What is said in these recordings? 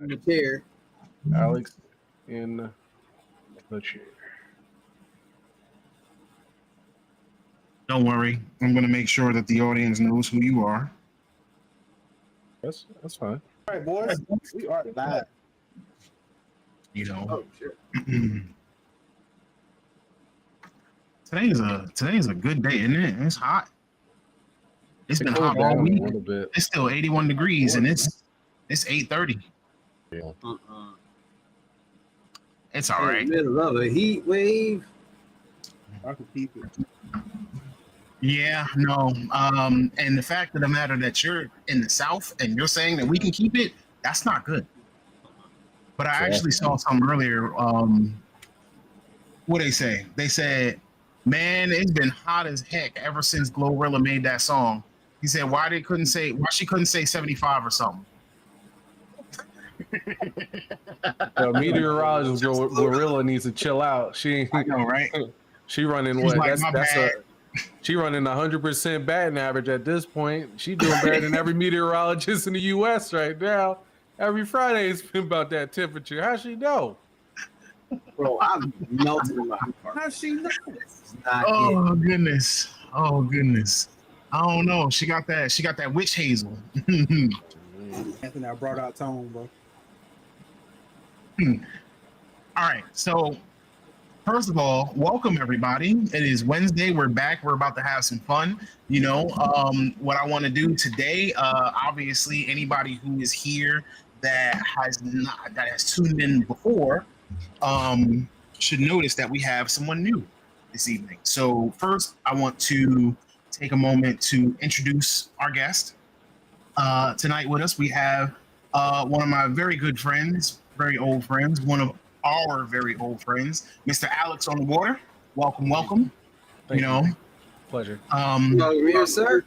in the chair. Alex in the chair. Don't worry. I'm going to make sure that the audience knows who you are. That's fine. All right, boys. We are live. You know. Oh, sure. Today's a good day, isn't it? It's hot. It's been hot all down week. a little bit. It's still 81 degrees, and it's 8:30. Yeah. It's all right. In the middle of a heat wave. I can keep it. Yeah, no. And the fact of the matter that you're in the South and you're saying that we can keep it, that's not good. But I actually saw something earlier. What they say? They said, man, it's been hot as heck ever since Glorilla made that song. He said, why she couldn't say 75 or something. The meteorologist Glorilla needs to chill out. I know, right? She running She's what? like, She running 100% batting average at this point. She doing better than every meteorologist in the U.S. right now. Every Friday it's been about that temperature. How she know? Bro, I'm melting in my heart. How she know? Oh goodness. Oh goodness. I don't know. She got that witch hazel. Anthony, I brought out tone, bro. All right. So first of all, welcome everybody. It is Wednesday. We're back. We're about to have some fun. You know, what I want to do today, obviously anybody who is here that has tuned in before, should notice that we have someone new this evening. So first, I want to take a moment to introduce our guest. Tonight with us, we have one of my very good friends, very old friends, one of our very old friends, Mr. Alex on the Water. Welcome, welcome. Thank you know, pleasure. Here, sir.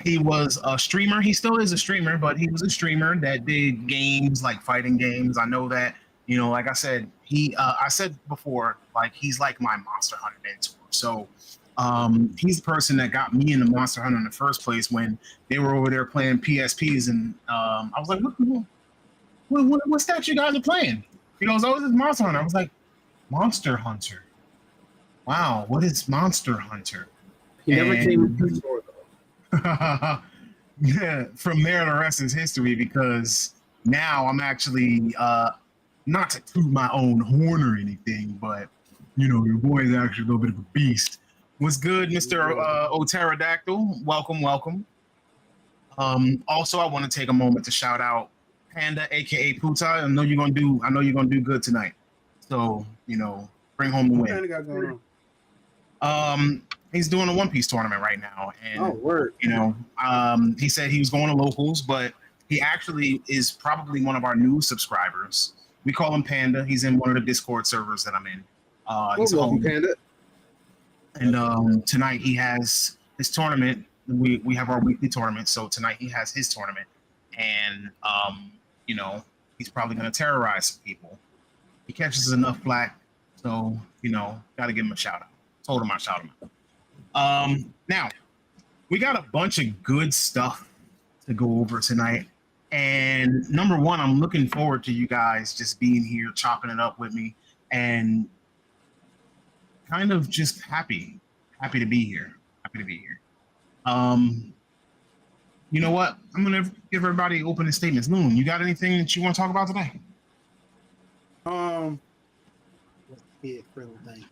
He was a streamer. He still is a streamer, but he was a streamer that did games like fighting games. I know that, you know, like I said, I said before, like he's like my Monster Hunter mentor. So he's the person that got me into Monster Hunter in the first place when they were over there playing PSPs, and I was like, what stats you guys are playing? He goes, oh, this is Monster Hunter. I was like, Monster Hunter. Wow, what is Monster Hunter? He never came to the store, though. Yeah, from there, the rest is history, because now I'm actually, not to toot my own horn or anything, but, you know, your boy is actually a little bit of a beast. What's good, Mr. Pterodactyl? Welcome, welcome. Also, I want to take a moment to shout out Panda, aka Puta. I know you're gonna do good tonight. So, you know, bring home the win. What got going on? He's doing a One Piece tournament right now, and word. You know, he said he was going to locals, but he actually is probably one of our new subscribers. We call him Panda. He's in one of the Discord servers that I'm in. Welcome, Panda. And tonight he has his tournament. We have our weekly tournament, so tonight he has his tournament, and you know, he's probably going to terrorize some people. He catches enough flack, so you know, got to give him a shout out. Told him I shout him out. Now we got a bunch of good stuff to go over tonight, and number one, I'm looking forward to you guys just being here, chopping it up with me, and kind of just happy to be here. You know what? I'm gonna give everybody opening statements. Loon, you got anything that you want to talk about today? What's the kid friendly thing?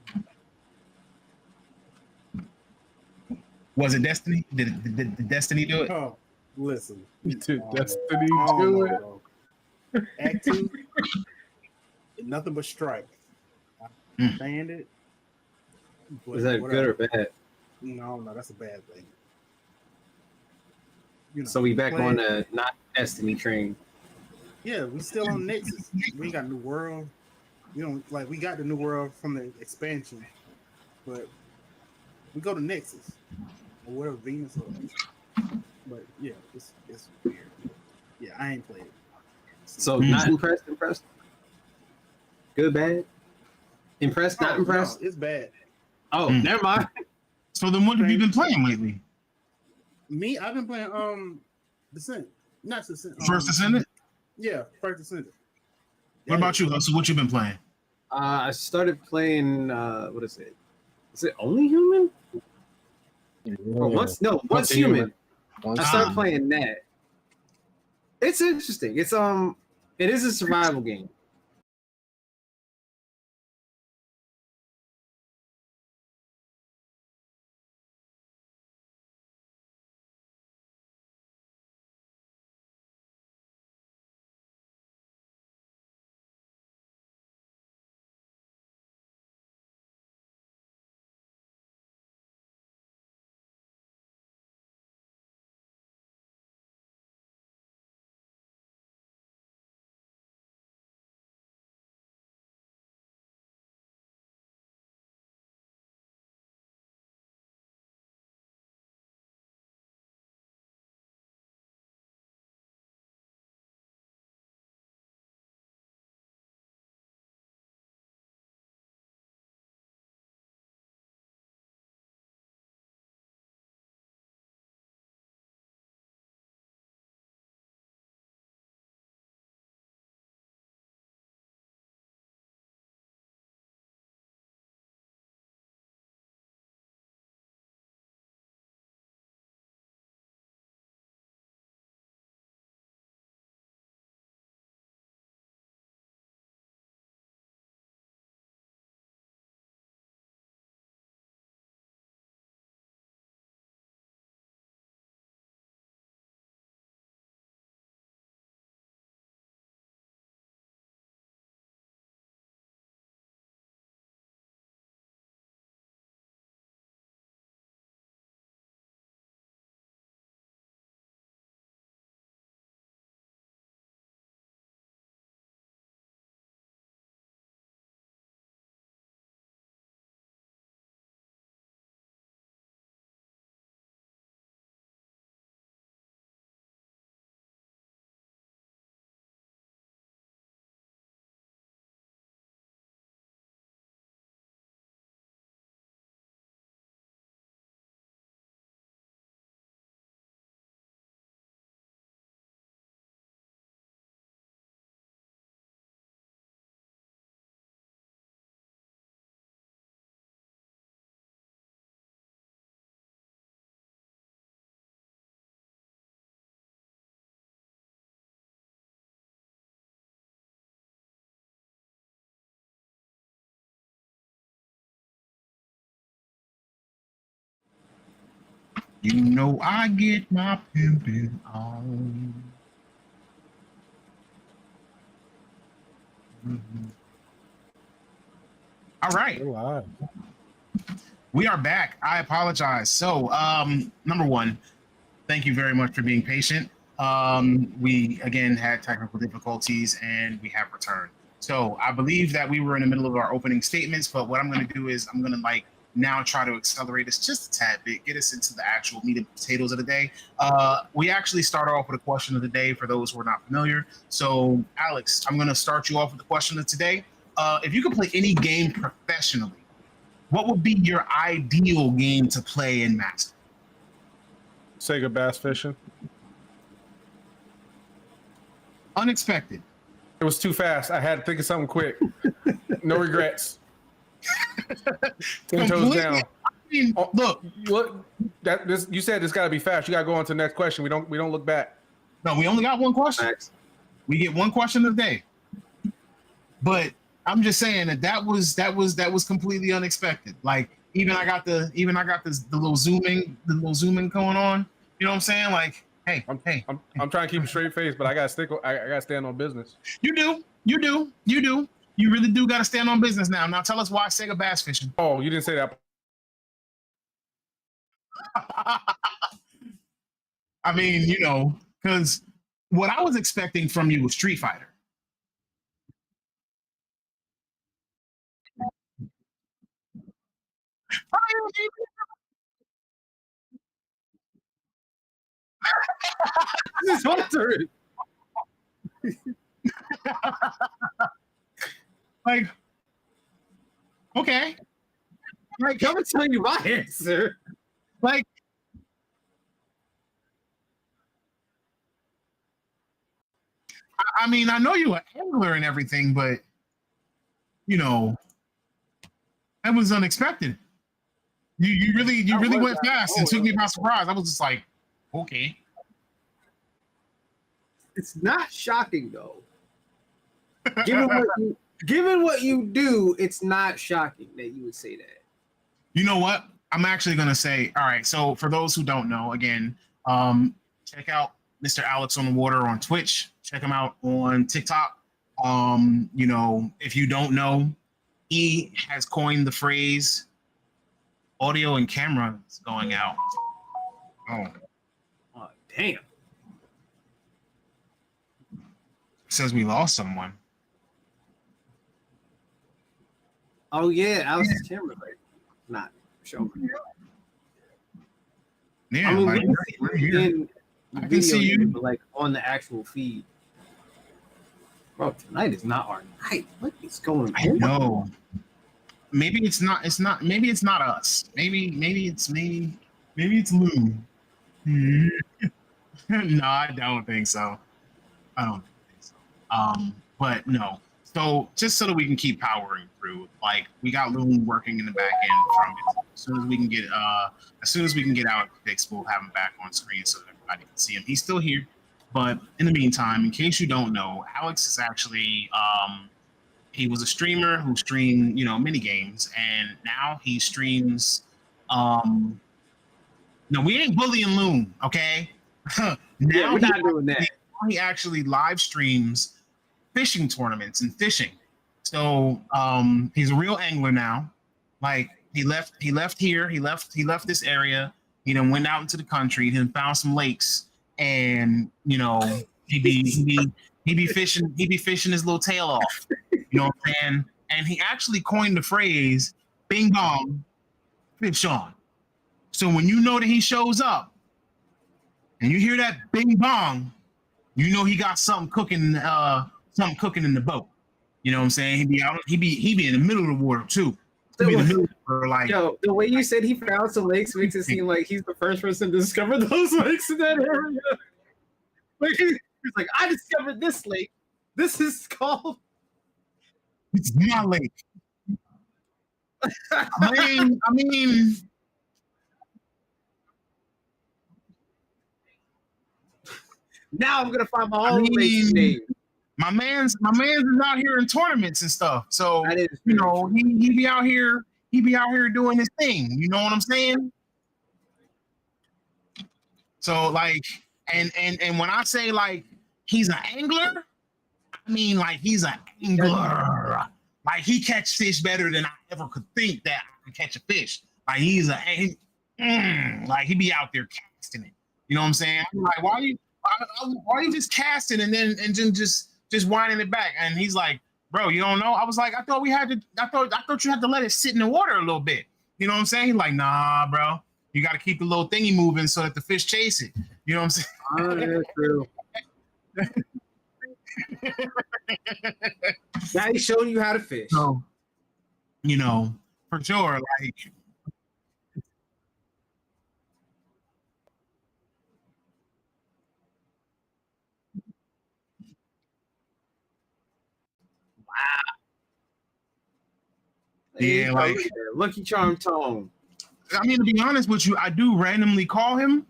Was it Destiny? Did Destiny do it? Oh, listen. Did Destiny do it? Bro. Act 2, nothing but strike. I understand it. Is that good or bad? No, that's a bad thing. You know, So we back on the not Destiny train. Yeah, we still on Nexus. We ain't got New World. We don't we got the New World from the expansion, but we go to Nexus or whatever, Venus or. But yeah, it's weird. Yeah, I ain't played it. So not impressed. Good, bad. Impressed, not impressed. No, it's bad. Oh, never mind. So then, what have you been playing lately? Me, I've been playing Descent, not Descent. First Descendant. Yeah, First Descendant. What about you, Hustle? What you been playing? I started playing. What is it? Is it Only Human? Or Once Human. Once I started Human. playing that. It's interesting. It is a survival game. You know I get my pimping on. Mhm. All right. We're live. We are back. I apologize. So, number one, thank you very much for being patient. We again had technical difficulties and we have returned. So I believe that we were in the middle of our opening statements, but what I'm going to do is I'm going to now try to accelerate us just a tad bit, get us into the actual meat and potatoes of the day. We actually start off with a question of the day for those who are not familiar. So Alex, I'm going to start you off with the question of today. If you could play any game professionally, what would be your ideal game to play and master? Sega bass fishing. Unexpected. It was too fast. I had to think of something quick. No regrets. 10 toes Completely. down. I mean, look, You said it's got to be fast. You got to go on to the next question. We don't look back. no, we only got one question. Facts. We get one question a day. But I'm just saying that was completely unexpected. Like even I got the little zooming going on. You know what I'm saying? Like, hey, I'm trying to keep a straight face, but I got to stand on business. you do. You really do got to stand on business now. Now tell us why Sega bass fishing. Oh, you didn't say that. I mean, because what I was expecting from you was Street Fighter. This is Hunter. Like, okay, Like, I'm gonna tell you my answer. like, I mean, I know you're an angler and everything, but you know, that was unexpected. You really went fast and took me by surprise. I was just like, okay. It's not shocking though. Given what you do, it's not shocking that you would say that. You know what? I'm actually gonna say, all right. So for those who don't know, again, check out Mr. Alex on the Water on Twitch. Check him out on TikTok. You know, if you don't know, he has coined the phrase audio and cameras going out. Oh, Damn. Says we lost someone. Oh yeah, Alex's camera like not showing. Yeah, I mean, like, we're here. I can see you, but like on the actual feed. Bro, tonight is not our night. What is going on? I know. Maybe it's not. It's not. Maybe it's not us. Maybe it's me. Maybe it's Lou. No, I don't think so. I don't think so. But no. So just so that we can keep powering through, like we got Loon working in the back end from it. As soon as we can get out fixed, we'll have him back on screen so that everybody can see him. He's still here, but in the meantime, in case you don't know, Alex is actually he was a streamer who streamed, you know, mini games, and now he streams. No, we ain't bullying Loon, okay? Now yeah, we're not doing that. He actually live streams fishing tournaments and fishing. So he's a real angler now. Like he left here, he left this area, he then went out into the country, then found some lakes, and you know, he be fishing his little tail off. You know what I'm saying? And he actually coined the phrase bing bong, fish on. So when you know that he shows up and you hear that bing bong, you know he got something cooking in the boat. You know what I'm saying? He be in the middle of the water too. Be in the middle of the water, like, yo, the way you said he found some lakes makes it seem like he's the first person to discover those lakes in that area. Like he's like, I discovered this lake. This is called. it's my lake. I mean, now I'm gonna find my own lakes name. My man's is out here in tournaments and stuff. So That is you true. know, he be out here doing his thing. You know what I'm saying? So like, and when I say like he's an angler, I mean like he's an angler. Like he catch fish better than I ever could think that I could catch a fish. Like he's like he be out there casting it. You know what I'm saying? I'm like, why are you just casting and then just winding it back? And he's like, bro, you don't know? I was like, I thought you had to let it sit in the water a little bit. You know what I'm saying? He's like, nah, bro. You got to keep the little thingy moving so that the fish chase it. You know what I'm saying? Oh, that's true. Now he's showing you how to fish. So, you know, for sure, like. Yeah, like Lucky Charm Tone. I mean, to be honest with you, I do randomly call him,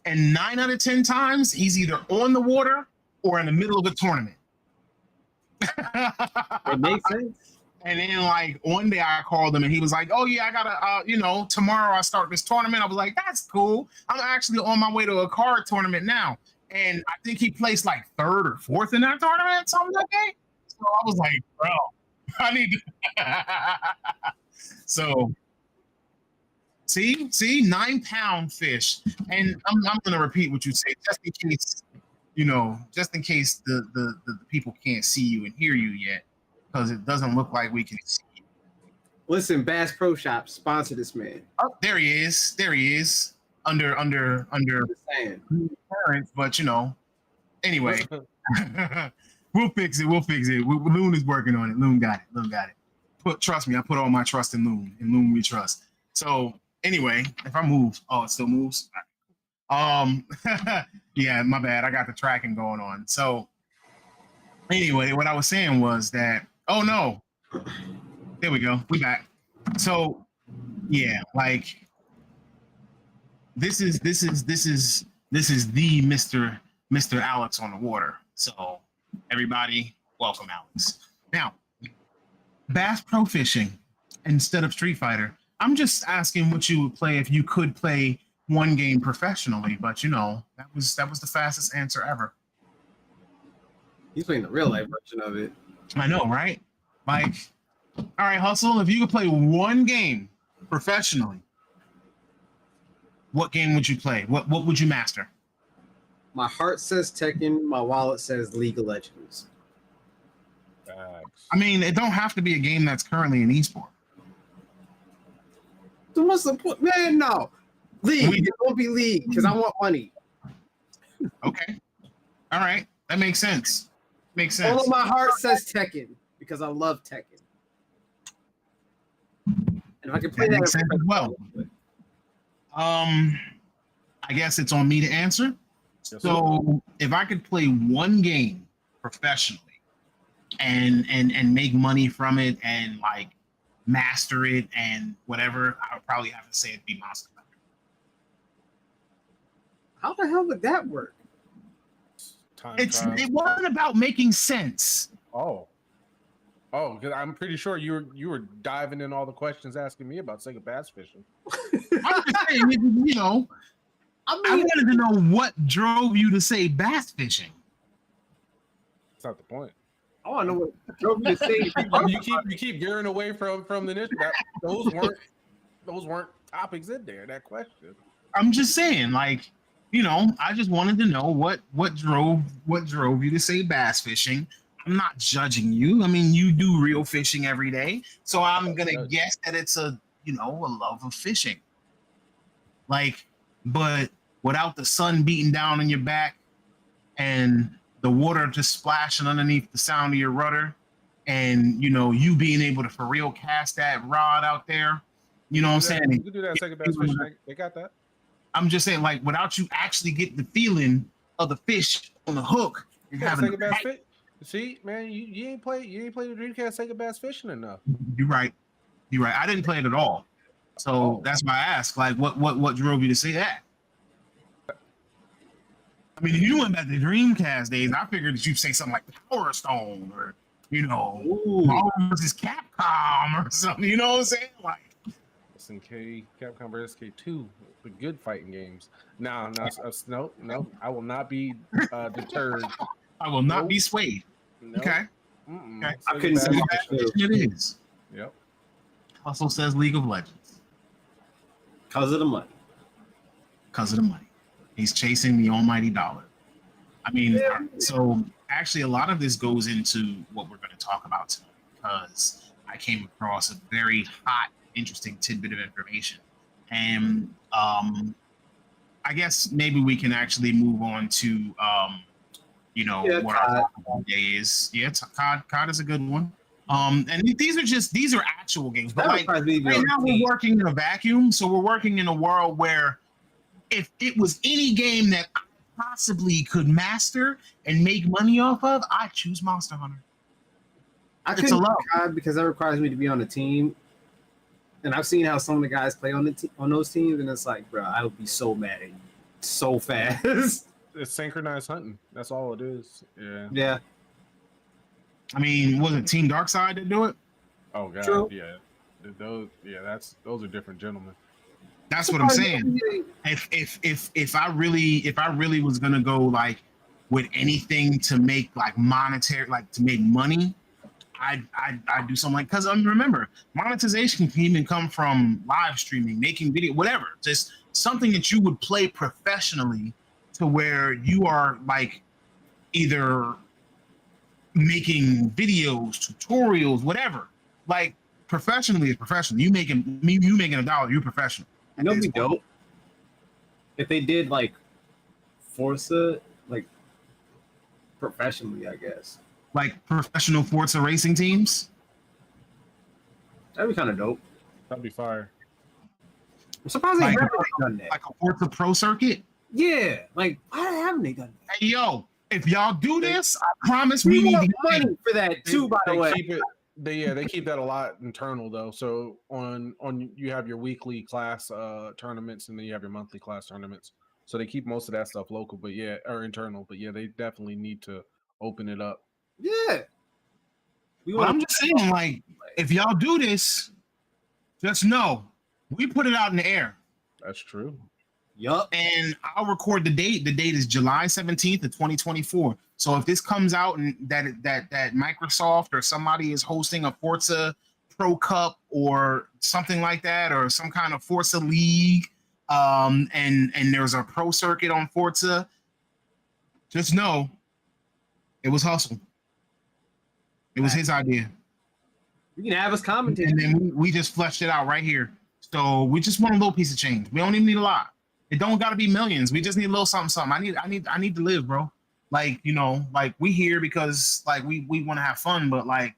and 9 out of 10 times he's either on the water or in the middle of a tournament. It makes sense. And then, like, one day I called him, and he was like, "Oh yeah, I gotta, tomorrow I start this tournament." I was like, "That's cool. I'm actually on my way to a card tournament now." And I think he placed like 3rd or 4th in that tournament, something like that. So I was like, "Bro, I need to." So. See, 9-pound fish, and I'm gonna repeat what you say just in case the people can't see you and hear you yet, because it doesn't look like we can see you. Listen, Bass Pro Shop sponsor this man. Oh, there he is, under parents, but anyway, we'll fix it. Loon is working on it. Loon got it. Trust me, I put all my trust in Loon. In Loon we trust. So. Anyway, if I move, it still moves. Yeah, my bad. I got the tracking going on. So, Anyway, what I was saying was that. Oh no, there we go. We back. So yeah, like this is the Mr. Alex on the water. So everybody, welcome Alex. Now, Bass Pro Fishing instead of Street Fighter. I'm just asking what you would play if you could play one game professionally, but you know, that was the fastest answer ever. He's playing the real life version of it. I know, right? Like, all right, Hustle, if you could play one game professionally, what game would you play? What would you master? My heart says Tekken. My wallet says League of Legends. I mean, it don't have to be a game that's currently an esport. So what's the point? Man, no. League. It won't be League because I want money. Okay. All right. That makes sense. Makes sense. All of my heart says Tekken because I love Tekken. And if I can play that makes sense as well. I guess it's on me to answer. Yes, So if I could play one game professionally and make money from it and like master it and whatever, I would probably have to say it'd be Monster Hunter. How the hell would that work? It wasn't about making sense. Oh, because I'm pretty sure you were diving in all the questions asking me about Sega bass fishing. I'm just saying, you know, I wanted to know what drove you to say bass fishing. That's not the point. I want to know what drove you to say. You keep gearing away from the niche. Those weren't topics in there. That question. I'm just saying, like, you know, I just wanted to know what drove you to say bass fishing. I'm not judging you. I mean, you do real fishing every day, so I'm gonna guess that it's a love of fishing. Like, but without the sun beating down on your back and the water just splashing underneath the sound of your rudder, and you know you being able to for real cast that rod out there. You know what I'm saying? You can do that Sega bass fishing. They got that. I'm just saying, like, without you actually getting the feeling of the fish on the hook and having Sega bass fish. See, man, you ain't play the Dreamcast Sega bass fishing enough. You're right. I didn't play it at all, so that's why I asked. Like, what drove you to say that? I mean, if you went back to the Dreamcast days, I figured that you'd say something like Power Stone or Marvel vs. Capcom or something. You know what I'm saying? Like SNK, Capcom vs. SNK2, the good fighting games. No, I will not be deterred. I will not be swayed. Nope. Okay. I couldn't say that. It is. Yep. Hustle says League of Legends. Because of the money. Because of the money. He's chasing the almighty dollar. I mean, so actually a lot of this goes into what we're going to talk about tonight because I came across a very hot, interesting tidbit of information. And I guess maybe we can actually move on to, what our topic today is. Yeah, COD is a good one. And these are actual games. But like, right now we're working in a vacuum. So we're working in a world where if it was any game that I possibly could master and make money off of, I'd choose Monster Hunter. I couldn't do COD because that requires me to be on a team. And I've seen how some of the guys play on those teams, and it's like, bro, I would be so mad at you so fast. It's synchronized hunting. That's all it is. Yeah. Yeah. I mean, was it Team Darkside that do it? Oh god, True. yeah. Those are different gentlemen. That's what I'm saying. If I really was gonna go like with anything to make like monetary, like to make money, I'd do something like, because remember, monetization can even come from live streaming, making video, whatever. Just something that you would play professionally to where you are like either making videos, tutorials, whatever. Like professionally is professional. You making $1, you're professional. You know, it'd be dope if they did like Forza, like professionally, I guess. Like professional Forza racing teams. That'd be kind of dope. That'd be fire. I'm surprised they haven't done that. Like a Forza Pro circuit. Yeah, like why haven't they done that? Hey yo, If y'all do this, I promise We we need want to get money for that too. By the way, keep it. They keep that a lot internal though. So on you have your weekly class tournaments, and then you have your monthly class tournaments. So they keep most of that stuff local, but or internal. But yeah, they definitely need to open it up. yeah. But I'm just saying, like, if y'all do this, just know we put it out in the air. That's true. Yup. And I'll record the date. The date is July 17th of 2024. So if this comes out and that Microsoft or somebody is hosting a Forza Pro Cup or something like that, or some kind of Forza League, and there's a pro circuit on Forza, just know it was Hustle. It was his idea. You can have us commentate. And then we just fleshed it out right here. So we just want a little piece of change. We don't even need a lot. It don't got to be millions. We just need a little something. I need to live, bro. Like, you know, like we here because like we want to have fun, but like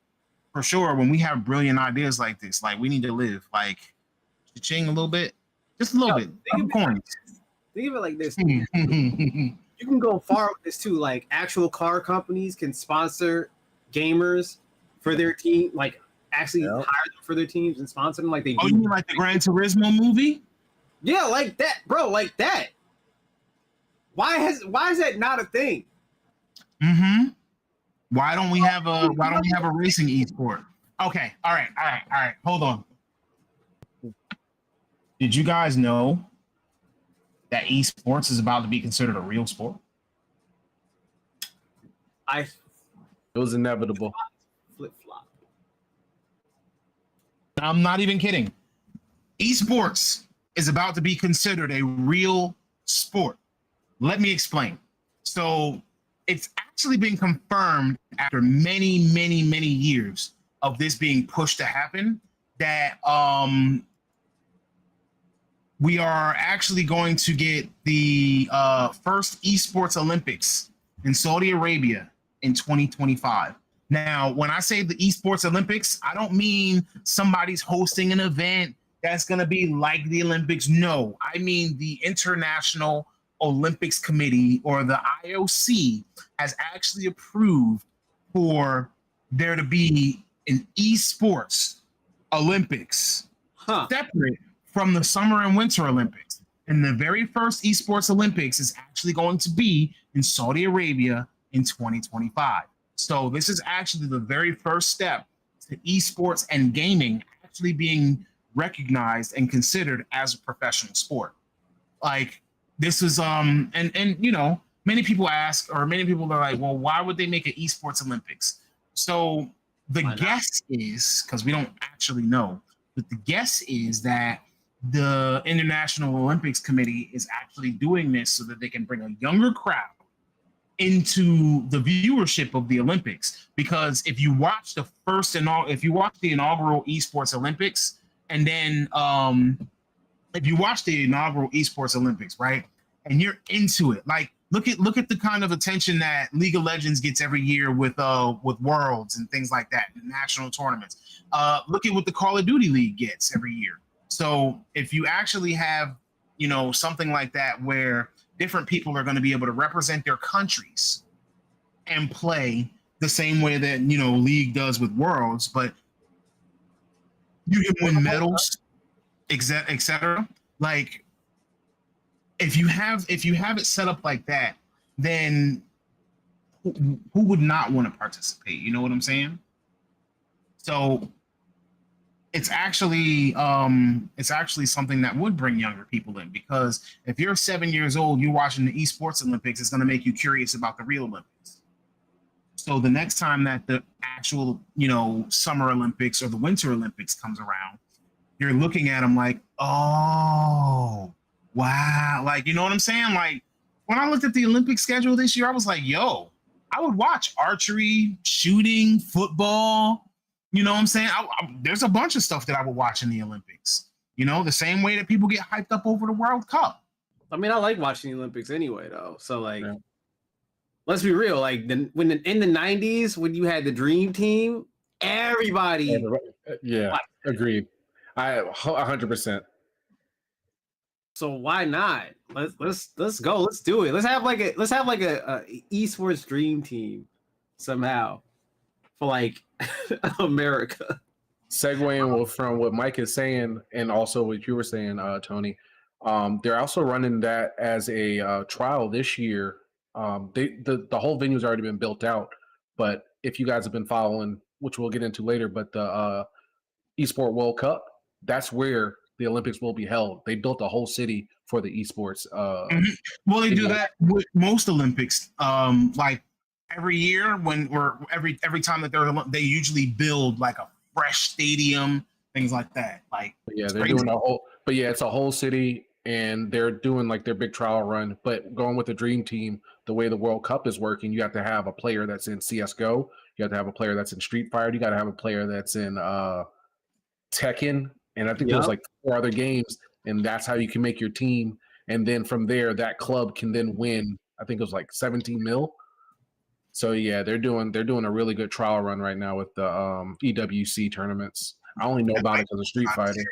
for sure when we have brilliant ideas like this, like we need to live. Like ching a little bit, just a little bit. Think of it like this. You can go far with this too. Like actual car companies can sponsor gamers for their team, like actually hire them for their teams and sponsor them like they do. Oh, you mean like the Gran Turismo movie? Yeah, like that, bro, like that. Why is that not a thing? Mm-hmm. Why don't we have a racing esport? Okay, all right. Hold on. Did you guys know that esports is about to be considered a real sport? It was inevitable. Flip-flop. I'm not even kidding. Esports is about to be considered a real sport. Let me explain. So it's actually been confirmed after many years of this being pushed to happen that we are actually going to get the first Esports Olympics in Saudi Arabia in 2025. Now, when I say the Esports Olympics, I don't mean somebody's hosting an event that's going to be like the Olympics. No, I mean the International Olympics Committee, or the IOC, has actually approved for there to be an esports Olympics separate from the Summer and Winter Olympics. And the very first Esports Olympics is actually going to be in Saudi Arabia in 2025. So this is actually the very first step to esports and gaming actually being recognized and considered as a professional sport. Like this is and you know, many people ask, or many people are like, well, why would they make an esports Olympics? So the guess is, because we don't actually know, but the guess is that the International Olympics Committee is actually doing this so that they can bring a younger crowd into the viewership of the Olympics. Because if you watch the inaugural Esports Olympics, and then if you watch the inaugural Esports Olympics, right, and you're into it, like look at the kind of attention that League of Legends gets every year with Worlds and things like that, national tournaments. Look at what the Call of Duty League gets every year. So if you actually have, you know, something like that where different people are going to be able to represent their countries and play the same way that, you know, League does with Worlds, but you can win medals, etc. Like if you have it set up like that, then who would not want to participate? You know what I'm saying? So it's actually something that would bring younger people in, because if you're 7 years old, you're watching the Esports Olympics, it's going to make you curious about the real Olympics. So the next time that the actual, you know, Summer Olympics or the Winter Olympics comes around, you're looking at them like, oh, wow. Like, you know what I'm saying? Like when I looked at the Olympic schedule this year, I was like, yo, I would watch archery, shooting, football. You know what I'm saying? There's a bunch of stuff that I would watch in the Olympics. You know, the same way that people get hyped up over the World Cup. I mean, I like watching the Olympics anyway, though. So, like, let's be real. Like, in the 90s, when you had the Dream Team, everybody. Yeah, agreed. 100%. So why not? Let's go. Let's do it. Let's have like a esports dream team somehow for like America. Segueing from what Mike is saying, and also what you were saying, Tony, they're also running that as a trial this year. The whole venue's already been built out, but if you guys have been following, which we'll get into later, but the Esports World Cup, that's where the Olympics will be held. They built a whole city for the esports. Well, they do that with most Olympics. Like every year, every time that they usually build like a fresh stadium, things like that. Like yeah, they're doing a whole. But yeah, it's a whole city, and they're doing like their big trial run. But going with the dream team, the way the World Cup is working, you have to have a player that's in CS:GO. You have to have a player that's in Street Fighter. You got to have a player that's in Tekken, and I think there's like 4 other games, and that's how you can make your team. And then from there, that club can then win. I think it was like 17 mil. So yeah, they're doing a really good trial run right now with the EWC tournaments. I only know about it because of Street Fighter.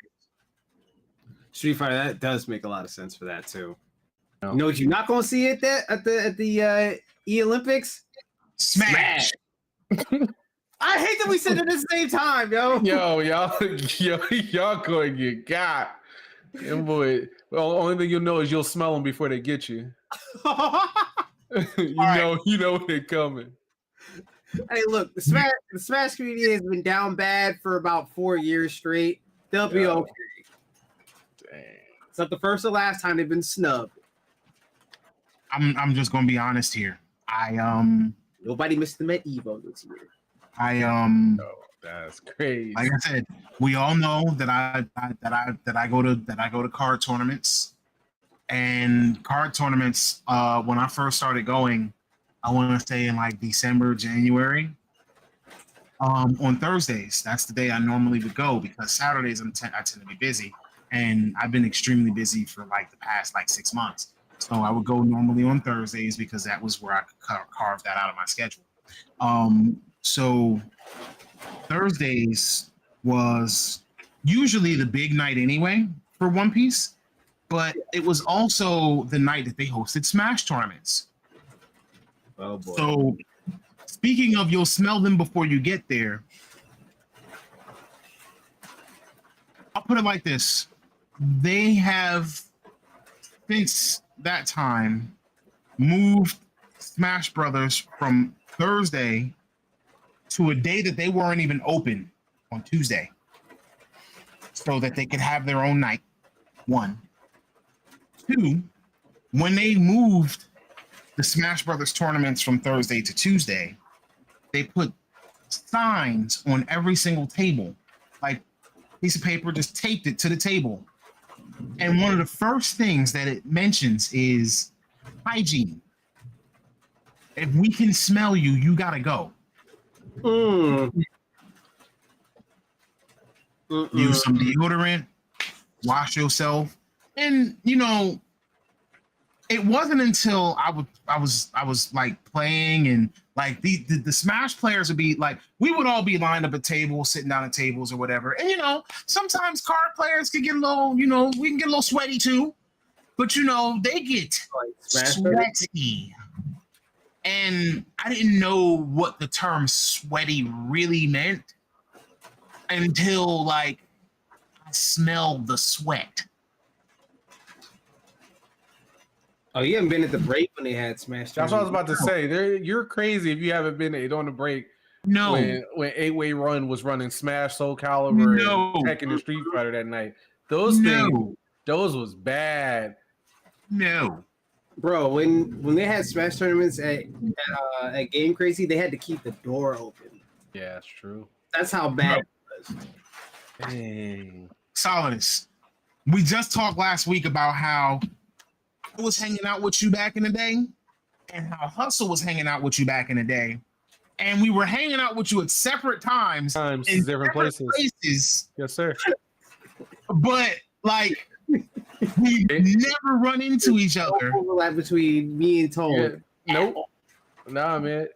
Street Fighter, that does make a lot of sense for that too. You know what you're not gonna see at the E Olympics? Smash. I hate that we said it at the same time, yo. Y'all going to get got. And boy, well, the only thing you'll know is you'll smell them before they get you. You know when they're coming. Hey, look, the Smash community has been down bad for about 4 years straight. They'll be okay. Dang. It's not the first or last time they've been snubbed. I'm just gonna be honest here. Nobody missed them at Evo this year. Oh, that's crazy. Like I said, we all know that I go to card tournaments, and card tournaments. When I first started going, I want to say in like December, January. On Thursdays, that's the day I normally would go because Saturdays I tend to be busy, and I've been extremely busy for like the past like 6 months. So I would go normally on Thursdays because that was where I could carve that out of my schedule. So Thursdays was usually the big night anyway for One Piece, but it was also the night that they hosted Smash tournaments. Oh boy. So speaking of, you'll smell them before you get there. I'll put it like this. They have, since that time, moved Smash Brothers from Thursday to a day that they weren't even open on Tuesday so that they could have their own night. 1. 2, when they moved the Smash Brothers tournaments from Thursday to Tuesday, they put signs on every single table, like piece of paper, just taped it to the table. And one of the first things that it mentions is hygiene. If we can smell you, you gotta go. Use some deodorant, wash yourself, and it wasn't until I was like playing and like the Smash players would be like, we would all be lined up at tables, sitting down at tables or whatever. And sometimes card players can get a little, we can get a little sweaty too. But they get sweaty. And I didn't know what the term sweaty really meant until like I smelled the sweat. Oh, you haven't been at the break when they had Smash. That's what I was about to say. You're crazy if you haven't been on the break. No. When 8-Way Run was running Smash, Soul Calibur, and Tekken and Street Fighter that night. Those things, those was bad. No. Bro, when they had Smash tournaments at Game Crazy, they had to keep the door open. Yeah, that's true. That's how bad it was. Dang. Solidus. We just talked last week about how I was hanging out with you back in the day and how Hustle was hanging out with you back in the day. And we were hanging out with you at separate times in different places. Yes, sir. But like we never run into each other. No overlap between me and Tone. Yeah. Nope. Nah, man.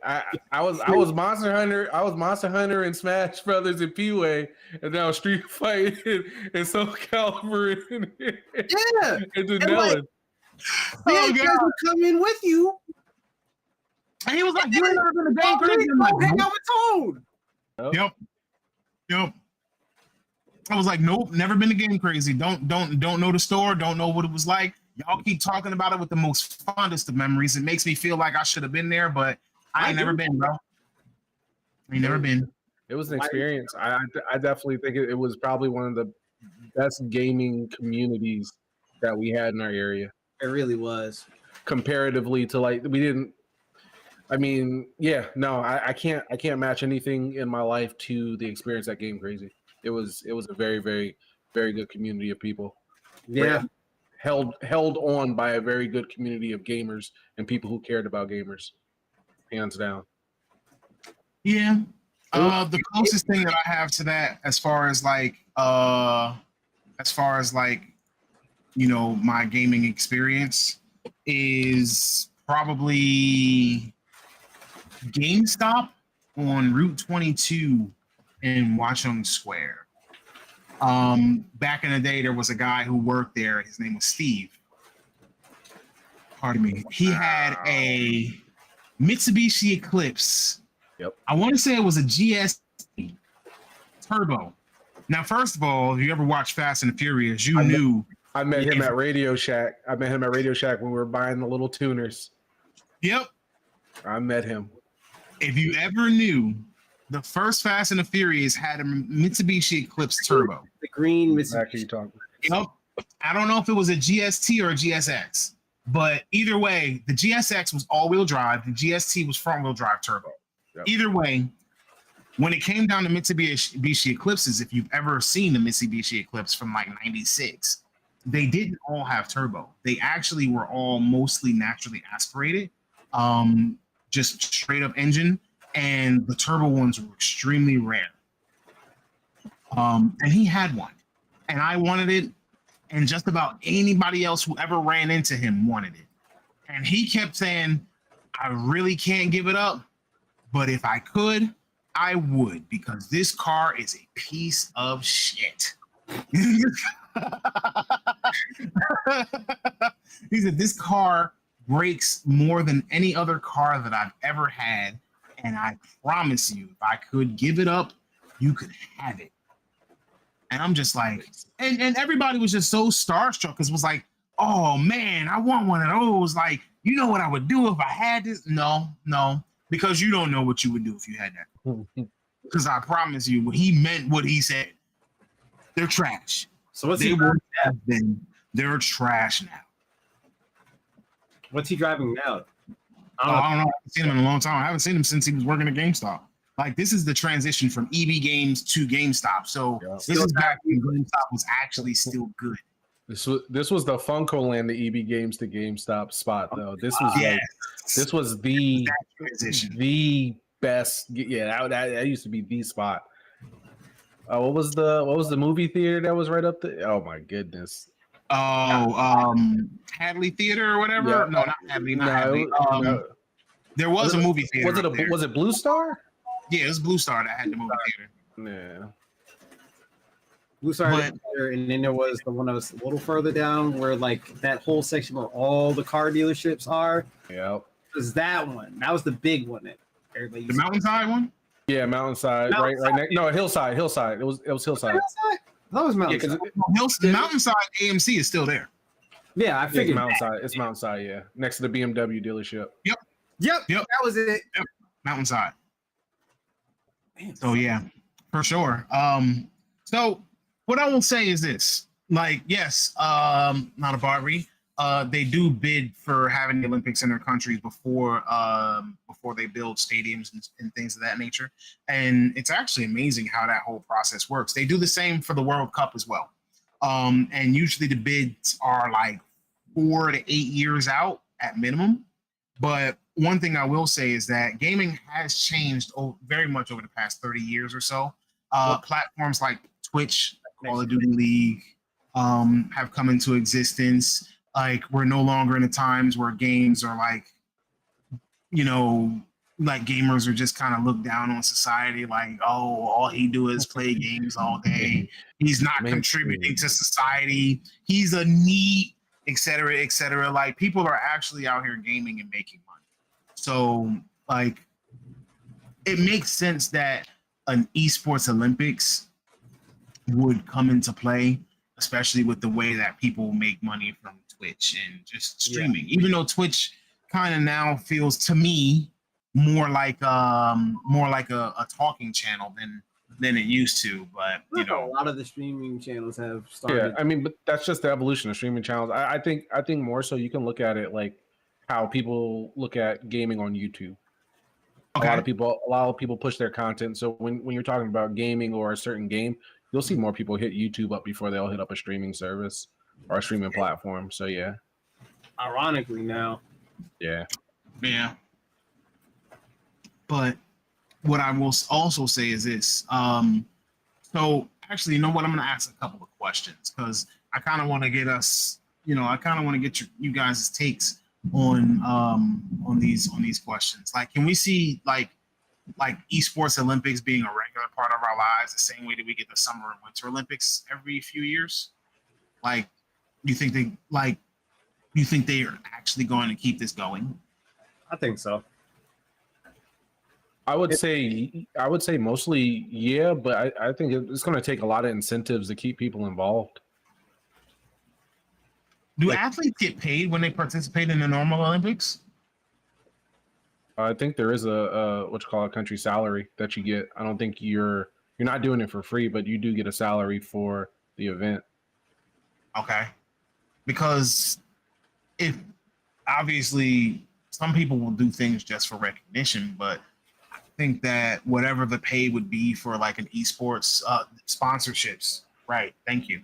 I was Monster Hunter. I was Monster Hunter and Smash Brothers and P-Way, and now Street Fighter and Soul Calibur and Dunellen. Man, guys would come in with you. And he was like, "You ain't never been to game crazy." I'm like, hang out with Toad. Yep. I was like, nope, never been to game crazy. Don't know the store. Don't know what it was like. Y'all keep talking about it with the most fondest of memories. It makes me feel like I should have been there, but I ain't never been, bro. I ain't never been. It was an experience. I definitely think it was probably one of the best gaming communities that we had in our area. It really was. Comparatively to I can't match anything in my life to the experience at Game Crazy. It was a very, very, very good community of people. Yeah. Held on by a very good community of gamers and people who cared about gamers, hands down. Yeah. The closest thing that I have to that, as far as my gaming experience, is probably GameStop on Route 22 in Watchung Square. Back in the day, there was a guy who worked there. His name was Steve. Pardon me. He had a Mitsubishi Eclipse. Yep. I want to say it was a GS Turbo. Now, first of all, if you ever watched Fast and the Furious, I met him at Radio Shack. when we were buying the little tuners. Yep. I met him. If you ever knew, the first Fast and the Furious had a Mitsubishi Eclipse Turbo. The green Mitsubishi. You talking? Yep. I don't know if it was a GST or a GSX, but either way, the GSX was all-wheel drive. The GST was front-wheel drive turbo. Yep. Either way, when it came down to Mitsubishi Eclipses, if you've ever seen the Mitsubishi Eclipse from like 96, they didn't all have turbo. They actually were all mostly naturally aspirated, just straight up engine. And the turbo ones were extremely rare. And he had one, and I wanted it, and just about anybody else who ever ran into him wanted it. And he kept saying, I really can't give it up, but if I could, I would, because this car is a piece of shit. He said, this car breaks more than any other car that I've ever had. And I promise you, if I could give it up, you could have it. And I'm just like, and everybody was just so starstruck because it was like, oh man, I want one of those. Like, you know what I would do if I had this? No, because you don't know what you would do if you had that. Because I promise you, he meant what he said. They're trash. So what's they he would have been? They're trash now. What's he driving now? I don't know. I haven't seen him in a long time. I haven't seen him since he was working at GameStop. Like, this is the transition from EB Games to GameStop. So this is back when GameStop was actually still good. This was the Funko Land, the EB Games to GameStop spot, though. This was the best. Yeah, that used to be the spot. What was the movie theater that was right up there? Oh my goodness. Hadley Theater or whatever. Yeah. No, not Hadley. Not Hadley. There was a movie theater. Was it Blue Star? Yeah, it was Blue Star that had the movie theater. Yeah. Blue Star, and then there was the one that was a little further down where like that whole section where all the car dealerships are. Yeah. It was that one. That was the big one that everybody used the Mountainside one? Yeah, Mountainside. Right next. No, Hillside. It was Hillside. That was Mountainside. Mountainside AMC is still there. Yeah, I figured. It's Mountainside. It's Mountainside, yeah. Next to the BMW dealership. Yep. That was it. Yep. Mountainside. Man, so yeah, for sure. So what I will say is this: like, yes, not a Barbie. They do bid for having the Olympics in their countries before they build stadiums and things of that nature. And it's actually amazing how that whole process works. They do the same for the World Cup as well. And usually the bids are like 4 to 8 years out at minimum. But one thing I will say is that gaming has changed very much over the past 30 years or so. Platforms like Twitch, Call of Duty League have come into existence. Like, we're no longer in the times where games are like, like gamers are just kind of looked down on society, like, oh, all he do is play games all day. He's not contributing to society. He's a neat, et cetera, et cetera. Like people are actually out here gaming and making money. So like it makes sense that an esports Olympics would come into play, especially with the way that people make money from Twitch and just streaming. Even though Twitch kind of now feels to me more like a talking channel than it used to, but you know, a lot of the streaming channels have started. Yeah, I mean, but that's just the evolution of streaming channels. I think more so you can look at it like how people look at gaming on YouTube. Okay. A lot of people push their content. So when you're talking about gaming or a certain game, you'll see more people hit YouTube up before they'll hit up a streaming service or a streaming platform. So yeah. Ironically now. Yeah. Yeah. But what I will also say is this. So actually, you know what? I'm going to ask a couple of questions because I kind of want to get us, I kind of want to get you guys' takes on these questions. Like, can we see like Esports Olympics being a regular part of our lives the same way that we get the Summer and Winter Olympics every few years? Like, you think they are actually going to keep this going? I think so. I would say mostly yeah, but I think it's going to take a lot of incentives to keep people involved. Do athletes get paid when they participate in the normal Olympics? I think there is a what you call a country salary that you get. I don't think you're not doing it for free, but you do get a salary for the event. Okay, because if obviously some people will do things just for recognition, but I think that whatever the pay would be for like an esports sponsorships, right? Thank you.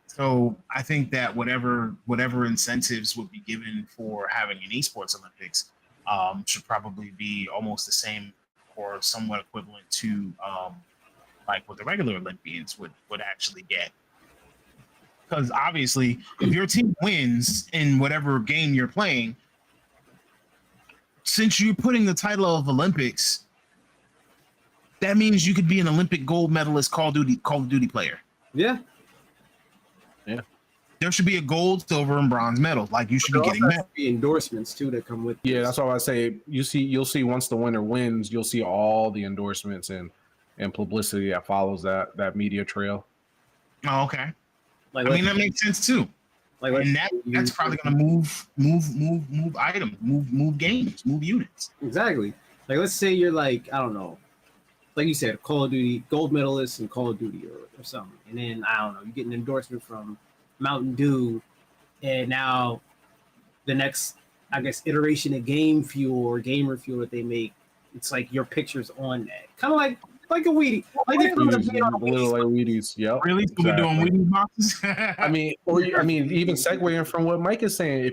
So I think that whatever incentives would be given for having an esports Olympics should probably be almost the same or somewhat equivalent to like what the regular Olympians would actually get. Because obviously, if your team wins in whatever game you're playing, since you're putting the title of Olympics, that means you could be an Olympic gold medalist Call of Duty player. Yeah. Yeah. There should be a gold, silver, and bronze medal. Like you should be getting that. Be endorsements too that come with. Yeah, that's all I say. You'll see once the winner wins, you'll see all the endorsements and publicity that follows that media trail. Oh, okay. Like, I mean, that makes sense too. Like, and that's probably going to move items, move games, move units. Exactly. Like, let's say you're like, I don't know, like you said, Call of Duty gold medalist in Call of Duty or something, and then I don't know, you get an endorsement from Mountain Dew, and now the next, I guess, iteration of Game Fuel or Gamer Fuel that they make, it's like your picture's on that, kind of like a Wheaties, like they put little like Wheaties. Yeah, really? Exactly. We're doing Wheaties boxes. I mean, even segueing from what Mike is saying,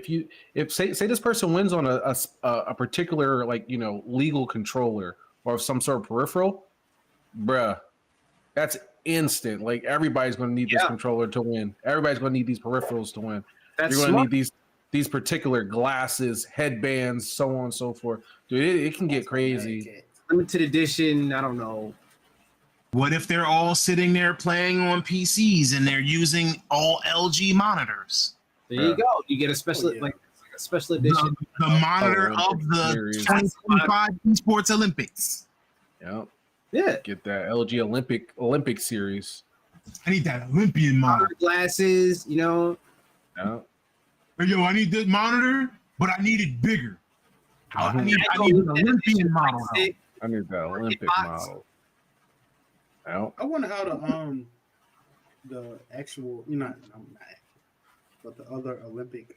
if say this person wins on a particular legal controller or some sort of peripheral, bruh, that's instant. Like everybody's going to need this controller to win. Everybody's going to need these peripherals to win. You're going to need these particular glasses, headbands, so on and so forth. Dude, it can get crazy. Limited edition. I don't know. What if they're all sitting there playing on PCs and they're using all LG monitors? There you go. You get a special like a special edition. The monitor of the 2025 Esports Olympics. Yep. Yeah. Get that LG Olympic series. I need that Olympian monitor. Glasses, Yeah. But yo, I need that monitor, but I need it bigger. I need an Olympian model. I need that Olympic model. I wonder how the actual, but the other Olympic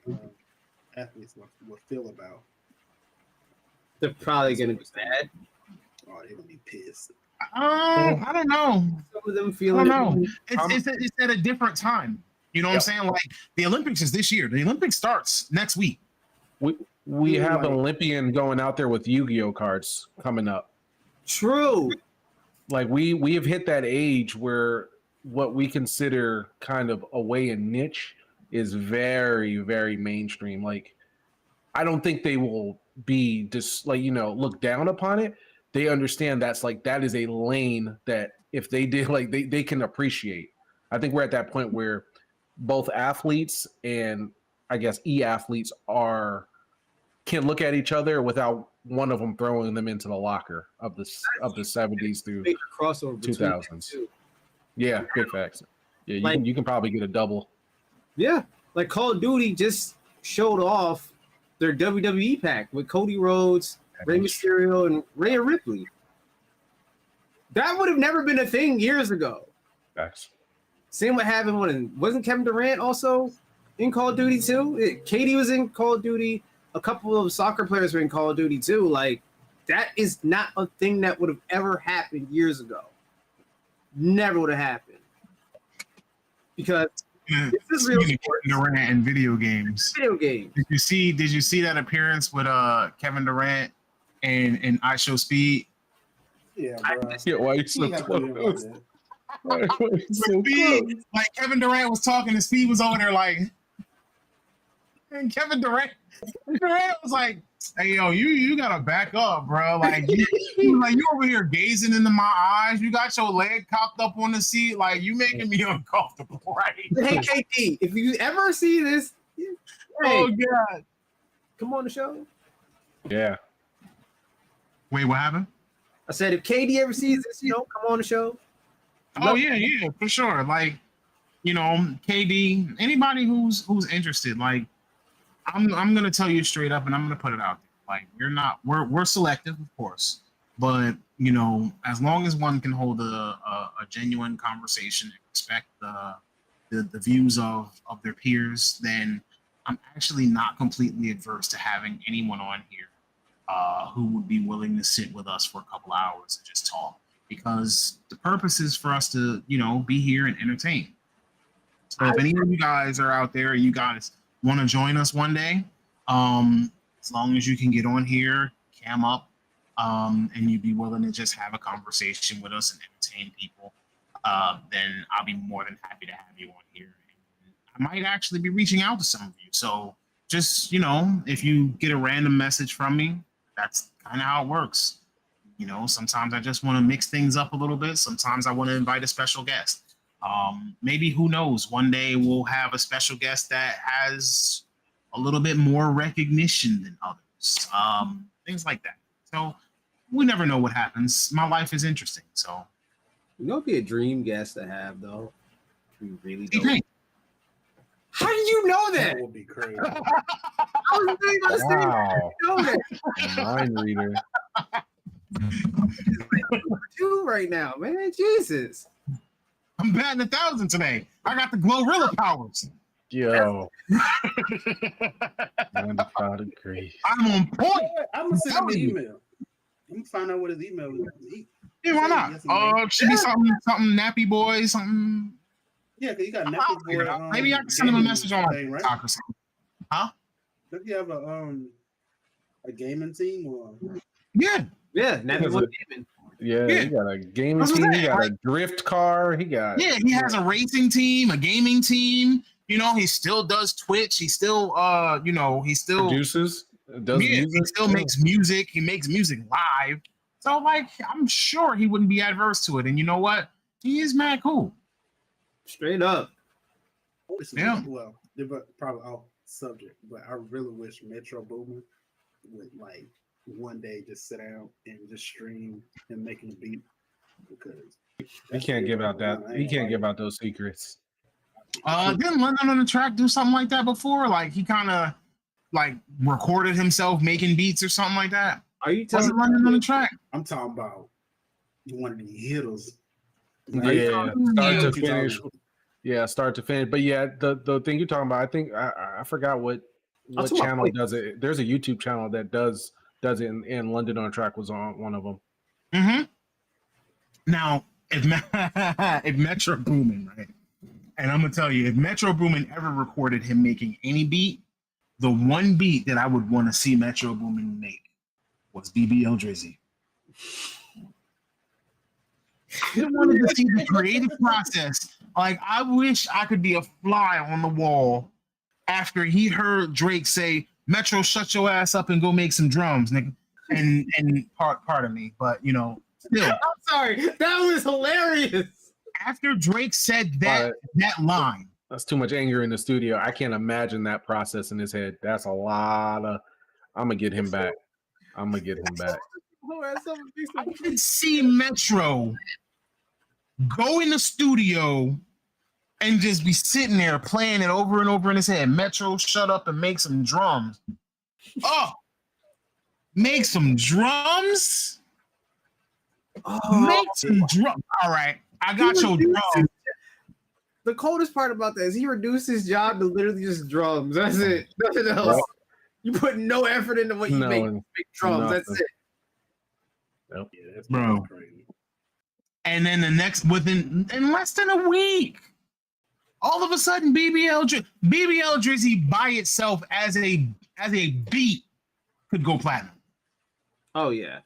athletes will feel about. They're probably gonna be mad. Oh, they're gonna be pissed. I don't know. Some of them feeling. I don't know. It's at a different time. You know what I'm saying? Like the Olympics is this year. The Olympics starts next week. We have an Olympian going out there with Yu-Gi-Oh cards coming up. True. Like we have hit that age where what we consider kind of a way and niche is very, very mainstream. Like I don't think they will be just like, look down upon it. They understand that is a lane that if they did, like, they can appreciate. I think we're at that point where both athletes and I guess e-athletes can look at each other without one of them throwing them into the locker of the 70s through crossover 2000s. Yeah, big facts. Yeah, Like, you can probably get a double. Yeah, like Call of Duty just showed off their WWE pack with Cody Rhodes, Rey Mysterio, and Rhea Ripley. That would have never been a thing years ago. Facts. Same what happened when wasn't Kevin Durant also in Call of Duty too? Katie was in Call of Duty. A couple of soccer players were in Call of Duty too. Like, that is not a thing that would have ever happened years ago. Never would have happened. Because this is real Durant and video games. Video games. Did you see that appearance with Kevin Durant and I Show Speed? Yeah, bro. Yeah, why are you so close? Why are you so close? Like, Kevin Durant was talking and Speed was over there like, and Kevin Durant was like, "Hey, yo, you gotta back up, bro. Like, you over here gazing into my eyes. You got your leg cocked up on the seat. Like, you making me uncomfortable, right?" Hey, KD, if you ever see this, Oh God, come on the show. Yeah. Wait, what happened? I said, if KD ever sees this, come on the show. Oh yeah, for sure. Like, KD, anybody who's interested, like, I'm gonna tell you straight up, and I'm gonna put it out there. Like, we're selective, of course, but as long as one can hold a genuine conversation and respect the views of their peers, then I'm actually not completely adverse to having anyone on here who would be willing to sit with us for a couple hours and just talk, because the purpose is for us to be here and entertain. So if any of you guys are out there, you guys want to join us one day, as long as you can get on here, cam up, and you'd be willing to just have a conversation with us and entertain people, then I'll be more than happy to have you on here. I might actually be reaching out to some of you. So just, if you get a random message from me, that's kind of how it works. Sometimes I just want to mix things up a little bit. Sometimes I want to invite a special guest. Maybe, who knows, one day we'll have a special guest that has a little bit more recognition than others. Things like that. So we never know what happens. My life is interesting. So It'd be a dream guest to have, though. We really don't. Hey, How did you know that? That would be crazy. I was thinking about the same. How did you know that? Mind reader. Two right now, man. Jesus. I'm batting 1,000 today. I got the Glorilla powers. Yo. 95 degrees. I'm on point. I'm gonna send him an email. I'm gonna find out what his email is. Yeah, why not? Should be something nappy boy, something. Yeah, because you got I'll Netflix. figure it out. Maybe I can send him a message on thing, right? TikTok or something. Huh? Don't you have a gaming team or? Yeah. Yeah, Nappy Boy Gaming. Yeah, Yeah. he got a gaming team. He got a drift car. He got. Yeah, he has a racing team, a gaming team. He still does Twitch. He still, he still produces. Does music. He still makes music. He makes music live. So, like, I'm sure he wouldn't be adverse to it. And you know what? He is mad cool. Straight up. Yeah. Well, they're probably off subject, but I really wish Metro Boomin would, like, one day just sit down and just stream him making a beat, because He can't give out that. He can't give out those secrets. Didn't London on the Track do something like that before? Like, he kind of like recorded himself making beats or something like that. Are you Was telling it London on the Track? I'm talking about one of the hitters. Yeah, start to Yeah. finish. Yeah, start to finish. But yeah, the thing you're talking about, I think I forgot what channel does it. There's a YouTube channel that does it, and London on Track was on one of them. Mm-hmm. Now, if Metro Boomin, right? And I'm gonna tell you, if Metro Boomin ever recorded him making any beat, the one beat that I would want to see Metro Boomin make was BBL Drizzy. I wanted to see the creative process. Like, I wish I could be a fly on the wall after he heard Drake say, Metro, shut your ass up and go make some drums, nigga. And pardon me, but still. I'm sorry, that was hilarious. After Drake said that line, that's too much anger in the studio. I can't imagine that process in his head. That's a lot of. I'm gonna get him back. I can see Metro go in the studio and just be sitting there playing it over and over in his head. Metro, shut up and make some drums. Oh, make some drums? Make some drums. All right, I got your drums. The coldest part about that is he reduced his job to literally just drums. That's it. Nothing else. Yep. You put no effort into what you make drums. Nothing. That's it. Nope. Yeah, that's bro. Crazy. And then in less than a week, all of a sudden, BBL Drizzy by itself as a beat could go platinum. Oh yeah.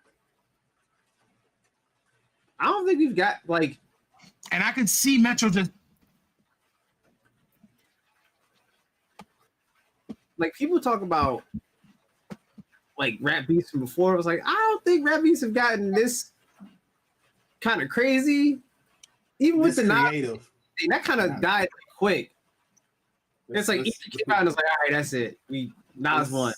I don't think we've got and I could see Metro just people talk about rap beats from before. It was I don't think rap beats have gotten this kind of crazy. Even with the creative. That kind of died quick. It's Ethan came out and was all right, that's it. Nas won.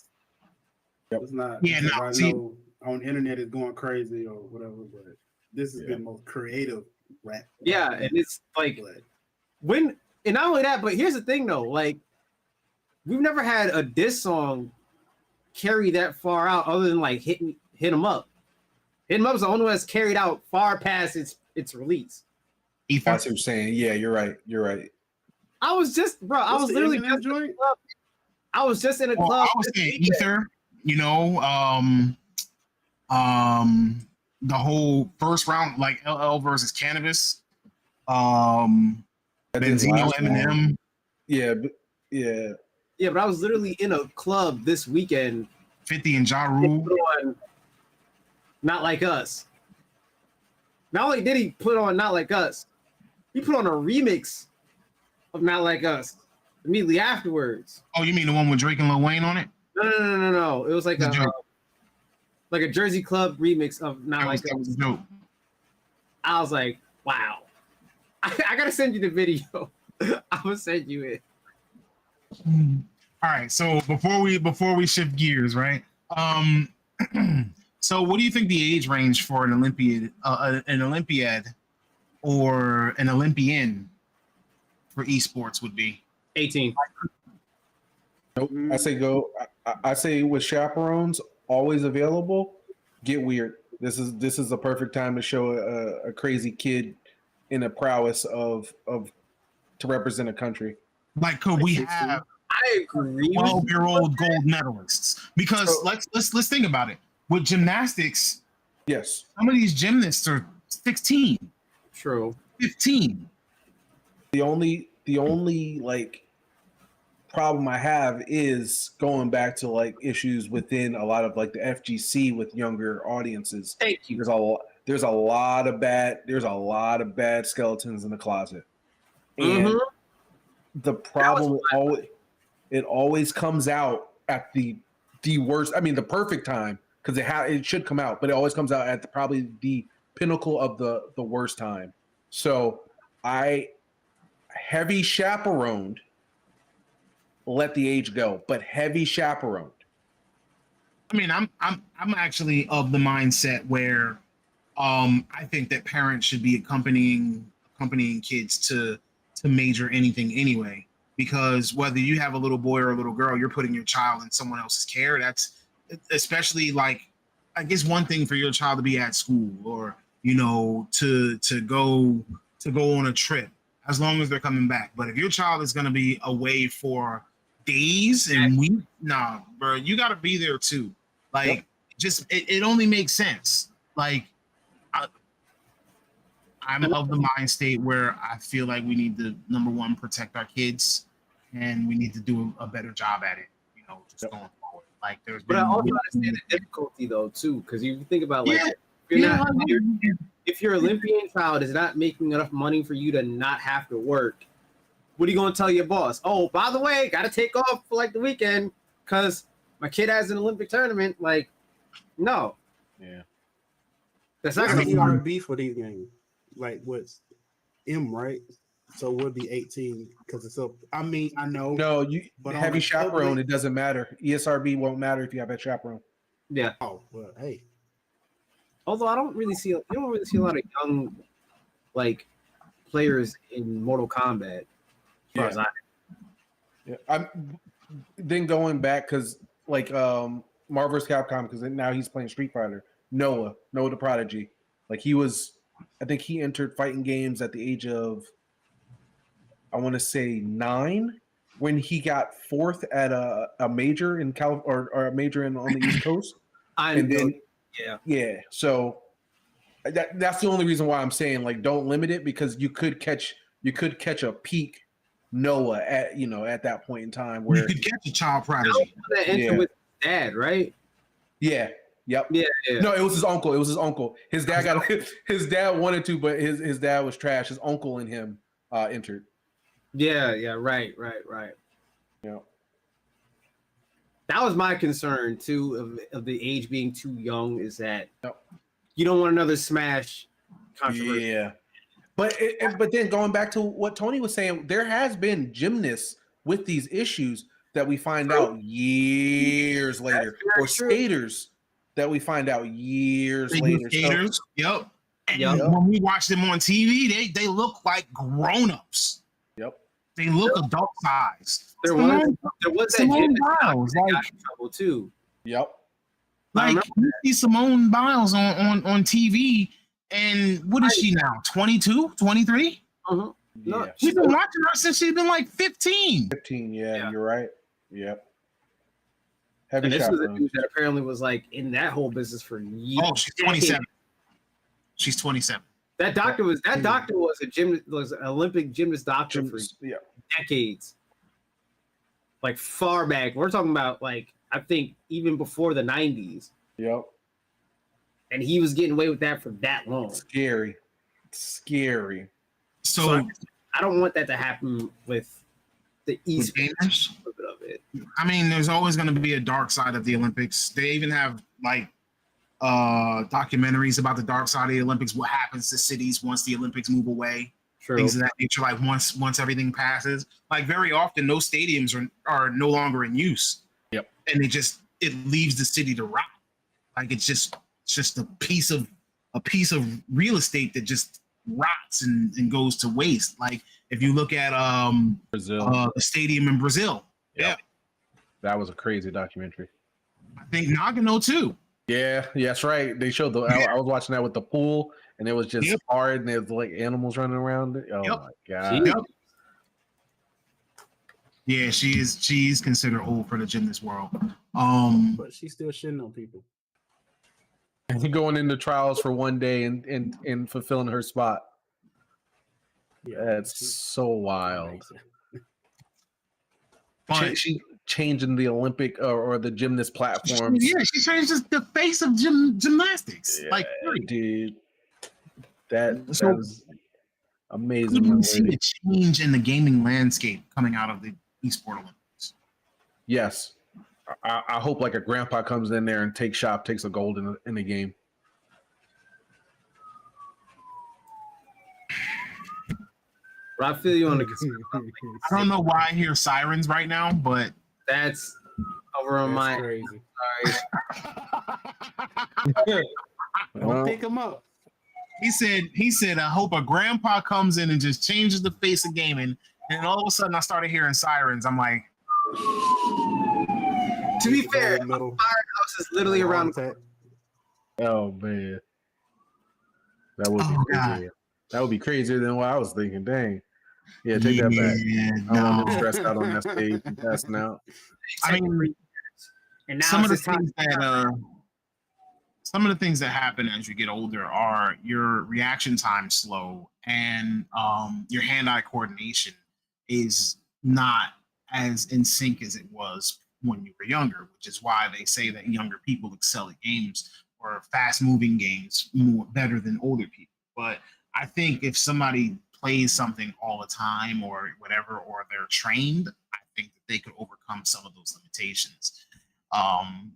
It's not. Yeah, no. I know on the internet it's going crazy or whatever, but this has been the most creative rap. Yeah, and it's and not only that, but here's the thing though, we've never had a diss song carry that far out other than Hit 'Em Up. Hit 'Em Up is the only one that's carried out far past its release. That's what you're saying. Yeah, you're right. I was just, bro. I was literally just in a club. I was just in a club. I was saying Ether. The whole first round, LL versus Cannabis. Benzino, Eminem. Yeah. Yeah, but I was literally in a club this weekend. 50 and Ja Rule. Not Like Us. Not only did he put on Not Like Us, he put on a remix of Not Like Us immediately afterwards. Oh, you mean the one with Drake and Lil Wayne on it? No. It was like a Jersey Club remix of Not Like Us. Dope. I was like, wow. I gotta send you the video. I will send you it. All right, so before we shift gears, right? So what do you think the age range for an Olympiad or an Olympian for esports would be? 18. Nope. I say go. I say with chaperones always available, get weird. This is a perfect time to show a crazy kid in a prowess of to represent a country. Could we have? I agree. 12-year-old gold medalists, because let's think about it. With gymnastics, yes, some of these gymnasts are 16. True. 15. The only problem I have is going back to issues within a lot of the FGC with younger audiences. Thank you. There's a lot of bad skeletons in the closet, and the problem always comes out at the worst. I mean, the perfect time, because it should come out, but it always comes out at probably the pinnacle of the worst time. So I heavy chaperoned, let the age go, but heavy chaperoned. I mean, I'm actually of the mindset where I think that parents should be accompanying kids to major anything anyway, because whether you have a little boy or a little girl, you're putting your child in someone else's care. That's especially I guess one thing for your child to be at school or to go on a trip, as long as they're coming back. But if your child is going to be away for days and weeks, nah, bro, you got to be there too. Just it only makes sense. I'm of the mind state where I feel like we need to, number one, protect our kids, and we need to do a better job at it. Just going forward. But I also understand the difficulty though too, because you think about if your Olympian child is not making enough money for you to not have to work, what are you going to tell your boss? Oh, by the way, got to take off for the weekend because my kid has an Olympic tournament. Like, no. Yeah. That's not What's going the to ERB for these games? Like, what's M, right? So we'll be 18 because it's up. I mean, I know. No, you But have on you a chaperone. public- It doesn't matter. ESRB won't matter if you have a chaperone. Yeah. Oh, well, hey. Although you don't really see a lot of young like players in Mortal Kombat. As far as I Yeah. I'm then going back because like Marvel vs. Capcom, because now he's playing Street Fighter. Noah the Prodigy. Like I think he entered fighting games at the age of, I want to say 9, when he got 4th at a major in or a major on the East Coast. Yeah. So that's the only reason why I'm saying like don't limit it, because you could catch a peak Noah at that point in time where you could catch a child prodigy. that enter with dad, right? Yeah. Yep. Yeah. No, it was his uncle. His dad his dad wanted to, but his dad was trash. His uncle and him entered. Yeah. Right. Yeah. That was my concern too of the age being too young, is that Yep. you don't want another Smash controversy. Yeah. But then going back to what Tony was saying, there has been gymnasts with these issues that we find out years later, or skaters that we find out years later. Skaters, yep. And Yep. when we watch them on TV, they look like grown-ups. Yep. They look adult sized. There was that Simone gymnast Biles, that got like, in trouble too. Yep. like you see Simone Biles on TV, and what is she now? 22, 23? Uh-huh. No, Yeah. We've been watching her since she's been like 15. 15. Yeah, Yeah. you're right. Yep. Heavy and this was a chaperone. dude that apparently was like in that whole business for years. Oh, she's 27. She's 27. That doctor was a gymnast, was an Olympic gymnast doctor for Yeah. decades. Like far back. We're talking about like I think even before the 90s. Yep. And he was getting away with that for that long. Scary. So I don't want that to happen with the with esports gamers, of it. I mean, there's always going to be a dark side of the Olympics. They even have like documentaries about the dark side of the Olympics. What happens to cities once the Olympics move away? True. Things of that nature. Like once everything passes, like very often those stadiums are no longer in use. Yep. And it leaves the city to rot. Like it's just a piece of real estate that just rots and goes to waste. Like if you look at Brazil. the stadium in Brazil. Yep. That was a crazy documentary. I think Nagano too. Yeah, that's right. They showed I was watching that with the pool, and it was just hard, and there was like animals running around it. Oh my god! Yep. Yeah, she's considered old for the gymnast world. But she's still shitting on people. And going into trials for one day and fulfilling her spot. Yeah, That's so wild. But She changing the Olympic or the gymnast platforms. yeah, she changed the face of gymnastics. Yeah, like, period. dude, that So- was amazing. Could young we see lady. a change in the gaming landscape coming out of the Esports Olympics? Yes, I hope like a grandpa comes in there and takes a gold in the game. But I feel you on the I don't know why I hear sirens right now, but that's over on my crazy. sorry. Don't pick him up. he said, I hope a grandpa comes in and just changes the face of gaming. And all of a sudden I started hearing sirens. I'm like, To be fair, Middle. Firehouse is literally around. Oh man, that would be crazy. That would be crazier than what I was thinking. Dang. Yeah, take that back. I don't want to stress out on that stage and passing out. I mean, And now some of the it's time. things some of the things that happen as you get older are your reaction time slow, and your hand-eye coordination is not as in sync as it was when you were younger, which is why they say that younger people excel at games or fast-moving games better than older people. But I think if somebody plays something all the time or whatever, or they're trained, I think that they could overcome some of those limitations.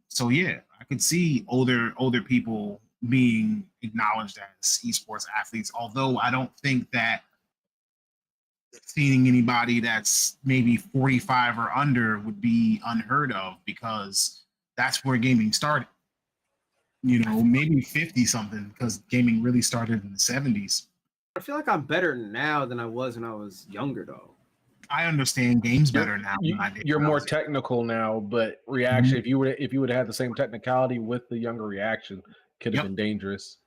So yeah, I could see older people being acknowledged as esports athletes, although I don't think that seeing anybody that's maybe 45 or under would be unheard of, because that's where gaming started. You know, maybe 50 something, because gaming really started in the 70s. I feel like I'm better now than I was when I was younger, though. I understand games better now. You're more technical now, but reaction. If you would have had the same technicality with the younger reaction, could have been dangerous.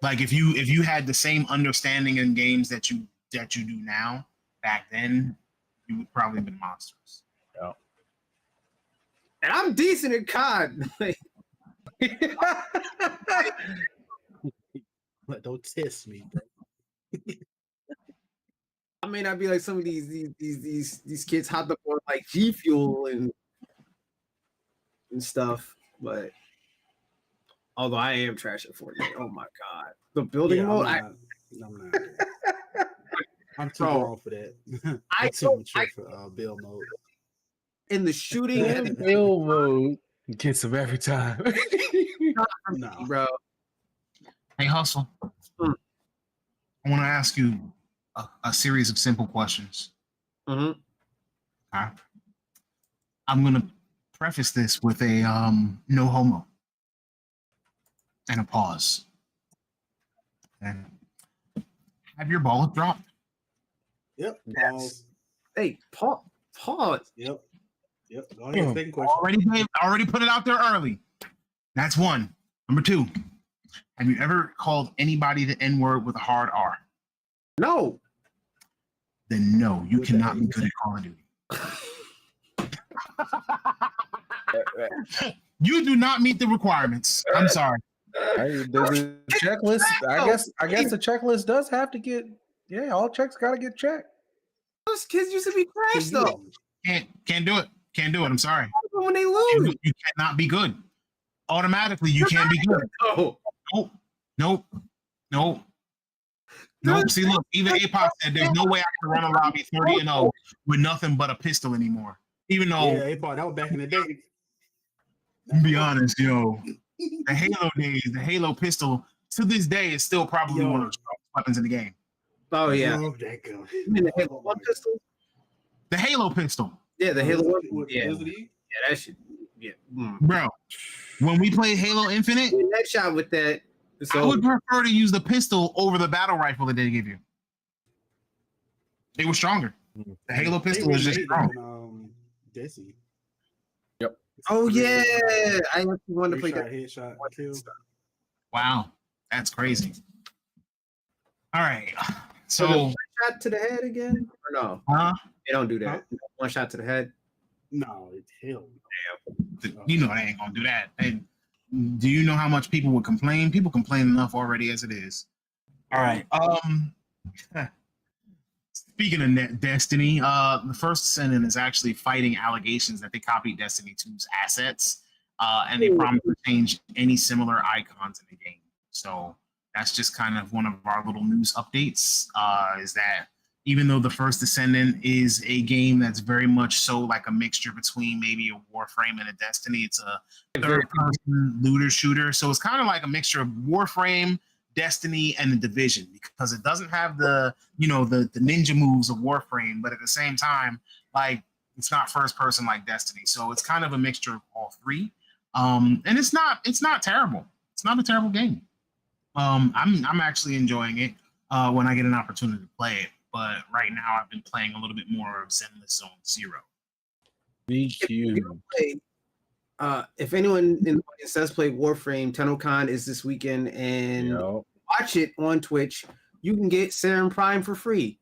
Like if you had the same understanding in games that you do now, back then, you would probably have been monsters. Yeah. And I'm decent at COD. But don't test me, bro. I may not be like some of these kids hopped up on like G Fuel and stuff, but although I am trash at Fortnite, oh my god, the building mode. I'm not. I'm too raw for that. I'm too mature for build mode. In the shooting, build mode gets them every time. No, bro. Hey, Hustle. I want to ask you a series of simple questions. Mm-hmm. Okay. I'm going to preface this with a no homo and a pause. Okay. Have your balls dropped? Yep. Yes. Hey, pause. Yep. Go ahead. Second question. Already put it out there early. That's one. Number two. Have you ever called anybody the N-word with a hard R? No. Then no, you cannot be good at Call of Duty. You do not meet the requirements. I'm sorry. The checklist. I guess the checklist does have to get. Yeah, all checks got to get checked. Those kids used to be trash though. Can't do it. Can't do it. I'm sorry. When they lose, you cannot be good. Automatically, you can't be good. Nope. See, look, even APOC said there's no way I can run a lobby 30-0 with nothing but a pistol anymore. Even though APOC, that was back in the day. To be honest, the Halo days, the Halo pistol to this day is still probably one of the strongest weapons in the game. Oh yeah. Love that gun. You mean the Halo 1 pistol? The Halo pistol. Yeah, the Halo 1. Yeah, that shit. Yeah. Bro, when we played Halo Infinite, that shot with that. I would prefer to use the pistol over the battle rifle that they give you. It was stronger. The Halo pistol was just strong. Desi. Yep. Oh yeah, I actually wanted to play that. Headshot kill. Wow, that's crazy. All right, so shot to the head again or no? They don't do that. One shot to the head. No, it's hell. You know they ain't gonna do that. And do you know how much people would complain? People complain enough already as it is. All right. Speaking of Destiny, the First Descendant is actually fighting allegations that they copied Destiny 2's assets, and they promise to change any similar icons in the game. So that's just kind of one of our little news updates. Is that even though the First Descendant is a game that's very much so like a mixture between maybe a Warframe and a Destiny, it's a third-person looter shooter. So it's kind of like a mixture of Warframe, Destiny, and the Division, because it doesn't have the ninja moves of Warframe, but at the same time, like it's not first-person like Destiny. So it's kind of a mixture of all three. And it's not terrible. It's not a terrible game. I'm actually enjoying it when I get an opportunity to play it. But right now, I've been playing a little bit more of Zenless Zone Zero. If anyone in the audience does play Warframe, TennoCon is this weekend, and watch it on Twitch. You can get Serum Prime for free.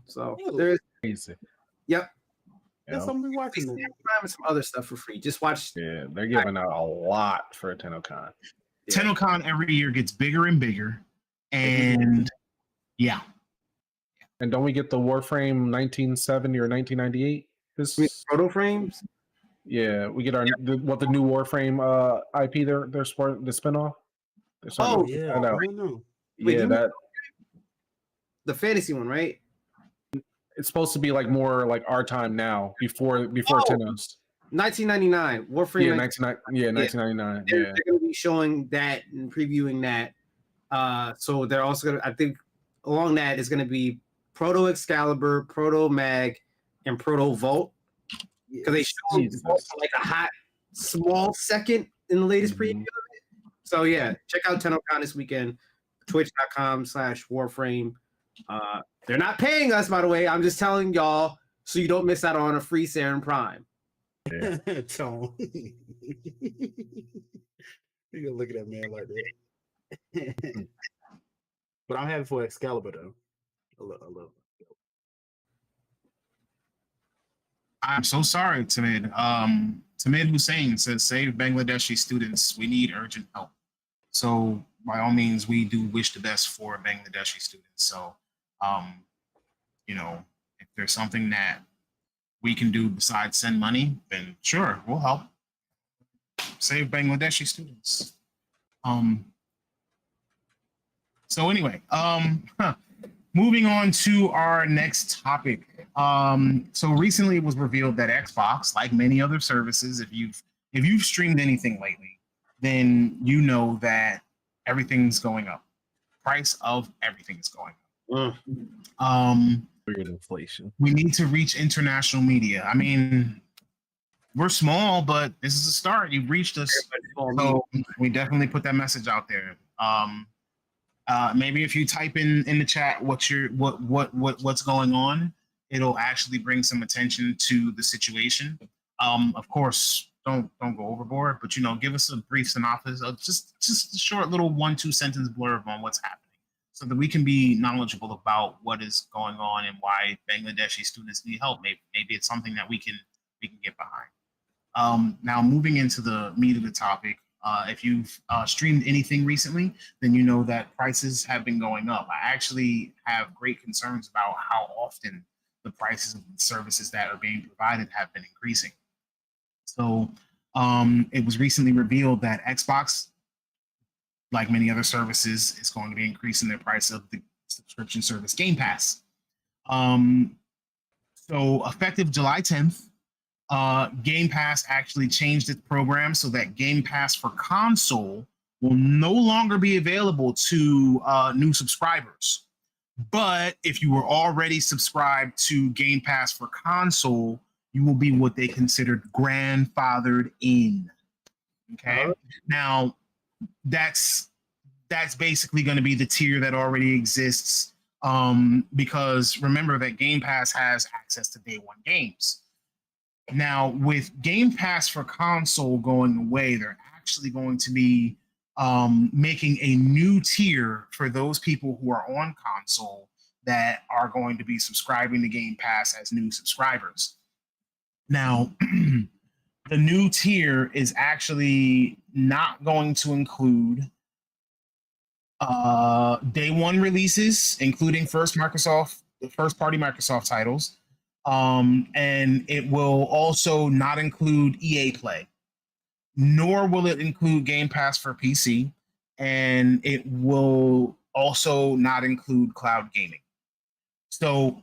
So there's crazy. Yep. There's something watching Serum Prime and some other stuff for free. Just watch. Yeah, they're giving out a lot for TennoCon. Yeah. TennoCon every year gets bigger and bigger, and yeah. And don't we get the Warframe 1970 or 1998? This proto frames. Yeah, we get our the new Warframe IP they're the spinoff. Oh yeah, I know. Yeah, that the fantasy one, right? It's supposed to be like more like our time now before Tennos. $19.99. Warframe. Yeah, 1999. They're Yeah. going to be showing that and previewing that. So they're also going to, I think, along that is going to be Proto Excalibur, Proto Mag, and Proto Volt. Because they showed Volt for like a hot, small second in the latest preview of it. So yeah, check out TennoCon this weekend. Twitch.com/Warframe. They're not paying us, by the way. I'm just telling y'all so you don't miss out on a free Saren Prime. Yeah. Tone. You gonna look at that man like that. But I'm happy for Excalibur though. I love it. I'm so sorry, Tamid. Tamid Hussein says, save Bangladeshi students. We need urgent help. So by all means, we do wish the best for Bangladeshi students. So, you know, if there's something that we can do besides send money, then sure, we'll help. Save Bangladeshi students. So anyway, moving on to our next topic. So recently it was revealed that Xbox, like many other services, if you've streamed anything lately, then you know that everything's going up. Price of everything is going up. Weird inflation. We need to reach international media. I mean, we're small, but this is a start. You've reached us, so we definitely put that message out there. Maybe if you type in the chat what's going on, it'll actually bring some attention to the situation. Of course, don't go overboard, but you know, give us a brief synopsis of just a short little 1-2 sentence blurb on what's happening, so that we can be knowledgeable about what is going on and why Bangladeshi students need help. Maybe it's something that we can get behind. Now, moving into the meat of the topic. If you've streamed anything recently, then you know that prices have been going up. I actually have great concerns about how often the prices of the services that are being provided have been increasing. So it was recently revealed that Xbox, like many other services, is going to be increasing their price of the subscription service Game Pass. So effective July 10th, Game Pass actually changed its program so that Game Pass for console will no longer be available to new subscribers. But if you were already subscribed to Game Pass for console, you will be what they considered grandfathered in. Okay. Now, that's basically going to be the tier that already exists, because remember that Game Pass has access to day one games. Now, with Game Pass for console going away, they're actually going to be making a new tier for those people who are on console that are going to be subscribing to Game Pass as new subscribers. Now, the new tier is actually not going to include day one releases, including first-party Microsoft titles. And it will also not include EA Play, nor will it include Game Pass for PC, and it will also not include cloud gaming. So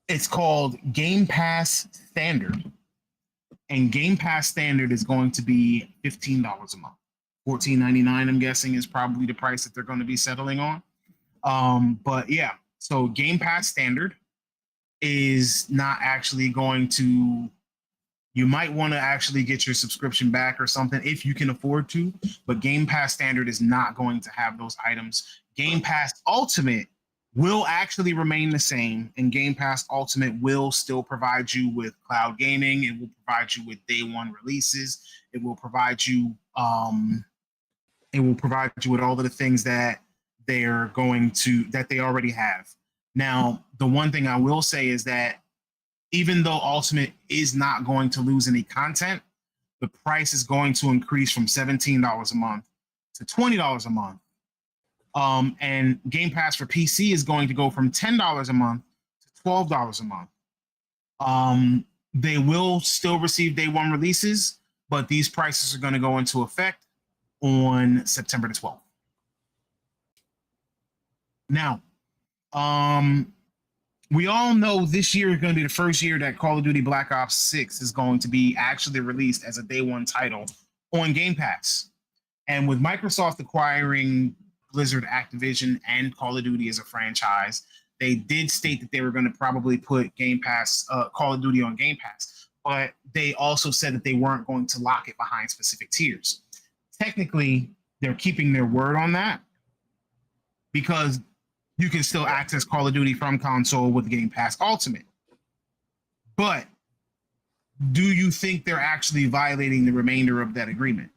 it's called Game Pass Standard, and Game Pass Standard is going to be $15 a month. $14.99, I'm guessing, is probably the price that they're going to be settling on. But yeah, so Game Pass Standard is not actually going to, you might want to actually get your subscription back or something if you can afford to, but Game Pass Standard is not going to have those items. Game Pass Ultimate will actually remain the same, and Game Pass Ultimate will still provide you with cloud gaming. It will provide you with day one releases. It will provide you with all of the things that they already have. Now, the one thing I will say is that even though Ultimate is not going to lose any content, the price is going to increase from $17 a month to $20 a month. And Game Pass for PC is going to go from $10 a month to $12 a month. They will still receive day one releases, but these prices are going to go into effect on September the 12th. Now, we all know this year is going to be the first year that Call of Duty Black Ops 6 is going to be actually released as a day one title on Game Pass. And with Microsoft acquiring Blizzard, Activision, and Call of Duty as a franchise, they did state that they were going to probably put Game Pass, Call of Duty on Game Pass. But they also said that they weren't going to lock it behind specific tiers. Technically, they're keeping their word on that because you can still access Call of Duty from console with Game Pass Ultimate. But do you think they're actually violating the remainder of that agreement?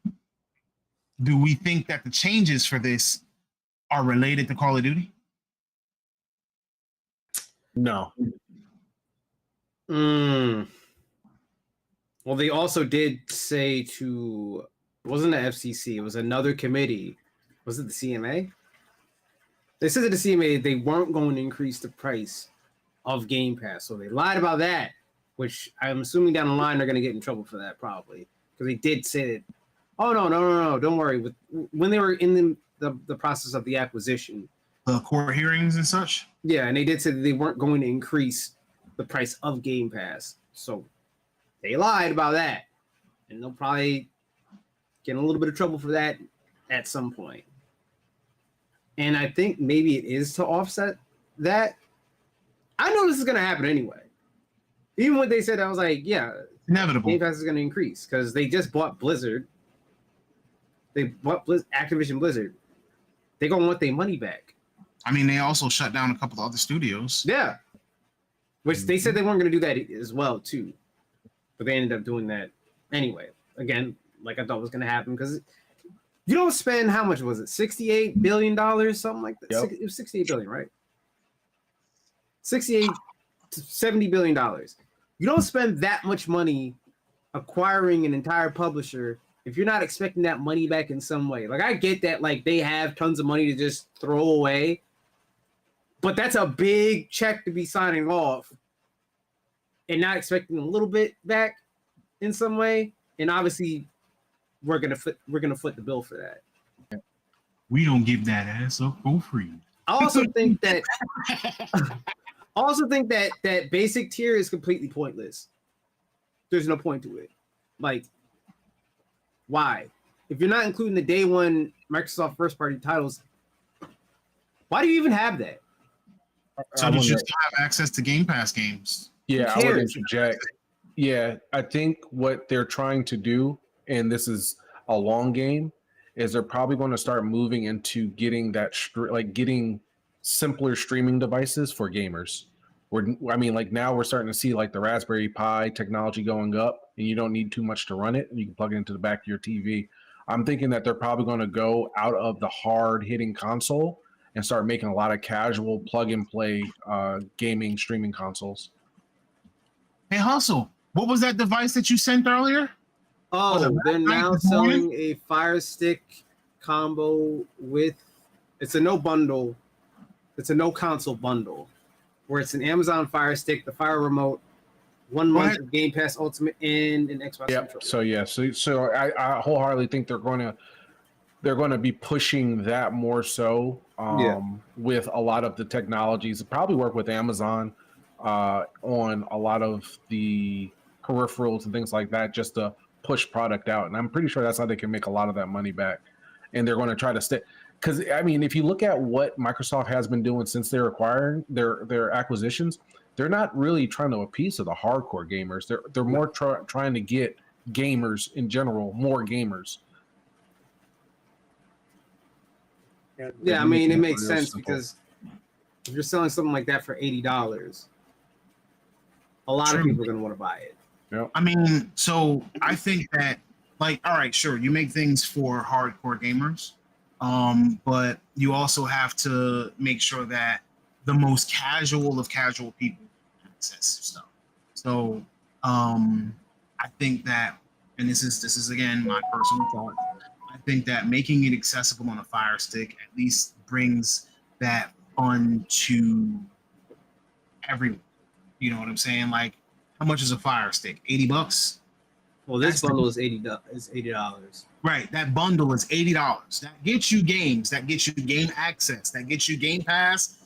Do we think that the changes for this are related to Call of Duty? No. Well, they also did say to, it wasn't the FCC, it was another committee. Was it the CMA? They said to the CMA they weren't going to increase the price of Game Pass. So they lied about that, which I'm assuming down the line they're going to get in trouble for that probably. Because they did say that, oh, no, don't worry. When they were in the process of the acquisition. The court hearings and such? Yeah, and they did say that they weren't going to increase the price of Game Pass. So they lied about that. And they'll probably get in a little bit of trouble for that at some point. And I think maybe it is to offset that. I know this is going to happen anyway. Even when they said, I was like, yeah, inevitable. Game Pass is going to increase because they just bought Blizzard. They bought Activision Blizzard. They're going to want their money back. I mean, they also shut down a couple of other studios. Yeah. Which they said they weren't going to do that as well, too. But they ended up doing that anyway. Again, like I thought was going to happen because you don't spend, how much was it? $68 billion, something like that. Yep. It was $68 billion, right? 68 to $70 billion. You don't spend that much money acquiring an entire publisher if you're not expecting that money back in some way. Like, I get that, like, they have tons of money to just throw away, but that's a big check to be signing off and not expecting a little bit back in some way. And obviously, we're gonna foot the bill for that. We don't give that ass up for free. I also think that that basic tier is completely pointless. There's no point to it. Like, why? If you're not including the day one Microsoft first party titles, why do you even have that? So you should still have access to Game Pass games. Yeah, I would interject. Yeah, I think what they're trying to do, and this is a long game, is they're probably going to start moving into getting that getting simpler streaming devices for gamers. Now we're starting to see like the Raspberry Pi technology going up, and you don't need too much to run it, and you can plug it into the back of your TV. I'm thinking that they're probably going to go out of the hard hitting console and start making a lot of casual plug and play gaming streaming consoles. Hey, Hustle, what was that device that you sent earlier? Oh, they're now selling a Fire Stick combo with, it's a no console bundle, where it's an Amazon Fire Stick, the Fire Remote, 1 month of Game Pass Ultimate, and an Xbox controller. So I wholeheartedly think they're going to be pushing that more so with a lot of the technologies. Probably work with Amazon on a lot of the peripherals and things like that, just to push product out. And I'm pretty sure that's how they can make a lot of that money back. And they're going to try to stay. Because, I mean, if you look at what Microsoft has been doing since they're acquiring their acquisitions, they're not really trying to appease to the hardcore gamers. They're more trying to get gamers in general, more gamers. Yeah, I mean, it makes sense because if you're selling something like that for $80, a lot of people are going to want to buy it. Yeah. I mean, so I think that, like, all right, sure, you make things for hardcore gamers, but you also have to make sure that the most casual of casual people access stuff. So I think that, and this is again my personal thought, I think that making it accessible on a Fire Stick at least brings that fun to everyone. You know what I'm saying? Like, how much is a Fire Stick? $80? Well, this bundle is $80. Right, that bundle is $80. That gets you games, that gets you game access, that gets you Game Pass,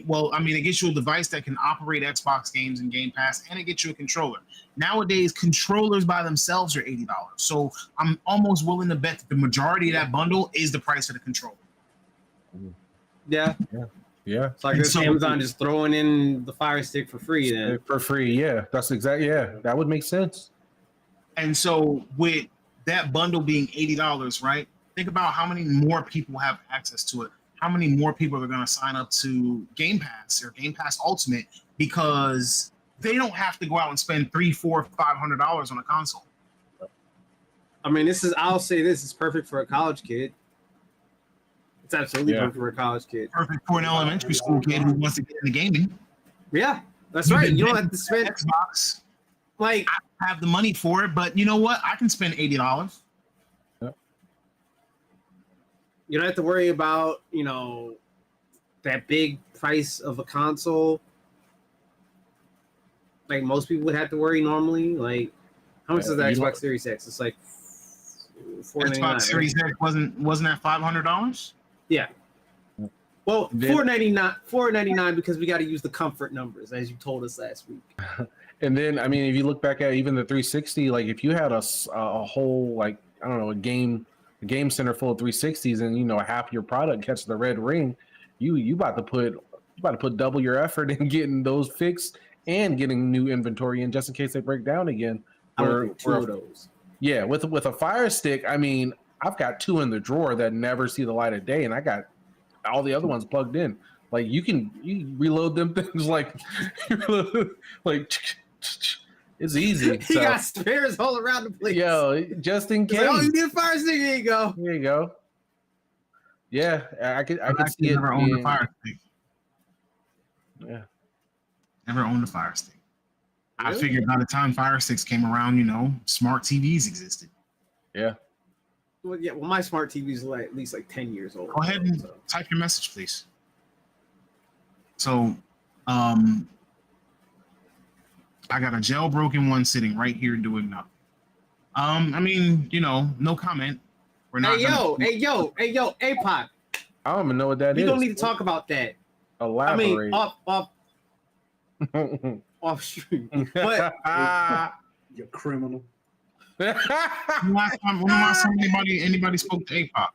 Well, I mean, it gets you a device that can operate Xbox games and Game Pass, and it gets you a controller. Nowadays, controllers by themselves are $80. So I'm almost willing to bet that the majority of that bundle is the price of the controller. Yeah. It's like this Amazon just throwing in the Fire Stick for free then. For free, yeah. That's exactly, that would make sense. And so with that bundle being $80, right? Think about how many more people have access to it. How many more people are going to sign up to Game Pass or Game Pass Ultimate because they don't have to go out and spend $300, $400, $500 on a console. I mean, I'll say this is perfect for a college kid. It's absolutely perfect for a college kid. Perfect for an elementary school kid who wants to get into gaming. Yeah, that's right. You don't have to spend Xbox. Like, I have the money for it, but you know what? I can spend $80. You don't have to worry about, that big price of a console. Like most people would have to worry normally. Like, how much is the Xbox Series X? It's like $499. Xbox Series X wasn't that $500? Yeah. Well, $499 because we got to use the comfort numbers, as you told us last week. And then, I mean, if you look back at even the 360, like if you had a whole, like, I don't know, a game center full of 360s, and half your product catch the red ring, you about to put double your effort in getting those fixed and getting new inventory in just in case they break down again. Two of those. Yeah, with a Fire Stick, I mean, I've got 2 in the drawer that never see the light of day, and I got all the other ones plugged in. Like you reload them things like it's easy. He got spares all around the place. Yo, just in case. Like, oh, you need a Fire Stick? Here you go. Here you go. Yeah, I could see it. Never owned a Fire Stick. Yeah. Never owned a Fire Stick. Really? I figured by the time Fire Sticks came around, smart TVs existed. Yeah. Well, my smart TV is at least 10 years old. Go ahead and type your message, please. So, I got a jailbroken one sitting right here doing nothing. I mean, no comment. We're not. Hey yo, APOC. I don't even know what that is. We don't need to talk about that. Elaborate. I mean, off stream. But you're criminal. When last time anybody spoke to APOC?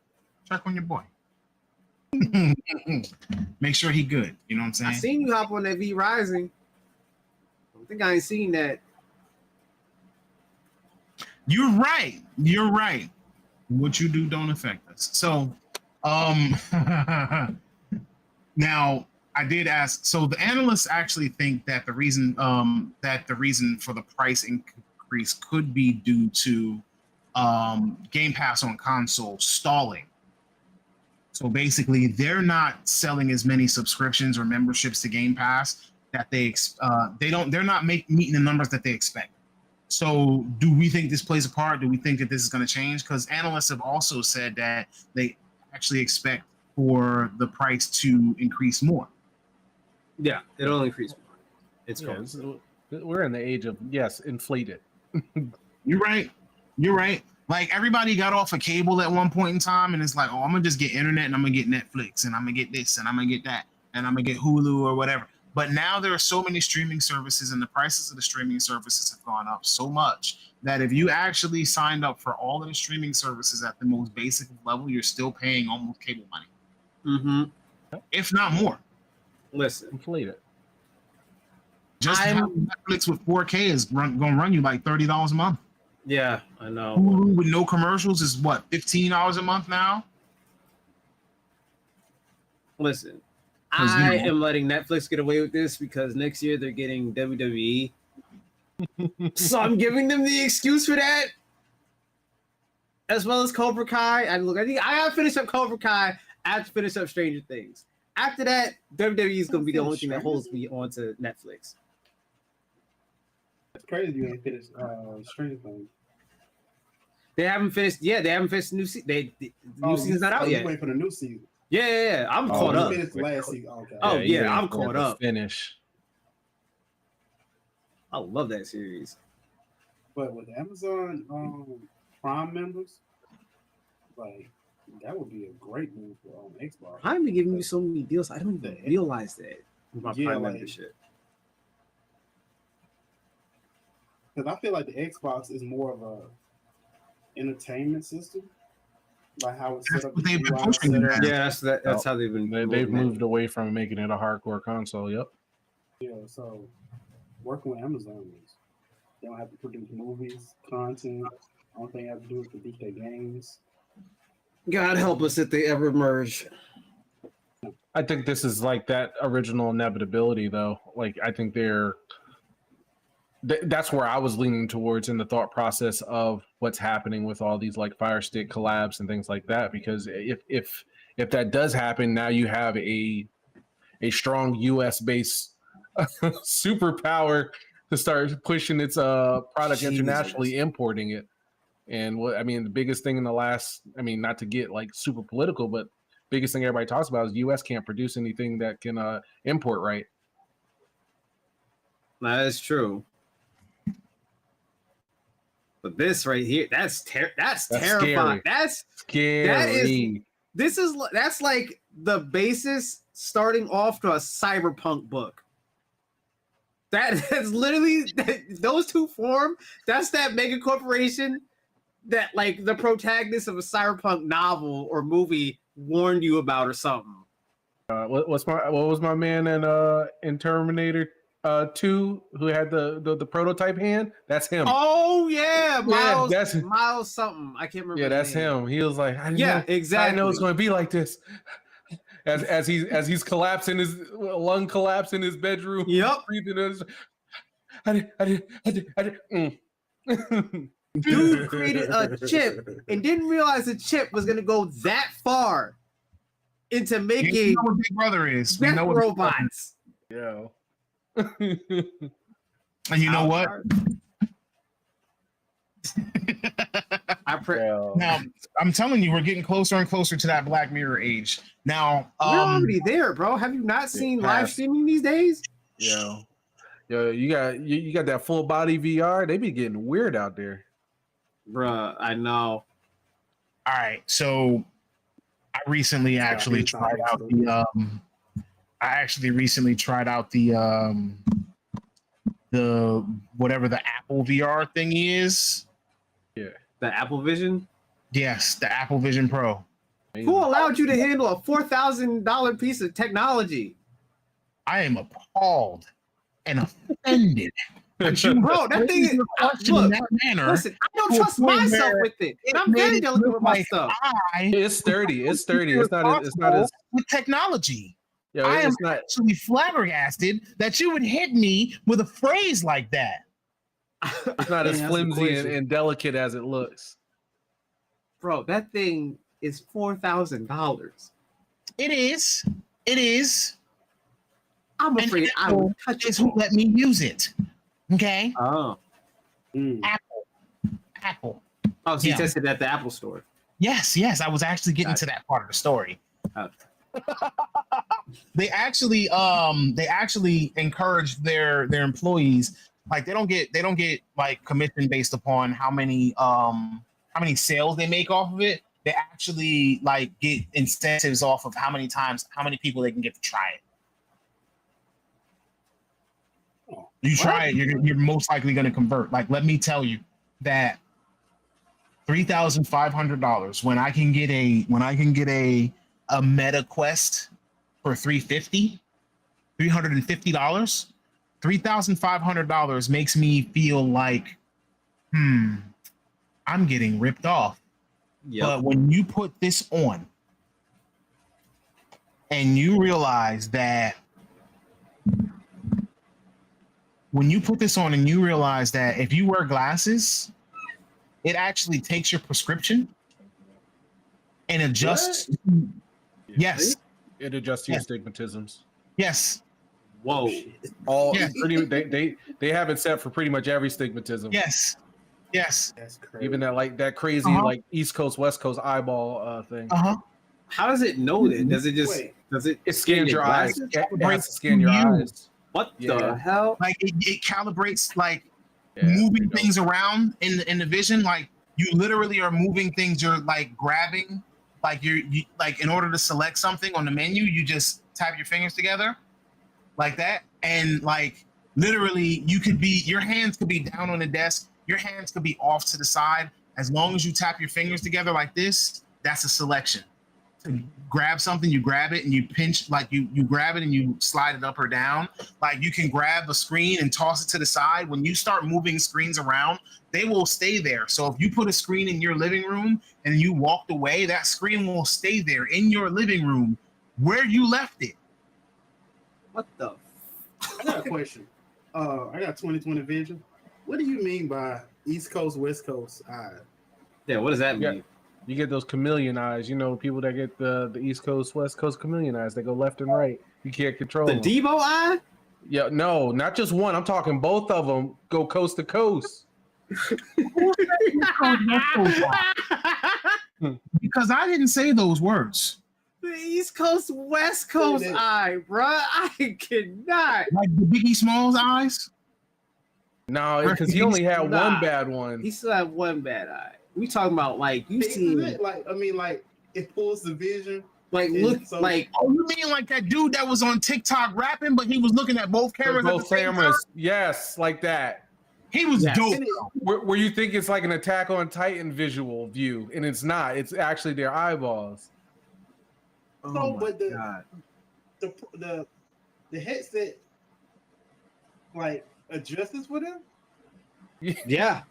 Check on your boy. Make sure he good. You know what I'm saying? I seen you hop on that V Rising. I don't think I ain't seen that. You're right. What you do don't affect us. So, now I did ask. So the analysts actually think that the reason for the price increase could be due to Game Pass on console stalling. So basically, they're not selling as many subscriptions or memberships to Game Pass that they're not meeting the numbers that they expect. So do we think this plays a part? Do we think that this is going to change? Because analysts have also said that they actually expect for the price to increase more. Yeah, it'll increase more. It's going. We're in the age of inflate it. You're right. Like everybody got off of cable at one point in time, and it's like, oh, I'm gonna just get internet, and I'm gonna get Netflix, and I'm gonna get this, and I'm gonna get that, and I'm gonna get Hulu or whatever. But now there are so many streaming services, and the prices of the streaming services have gone up so much that if you actually signed up for all of the streaming services at the most basic level, you're still paying almost cable money. Mm-hmm. If not more. Listen, inflate it. Just have Netflix with 4K is going to run you like $30 a month. Yeah, I know. Hulu with no commercials is what, $15 a month now? Listen, I am letting Netflix get away with this because next year they're getting WWE. So I'm giving them the excuse for that. As well as Cobra Kai. I think I gotta finish up Cobra Kai. I have to finish up Stranger Things. After that, WWE is going to be the only thing that holds me onto Netflix. It's crazy you ain't finished Stranger Things. They haven't finished. Yeah, they haven't finished the new season. The new season's not out yet. Waiting for the new season. Yeah. I'm caught up. Finished last season. Okay. Oh yeah, I'm caught up. Finish. I love that series. But with Amazon Prime members, like That would be a great move for Xbox. I'm be giving you so many deals. I don't even realize that with my Prime like, membership. Because I feel like the Xbox is more of a entertainment system, like how it's set up. They've been pushing that. Yeah, that's how they've been. They've moved away from making it a hardcore console. Yep. Yeah, so working with Amazon is they don't have to produce movies, content. Only thing they have to do is produce their games. God help us if they ever merge. I think this is like that original inevitability, though. Like, I think that's where I was leaning towards in the thought process of what's happening with all these like Fire Stick collabs and things like that. Because if that does happen, now you have a strong U.S. based superpower to start pushing its product internationally, importing it. And the biggest thing in the last, not to get like super political, but biggest thing everybody talks about is U.S. can't produce anything that can import right. That is true. But this right here, that's terrifying. Scary. That's scary. That's like the basis starting off to a cyberpunk book. That's literally those two form. That's that mega corporation that like the protagonist of a cyberpunk novel or movie warned you about or something. What was my man in Terminator 2 who had the prototype hand? That's him. Oh yeah, Miles. Yeah, that's Miles something. I can't remember. Yeah, that's him. He was like, exactly. I know it's going to be like this. As he's collapsing, his lung collapse in his bedroom. Yep. Breathing. I did. Dude created a chip and didn't realize the chip was going to go that far into making. You know what Big Brother is. We know what robots. Yeah. And you know what? Now, I'm telling you, we're getting closer and closer to that Black Mirror age. Now, we're already there, bro. Have you not seen live streaming these days? Yeah. You got that full body VR. They be getting weird out there. Bruh, I know. All right, so I recently actually tried out the whatever the Apple VR thing is. Yeah. The Apple Vision? Yes, the Apple Vision Pro. Who allowed you to handle a $4,000 piece of technology? I am appalled and offended. Bro, that thing is in that manner. Listen, I don't trust myself with it. And I'm very delicate with my stuff. It's sturdy. It's sturdy. It's not as with technology. Yeah, I am actually flabbergasted that you would hit me with a phrase like that. It's not as flimsy and delicate as it looks. Bro, that thing is $4,000. It is. It is. I'm afraid I will touch it. Who let me use it? Okay. Oh. Apple. Oh, so you tested it at the Apple store. Yes. I was actually getting to that part of the story. Okay. They actually encourage their employees, like they don't get like commission based upon how many sales they make off of it. They actually like get incentives off of how many people they can get to try it. You try it, you're most likely going to convert. Like, let me tell you that $3,500 when I can get a Meta Quest for $350, $3,500 makes me feel like, I'm getting ripped off. Yep. But when you put this on and you realize that if you wear glasses, it actually takes your prescription and adjusts. What? Yes. It adjusts to your stigmatisms. Yes. Whoa. They have it set for pretty much every stigmatism. Yes. That's crazy. Even that crazy like East Coast West Coast eyeball thing. How does it know that? Does it scan your eyes? It has to scan your eyes. What the hell? Like it calibrates like moving things around in the vision. Like you literally are moving things. You're like grabbing like you like in order to select something on the menu, you just tap your fingers together like that, and like literally your hands could be down on the desk, your hands could be off to the side. As long as you tap your fingers together like this, that's a selection. To grab something, you grab it and you pinch, like you grab it and you slide it up or down. Like you can grab a screen and toss it to the side. When you start moving screens around, they will stay there. So if you put a screen in your living room and you walked away, that screen will stay there in your living room where you left it. What the? I got a question. I got 20/20 vision. What do you mean by East Coast, West Coast eye? Yeah, what does that mean? Yeah. You get those chameleon eyes. You know, people that get the East Coast, West Coast chameleon eyes. They go left and right. You can't control The them. Debo eye? Yeah, no, not just one. I'm talking both of them go coast to coast. Because I didn't say those words. The East Coast, West Coast eye, bruh. I cannot. Like the Biggie Smalls eyes? No, because he only had one bad one. He still had one bad eye. We talking about like you see, like I mean, like it pulls the vision. Like look, so, like oh, you mean like that dude that was on TikTok rapping, but he was looking at both cameras? Both cameras, yes, like that. He was dope. Where you think it's like an Attack on Titan visual view, and it's not. It's actually their eyeballs. No, but the headset like adjusts with him. Yeah,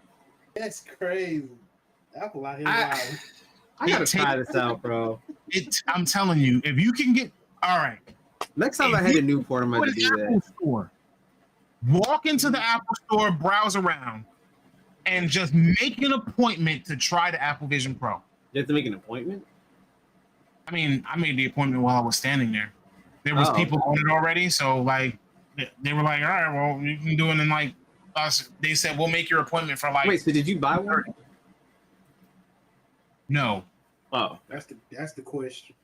that's crazy. Apple out here. I gotta try this out, bro. I'm telling you, if you can get all right. Next time I head to Newport, I'm gonna do that. Store, walk into the Apple Store, browse around, and just make an appointment to try the Apple Vision Pro. You have to make an appointment? I mean, I made the appointment while I was standing there. There was people on it already, so like they were like, all right, well, you can do it in like us. They said we'll make your appointment for like. Wait, so did you buy one? No. Oh, that's the question.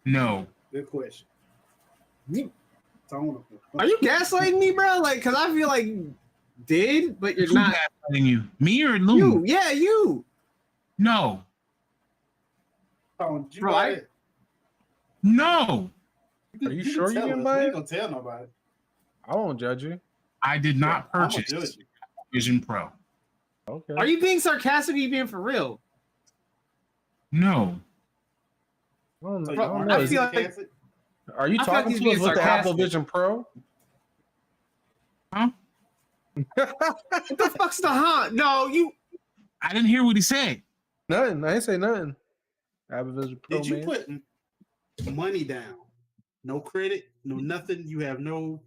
No. Good question. Are you gaslighting me, bro? Like, because I feel like you did, but you're not gaslighting you. Me or Lou? You, yeah, you. No. Oh, did you bro, buy it? No. Are you sure you didn't buy it? We ain't gonna tell nobody. I won't judge you. I did not purchase Vision Pro. Okay. Are you being sarcastic or are you being for real? No. Well, So I don't I know. feel like, Are you talking to us with the Apple Vision Pro? Huh? What the fuck's the huh? No, you. I didn't hear what he said. Nothing. I didn't say nothing. Apple Vision Pro. Did you put money down? No credit, no nothing. You have no.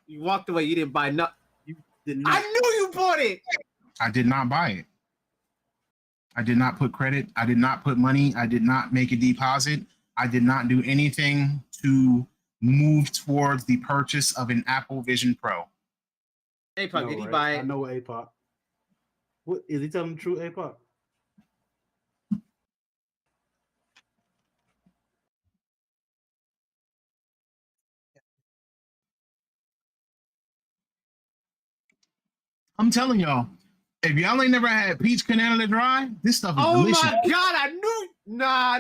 You walked away. You didn't buy nothing. You did not. I knew you bought it. I did not buy it. I did not put credit. I did not put money. I did not make a deposit. I did not do anything to move towards the purchase of an Apple Vision Pro. APOC, did he buy it? I know APOC. What is he telling the truth, APOC? I'm telling y'all, if y'all ain't never had peach Canada Dry, this stuff is delicious. Oh my god, I knew. Nah.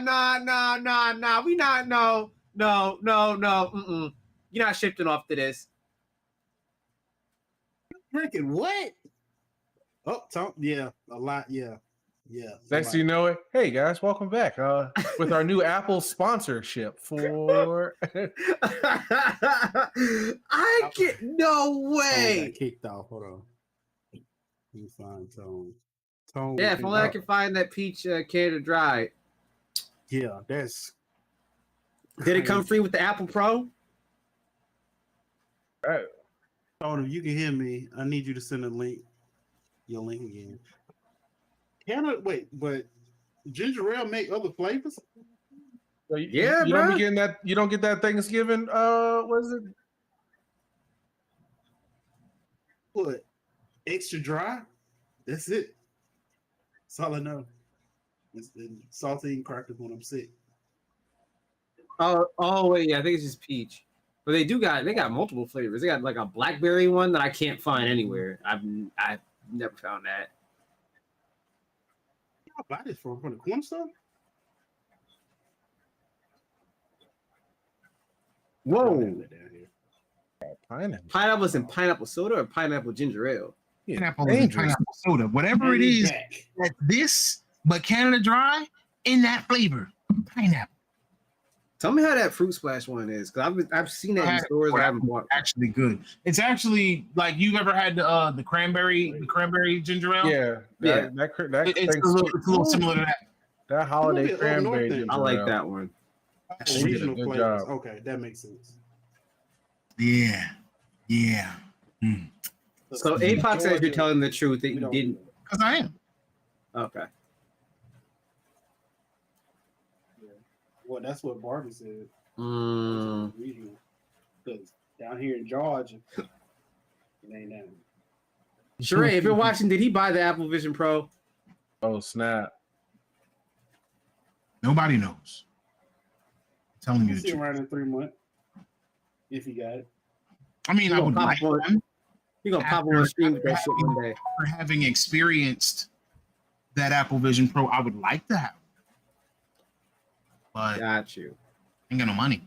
We not. No. Mm-mm. You're not shifting off to this. Drinking what? Oh, yeah, a lot. Yeah. Next thing you know it. Hey guys, welcome back. With our new Apple sponsorship for. I get no way. Got kicked off. Hold on. Let me find Tone. Yeah, if only I can find that peach Canada Dry. Yeah, that's. Did it come free with the Apple Pro? Right. Tone, if you can hear me, I need you to send your link again. But ginger ale make other flavors? Yeah, you bro. don't be getting that. You don't get that Thanksgiving. What is it? What? Extra dry? That's it. That's all I know. It's salty and crackers when I'm sick. Oh wait, yeah, I think it's just peach. But they got multiple flavors. They got like a blackberry one that I can't find anywhere. I've never found that. I buy this from the corner store. Whoa. Pineapple. Pineapples and pineapple soda or pineapple ginger ale? Pineapple and pineapple soda, whatever it is. That's this, but Canada Dry in that flavor. Pineapple. Tell me how that fruit splash one is, because I've seen that in stores. I haven't bought. Actually, good. It's actually like you've ever had the cranberry ginger ale. Yeah. It's a little similar to that. That holiday cranberry ginger I like ale. that one. Regional Good flavors. job. Okay, that makes sense. Yeah. So Apoc says you're telling the truth that you didn't. Because I am. Okay. Yeah. Well, that's what Barbie said. Mm. Because down here in Georgia, it ain't that. Sheree, if you're watching, did he buy the Apple Vision Pro? Oh, snap. Nobody knows. I'm telling you We'll the see truth. around in 3 months if he got it. I mean, I would like one. You're going to pop on stream with that shit one day. For having experienced that Apple Vision Pro, I would like to have. But Got you. ain't got no money.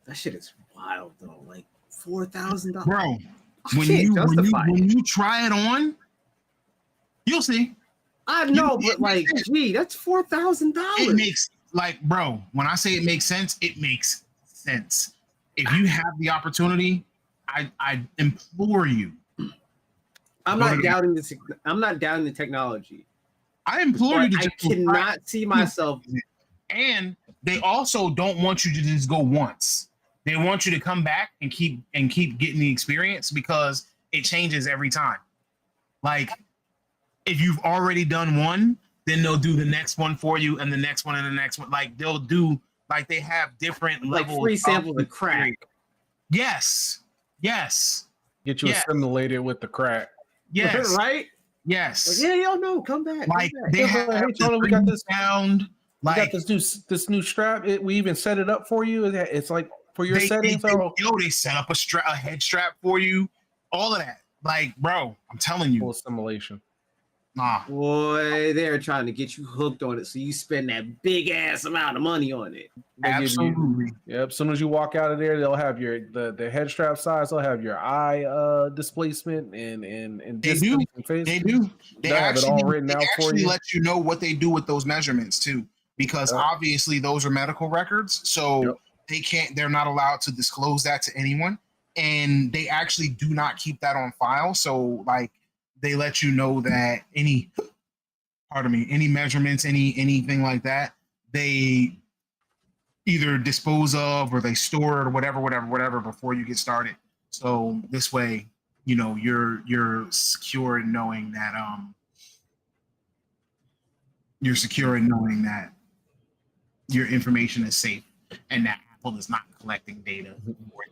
That shit is wild though. Like $4,000. Bro, when you try it on, you'll see. I know, but like, gee, that's $4,000. It makes bro, when I say it makes sense, it makes sense. If you have the opportunity, I implore you. I'm not doubting the technology. I implore you to I cannot see myself. And they also don't want you to just go once. They want you to come back and keep getting the experience because it changes every time. Like if you've already done one, then they'll do the next one for you and the next one and the next one. Like they'll do they have different levels. Free samples of crack. Yes. Get you assimilated with the crack. Yes. Right? Yes. Like, yeah, no, come back. Like come back. they have we got this sound. We got this new strap. We even set it up for you. It's like for your settings. They set up a head strap for you. All of that. Like, bro, I'm telling you. Full assimilation. Nah. Boy, they're trying to get you hooked on it, so you spend that big ass amount of money on it. Absolutely. Yep. As soon as you walk out of there, they'll have the head strap size. They'll have your eye displacement and they do. face. They do. They have it all written out for you. Let you know what they do with those measurements too, because obviously those are medical records, so they're not allowed to disclose that to anyone, and they actually do not keep that on file. So they let you know that any measurements, anything like that, they either dispose of or they store it or whatever before you get started. So this way, you're secure in knowing that your information is safe and that Apple is not collecting data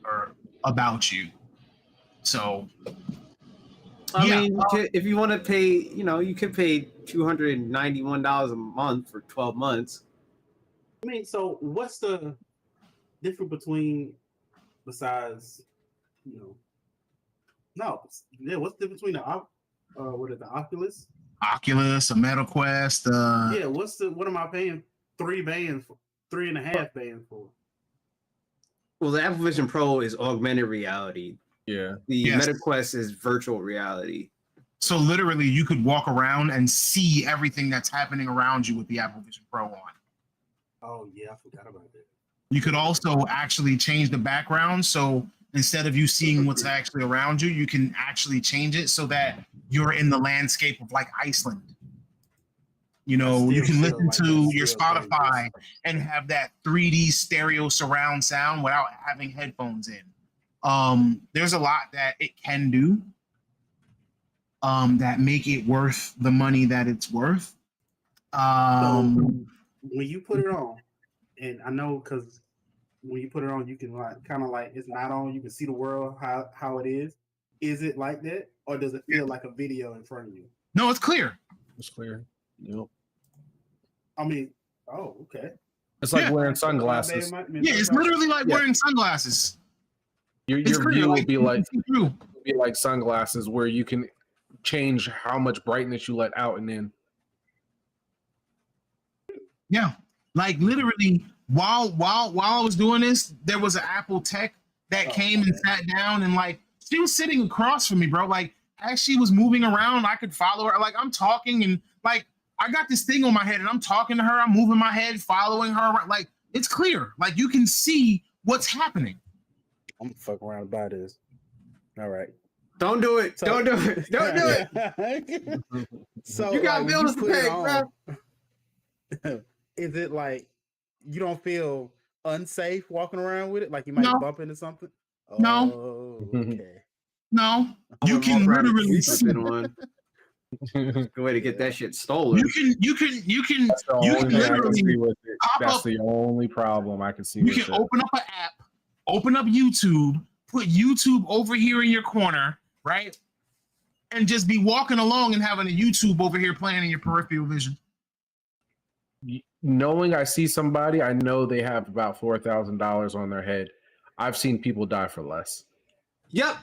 or about you. So I mean, if you want to pay, you could pay $291 a month for 12 months. I mean, so what's the difference between besides, what's the difference between the Oculus? Oculus, a MetaQuest. What am I paying 3.5 bands for? Well, the Apple Vision Pro is augmented reality. Yeah. The MetaQuest is virtual reality. So literally you could walk around and see everything that's happening around you with the Apple Vision Pro on. Oh yeah, I forgot about that. You could also actually change the background. So instead of you seeing what's actually around you, you can actually change it so that you're in the landscape of like Iceland. You can listen to your Spotify and have that 3D stereo surround sound without having headphones in. There's a lot that it can do that make it worth the money that it's worth. When you put it on, and I know because when you put it on, you can it's not on. You can see the world how it is. Is it like that, or does it feel like a video in front of you? No, it's clear. It's clear. Yep. I mean, okay. It's like wearing sunglasses. It's literally like wearing sunglasses. Your view will be like sunglasses, where you can change how much brightness you let out and in. Yeah, like literally while I was doing this, there was an Apple tech that came and sat down, and like she was sitting across from me, bro. Like as she was moving around, I could follow her. Like I'm talking, and like I got this thing on my head, and I'm talking to her. I'm moving my head, following her around. Like it's clear. Like you can see what's happening. I'm gonna fuck around about this. All right. Don't do it. Don't do it. Don't do it. So you got bills to pay, bro. Is it like you don't feel unsafe walking around with it? Like you might bump into something? No. Oh, okay. No. You can literally see on. Good way to get that shit stolen. You can literally pop That's up. the only problem I can see. You can open up an app, open up YouTube, put YouTube over here in your corner, right? And just be walking along and having a YouTube over here playing in your peripheral vision. Knowing I see somebody, I know they have about $4,000 on their head. I've seen people die for less. Yep.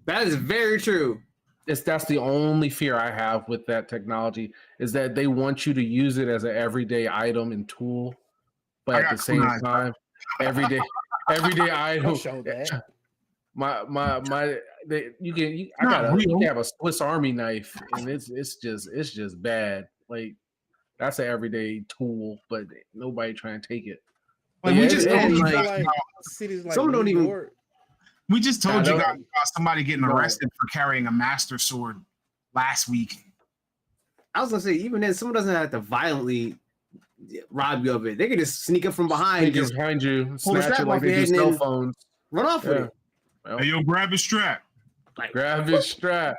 That is very true. That's the only fear I have with that technology is that they want you to use it as an everyday item and tool, but at the same time, everyday item. Show that. You can have a Swiss Army knife, and it's just bad. Like that's an everyday tool, but nobody trying to take it. Like, yeah, we just cities like someone don't even. We just told you guys about somebody getting arrested for carrying a master sword last week. I was gonna say, even then, someone doesn't have to violently rob you of it. They can just sneak up from behind, you, snatch it like they do cell phones, run off with it. Well, hey, yo, grab his strap. Grab his strap.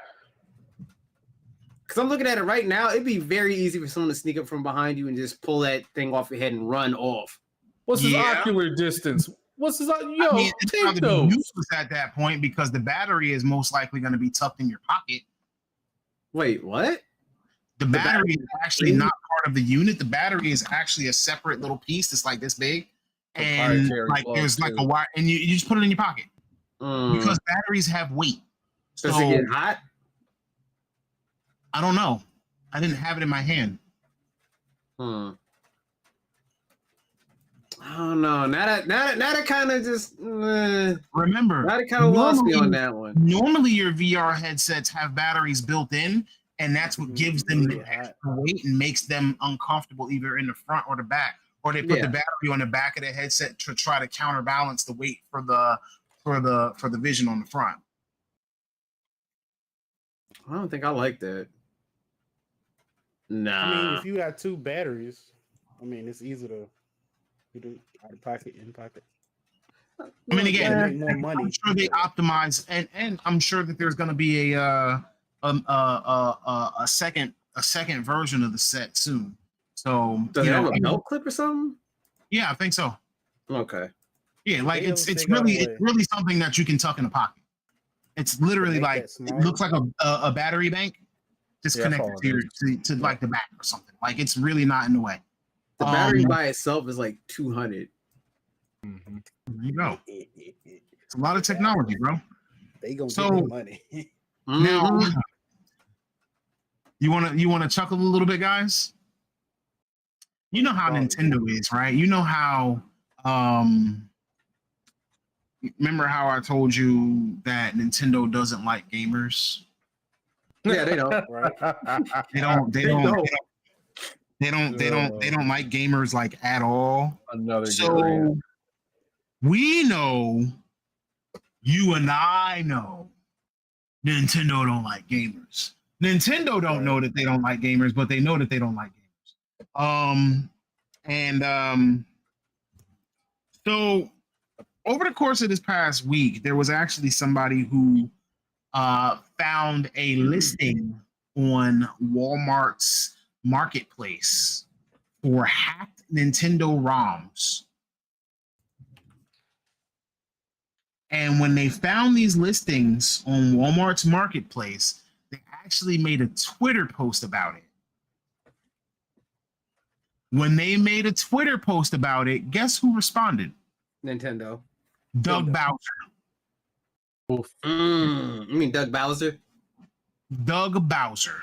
Because I'm looking at it right now, it'd be very easy for someone to sneak up from behind you and just pull that thing off your head and run off. What's his ocular distance? What's his? I mean, it's probably useless at that point because the battery is most likely going to be tucked in your pocket. Wait, what? The battery is actually not part of the unit. The battery is actually a separate little piece that's like this big, and like there's like a wire, and you just put it in your pocket because batteries have weight. Does it get hot? I don't know. I didn't have it in my hand. Oh no! Now that kind of just remember. Now that kind of lost me on that one. Normally, your VR headsets have batteries built in, and that's what gives them the extra weight and makes them uncomfortable either in the front or the back. Or they put the battery on the back of the headset to try to counterbalance the weight for the vision on the front. I don't think I like that. Nah. I mean, if you got two batteries, I mean, it's easy to do out of pocket, in pocket. I mean, again, more money. I'm sure they optimize, and I'm sure that there's going to be a second version of the set soon. So does it have a belt clip or something? Yeah, I think so. Okay. Yeah, like it's really something that you can tuck in a pocket. It's literally like it looks like a battery bank just connected to like the back or something. Like it's really not in the way. The battery by itself is like 200. There you go. It's a lot of technology, bro. They gonna get money. Now, you wanna chuckle a little bit, guys? You know how Nintendo is, right? You know how remember how I told you that Nintendo doesn't like gamers? Yeah, they don't. Right? They don't like gamers like at all. So we know, you and I know, Nintendo don't like gamers. Nintendo don't know that they don't like gamers, but they know that they don't like gamers. So over the course of this past week, there was actually somebody who found a listing on Walmart's marketplace for hacked Nintendo ROMs. And when they found these listings on Walmart's marketplace, they actually made a Twitter post about it. When they made a Twitter post about it, guess who responded? Nintendo. Doug Bowser. You mean Doug Bowser? Doug Bowser.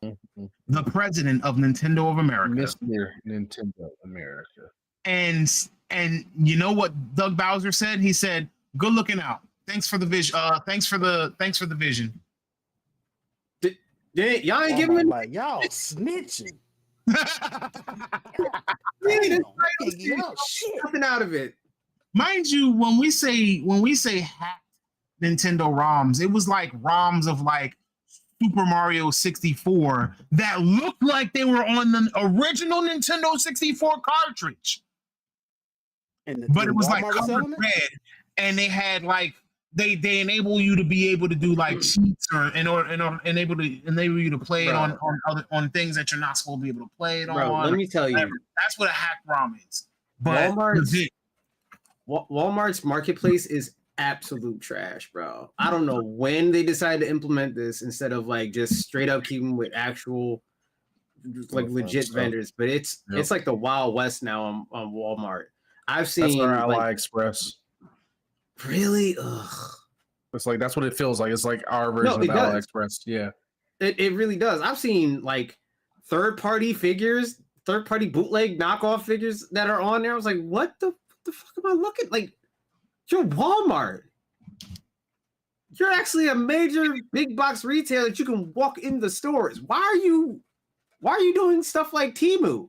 the president of Nintendo of America, Mr. Nintendo America. And you know what Doug Bowser said? He said, "Good looking out. Thanks for the vision. Thanks for the vision." Y'all ain't giving me like y'all snitching. nothing out of it. Mind you, when we say hacked Nintendo ROMs, it was like ROMs of like Super Mario 64 that looked like they were on the original Nintendo 64 cartridge. But it was like colored red, and they had like they enable you to be able to do like cheats or enable you to play it on things that you're not supposed to be able to play it on. Let me tell you, that's what a hacked ROM is. But Walmart's marketplace is absolute trash, bro. I don't know when they decided to implement this instead of like just straight up keeping with actual like legit vendors, but it's like the Wild West now on Walmart. I've seen that's our AliExpress. Really? Ugh. It's like that's what it feels like. It's like our version of AliExpress. Yeah. It really does. I've seen like third-party figures, third-party bootleg knockoff figures that are on there. I was like, what the fuck am I looking like? You're Walmart. You're actually a major big box retailer that you can walk in the stores. Why are you doing stuff like Temu?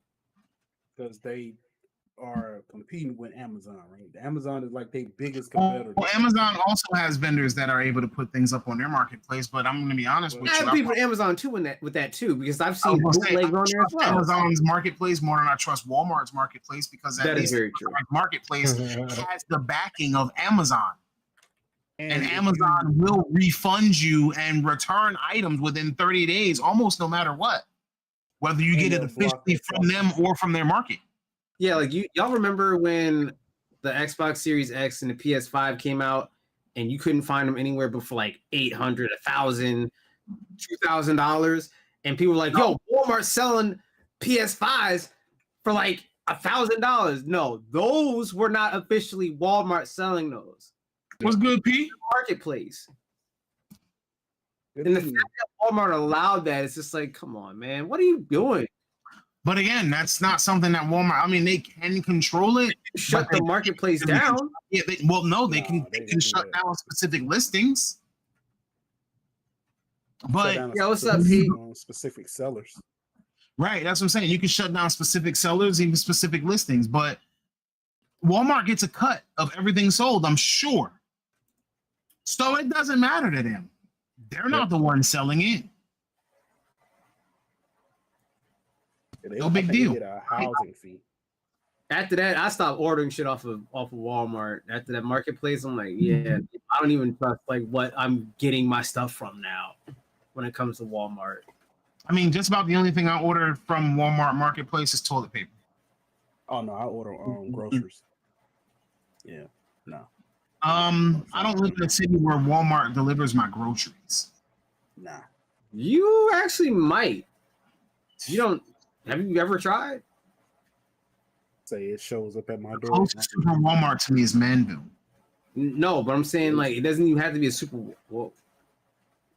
Because they are competing with Amazon, right? Amazon is like their biggest competitor. Well, Amazon also has vendors that are able to put things up on their marketplace, but I'm going to be honest with you. I have people at Amazon too with that too, because I've seen bootlegs on there as well. Amazon's marketplace more than I trust Walmart's marketplace, because that is very true. Marketplace has the backing of Amazon. And Amazon will refund you and return items within 30 days, almost no matter what, whether you get it officially from them or from their market. Yeah, like y'all remember when the Xbox Series X and the PS5 came out, and you couldn't find them anywhere but for like $800, $1,000, $2,000, and people were like, "Yo, Walmart's selling PS5s for like $1,000." No, those were not officially Walmart selling those. What's good, P? Marketplace. And the fact that Walmart allowed that, it's just like, come on, man, what are you doing? But again, that's not something that Walmart. I mean, they can control it. Shut the marketplace down. Yeah, they can shut down specific listings. But what's up, Pete? Specific sellers. Right, that's what I'm saying. You can shut down specific sellers, even specific listings. But Walmart gets a cut of everything sold, I'm sure. So it doesn't matter to them. They're not the ones selling it. No big deal. Get a housing fee. After that, I stopped ordering shit off of Walmart. After that marketplace, I'm like, yeah, I don't even trust like what I'm getting my stuff from now when it comes to Walmart. I mean, just about the only thing I order from Walmart marketplace is toilet paper. Oh no, I order groceries. Yeah, no. I don't live in a city where Walmart delivers my groceries. Nah. You actually might. You don't. Have you ever tried? Say it shows up at my door. Closest to Walmart to me is Manville. No, but I'm saying like it doesn't even have to be a super. Well,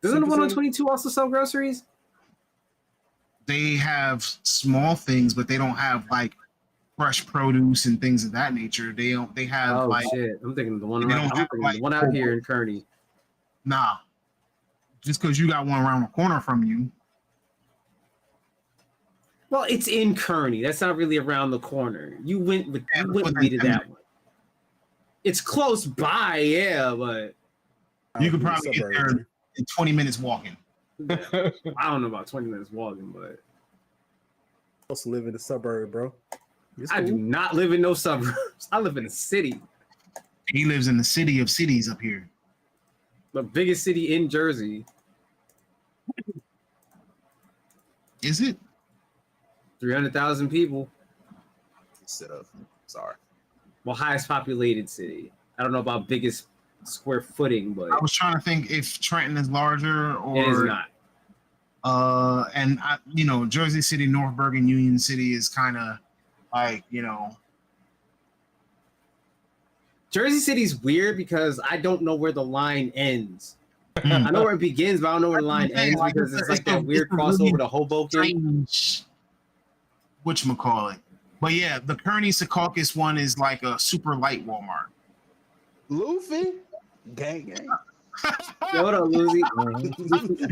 doesn't the one on 22 also sell groceries? They have small things, but they don't have like fresh produce and things of that nature. They don't. They have like. Shit! I'm thinking the one. The one out here in Kearney. Nah, just because you got one around the corner from you. Well, it's in Kearney. That's not really around the corner. You went with me to that one. It's close by, yeah, but you could probably get there in 20 minutes walking. I don't know about 20 minutes walking, but supposed to live in the suburb, bro. I do not live in no suburbs. I live in a city. He lives in the city of cities up here. The biggest city in Jersey. Is it? 300,000 people. Sorry. Well, highest populated city. I don't know about biggest square footing, but I was trying to think if Trenton is larger or it is not. And Jersey City, North Bergen, Union City is kind of like, Jersey City's weird because I don't know where the line ends I know where it begins, but I don't know where the line ends because it's like that weird crossover to Hoboken. Whatchamacallit. But yeah, the Kearney Secaucus one is like a super light Walmart. Luffy, gang. Hold on, Lucy.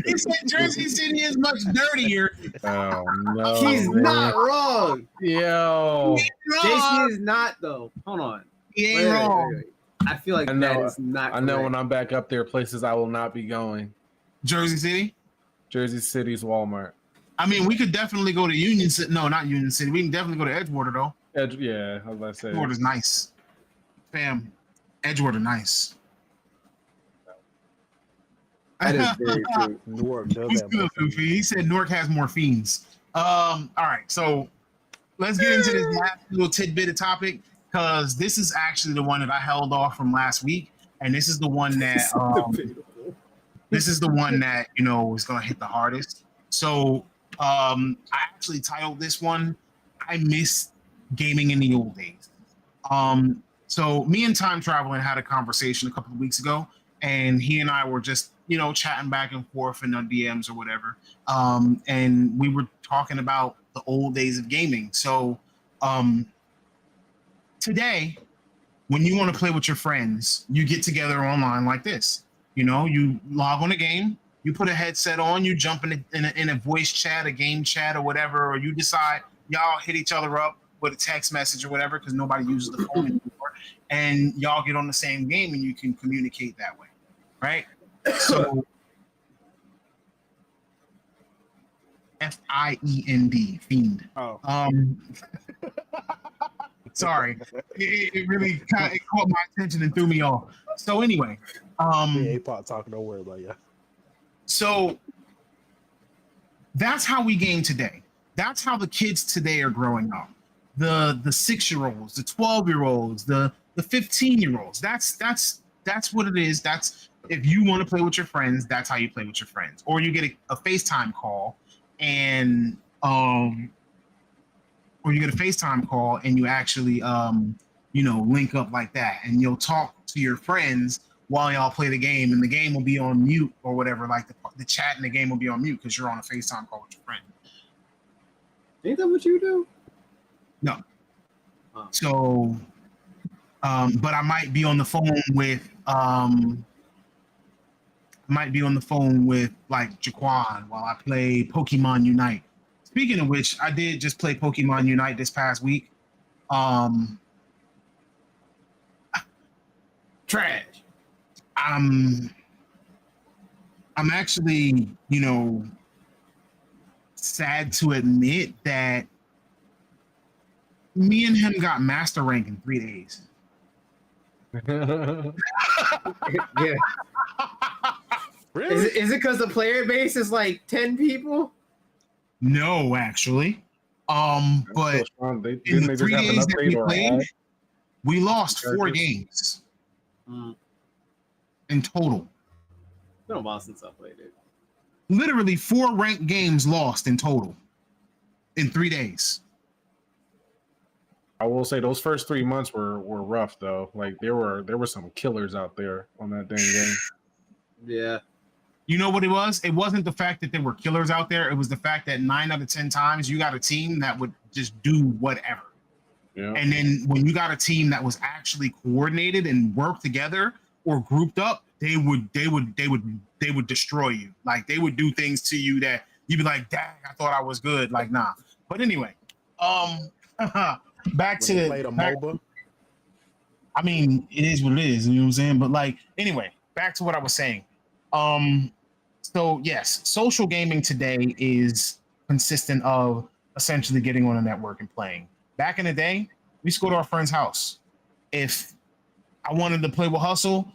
He said Jersey City is much dirtier. Oh no, He's not wrong. Yo, JC is not though. Hold on. He ain't wrong. Wait. I feel like I know, that is not correct. I know when I'm back up there, places I will not be going. Jersey City? Jersey City's Walmart. I mean, we could definitely go to Union City. No, not Union City. We can definitely go to Edgewater, though. Yeah, I was about to say. Edgewater's nice. Fam, Edgewater nice. That is very true. Newark does He's have good, more Goofy. He said Newark has more fiends. All right, so let's get into this last little tidbit of topic, because this is actually the one that I held off from last week, and this is the one that is going to hit the hardest. So I actually titled this one, I Miss Gaming in the Old Days. So me and Time Traveling had a conversation a couple of weeks ago, and he and I were just, chatting back and forth in our DMs or whatever. And we were talking about the old days of gaming. So today, when you want to play with your friends, you get together online like this. You log on a game, you put a headset on, you jump in a voice chat, a game chat, or whatever, or you decide y'all hit each other up with a text message or whatever, because nobody uses the phone anymore, and y'all get on the same game and you can communicate that way, right? So fiend. Oh. Sorry, it really it caught my attention and threw me off. So anyway, A-Pot talking. Don't worry about you. So that's how we game today. That's how the kids today are growing up. The 6-year-olds, the 12-year-olds, the 15-year-olds. That's what it is. That's if you want to play with your friends, that's how you play with your friends. Or you get a FaceTime call and you actually link up like that, and you'll talk to your friends while y'all play the game, and the game will be on mute or whatever. Like the chat in the game will be on mute because you're on a FaceTime call with your friend. Ain't that what you do? No. Oh. So, but I might be on the phone with like Jaquan while I play Pokemon Unite. Speaking of which, I did just play Pokemon Unite this past week. Trash. I'm actually, sad to admit that me and him got master rank in 3 days. Yeah. Really? Is it because the player base is like 10 people? No, actually. But in the 3 days that we played, we lost 4 games in total. It's been a while since I played it. Literally 4 ranked games lost in total in 3 days. I will say those first 3 months were rough though. Like there were some killers out there on that dang game. Yeah. You know what it was? It wasn't the fact that there were killers out there. It was the fact that 9 out of 10 times you got a team that would just do whatever. Yeah. And then when you got a team that was actually coordinated and worked together or grouped up, they would destroy you. Like they would do things to you that you'd be like, "Dang, I thought I was good." Like, nah. But anyway, back to MOBA. I mean, it is what it is. You know what I'm saying? But like, anyway, back to what I was saying. So yes, social gaming today is consistent of essentially getting on a network and playing. Back in the day, we used to go to our friend's house. If I wanted to play with Hustle,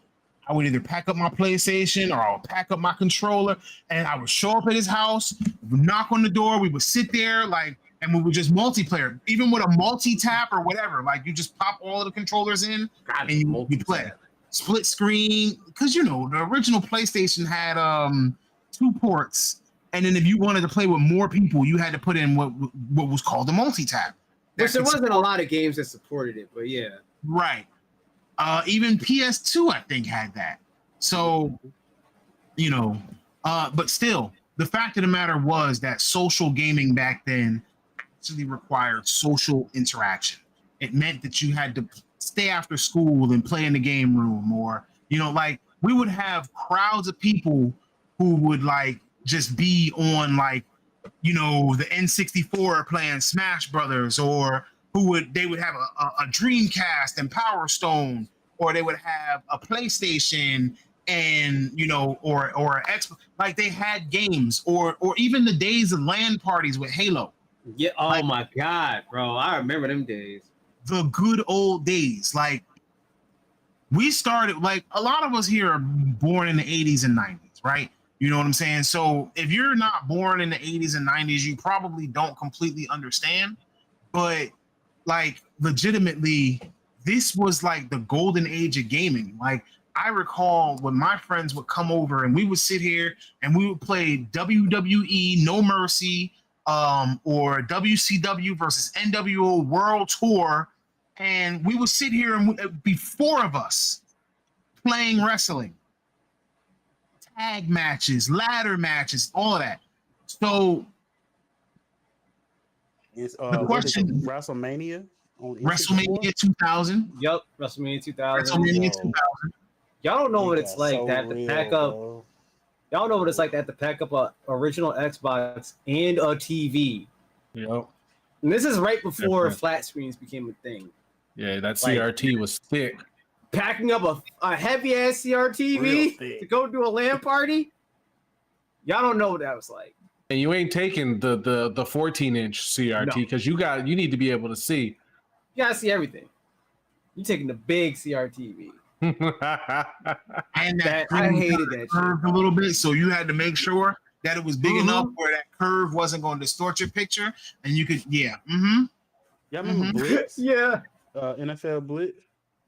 I would either pack up my PlayStation or I'll pack up my controller, and I would show up at his house, knock on the door, we would sit there and we would just multiplayer, even with a multi-tap or whatever. Like you just pop all of the controllers in and you play. Split screen, because the original PlayStation had 2 ports, and then if you wanted to play with more people, you had to put in what was called a multi-tap. Which there wasn't a lot of games that supported it, but yeah. Right. Even PS2, I think, had that. So you know, but still, the fact of the matter was that social gaming back then actually required social interaction. It meant that you had to stay after school and play in the game room, or like we would have crowds of people who would like just be on like the N64 playing Smash Brothers, or they would have a Dreamcast and Power Stone, or they would have a PlayStation and or an Xbox. Like they had games, or even the days of LAN parties with Halo. Yeah. Oh my God, bro! I remember them days. The good old days. Like we started. Like a lot of us here are born in the 80s and 90s, right? You know what I'm saying? So if you're not born in the 80s and 90s, you probably don't completely understand. But like legitimately, this was like the golden age of gaming. Like I recall when my friends would come over and we would sit here and we would play WWE No Mercy, or WCW versus NWO World Tour, and we would sit here and be four of us playing wrestling, tag matches, ladder matches, all of that. So It's the question, WrestleMania on WrestleMania 2000. Yup, WrestleMania 2000. WrestleMania 2000. Y'all don't know what it's like that to pack up. Bro. Y'all know what it's like that to pack up a original Xbox and a TV. Yep. And this is right before Definitely. flat screens became a thing. Yeah, that CRT was thick. Packing up a heavy ass Real CRTV thick. to go do a LAN party. Y'all don't know what that was like. And you ain't taking the 14-inch CRT because you need to be able to see. You gotta see everything. You taking the big CRTV. And that I hated that curved a little bit, so you had to make sure that it was big enough where that curve wasn't going to distort your picture, and you could, Y'all remember Blitz? Yeah. NFL Blitz?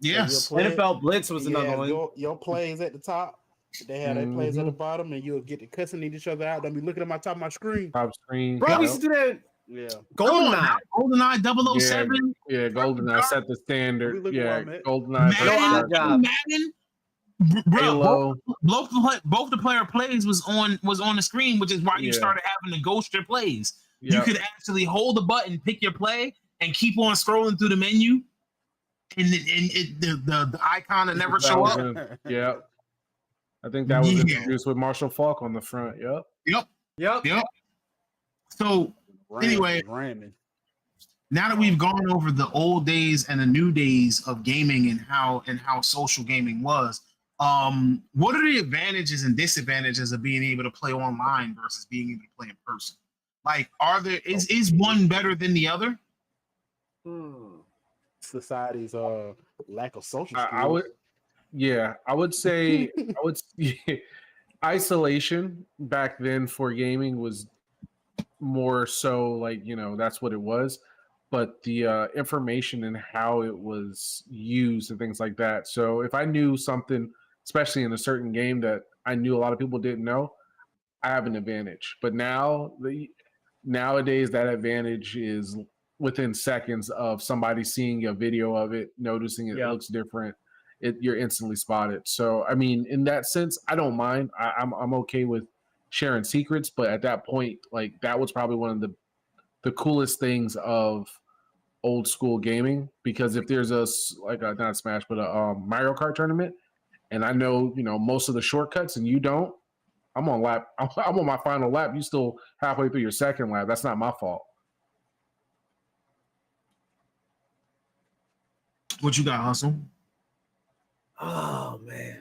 yes, NFL Blitz was another one. Your plays at the top. They had their plays at the bottom, and you'll get to cussing each other out. Don't be looking at my top of my screen. Top screen. Bro, we used to do that. Yeah. GoldenEye. GoldenEye 007. Yeah, GoldenEye set the standard. Look Yeah, where I'm at. GoldenEye. Madden, Bro, Halo. both the player plays was on the screen, which is why you started having to ghost your plays. Yeah. You could actually hold the button, pick your play, and keep on scrolling through the menu, and the icon will never show up. Yeah. I think that was introduced with Marshall Falk on the front. Yep. Yep. So anyway, now that we've gone over the old days and the new days of gaming and how social gaming was, what are the advantages and disadvantages of being able to play online versus being able to play in person? Like, is one better than the other? Society's lack of social skills. I would say isolation back then for gaming was more so like, that's what it was, but the information and how it was used and things like that. So if I knew something, especially in a certain game that I knew a lot of people didn't know, I have an advantage. But nowadays that advantage is within seconds of somebody seeing a video of it, noticing it looks different. You're instantly spotted. So, I mean, in that sense, I don't mind. I'm okay with sharing secrets, but at that point, like that was probably one of the coolest things of old school gaming, because if there's not Smash, but a Mario Kart tournament, and I know, most of the shortcuts and you don't, I'm on my final lap. You still halfway through your second lap. That's not my fault. What you got, Hustle? Oh man,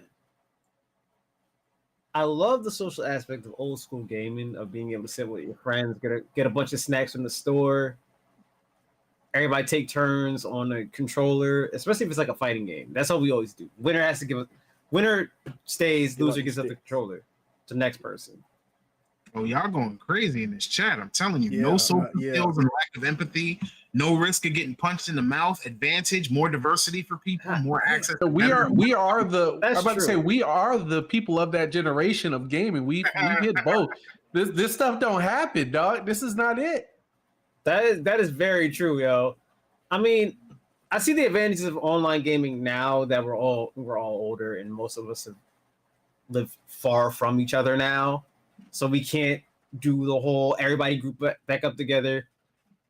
I love the social aspect of old school gaming, of being able to sit with your friends, get a bunch of snacks from the store. Everybody take turns on the controller, especially if it's like a fighting game. That's how we always do. Winner stays, loser gives up the controller to the next person. Oh, y'all going crazy in this chat. I'm telling you, no social skills and lack of empathy, no risk of getting punched in the mouth, advantage, more diversity for people, more access. So we are the people of that generation of gaming. We hit both. This stuff don't happen, dog. This is not it. That is very true, yo. I mean, I see the advantages of online gaming now that we're all older, and most of us have live far from each other now, so we can't do the whole everybody group back up together,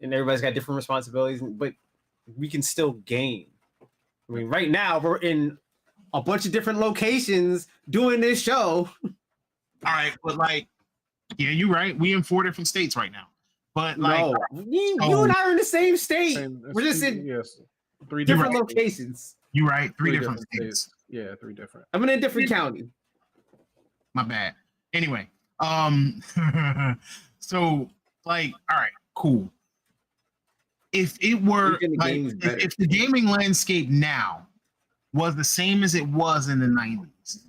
and everybody's got different responsibilities. But we can still game. I mean, right now we're in a bunch of different locations doing this show. All right, but like, yeah, you're right. We in 4 different states right now. But like, no, you and I are in the same state. We're just in 3 different locations. You're right. 3 different states. Yeah, 3 different. I'm in a different county. My bad. Anyway, so like, all right, cool. If it were like, if the gaming landscape now was the same as it was in the 90s,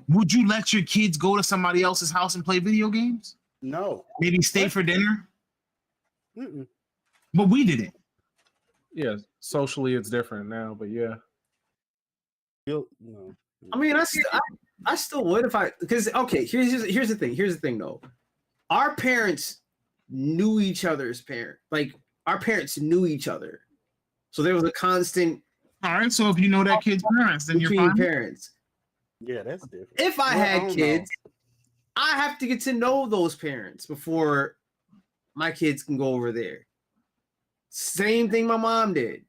would you let your kids go to somebody else's house and play video games? No. Maybe stay for dinner? Mm-mm. But we did it. Yeah, socially it's different now, but yeah. No. I mean, I still would if because okay, here's the thing. Here's the thing though. Our parents knew each other's parents. Like our parents knew each other. So there was a constant. All right, so if you know that kid's parents, then you're fine. Parents. Yeah, that's different. If I had kids, I have to get to know those parents before my kids can go over there. Same thing my mom did.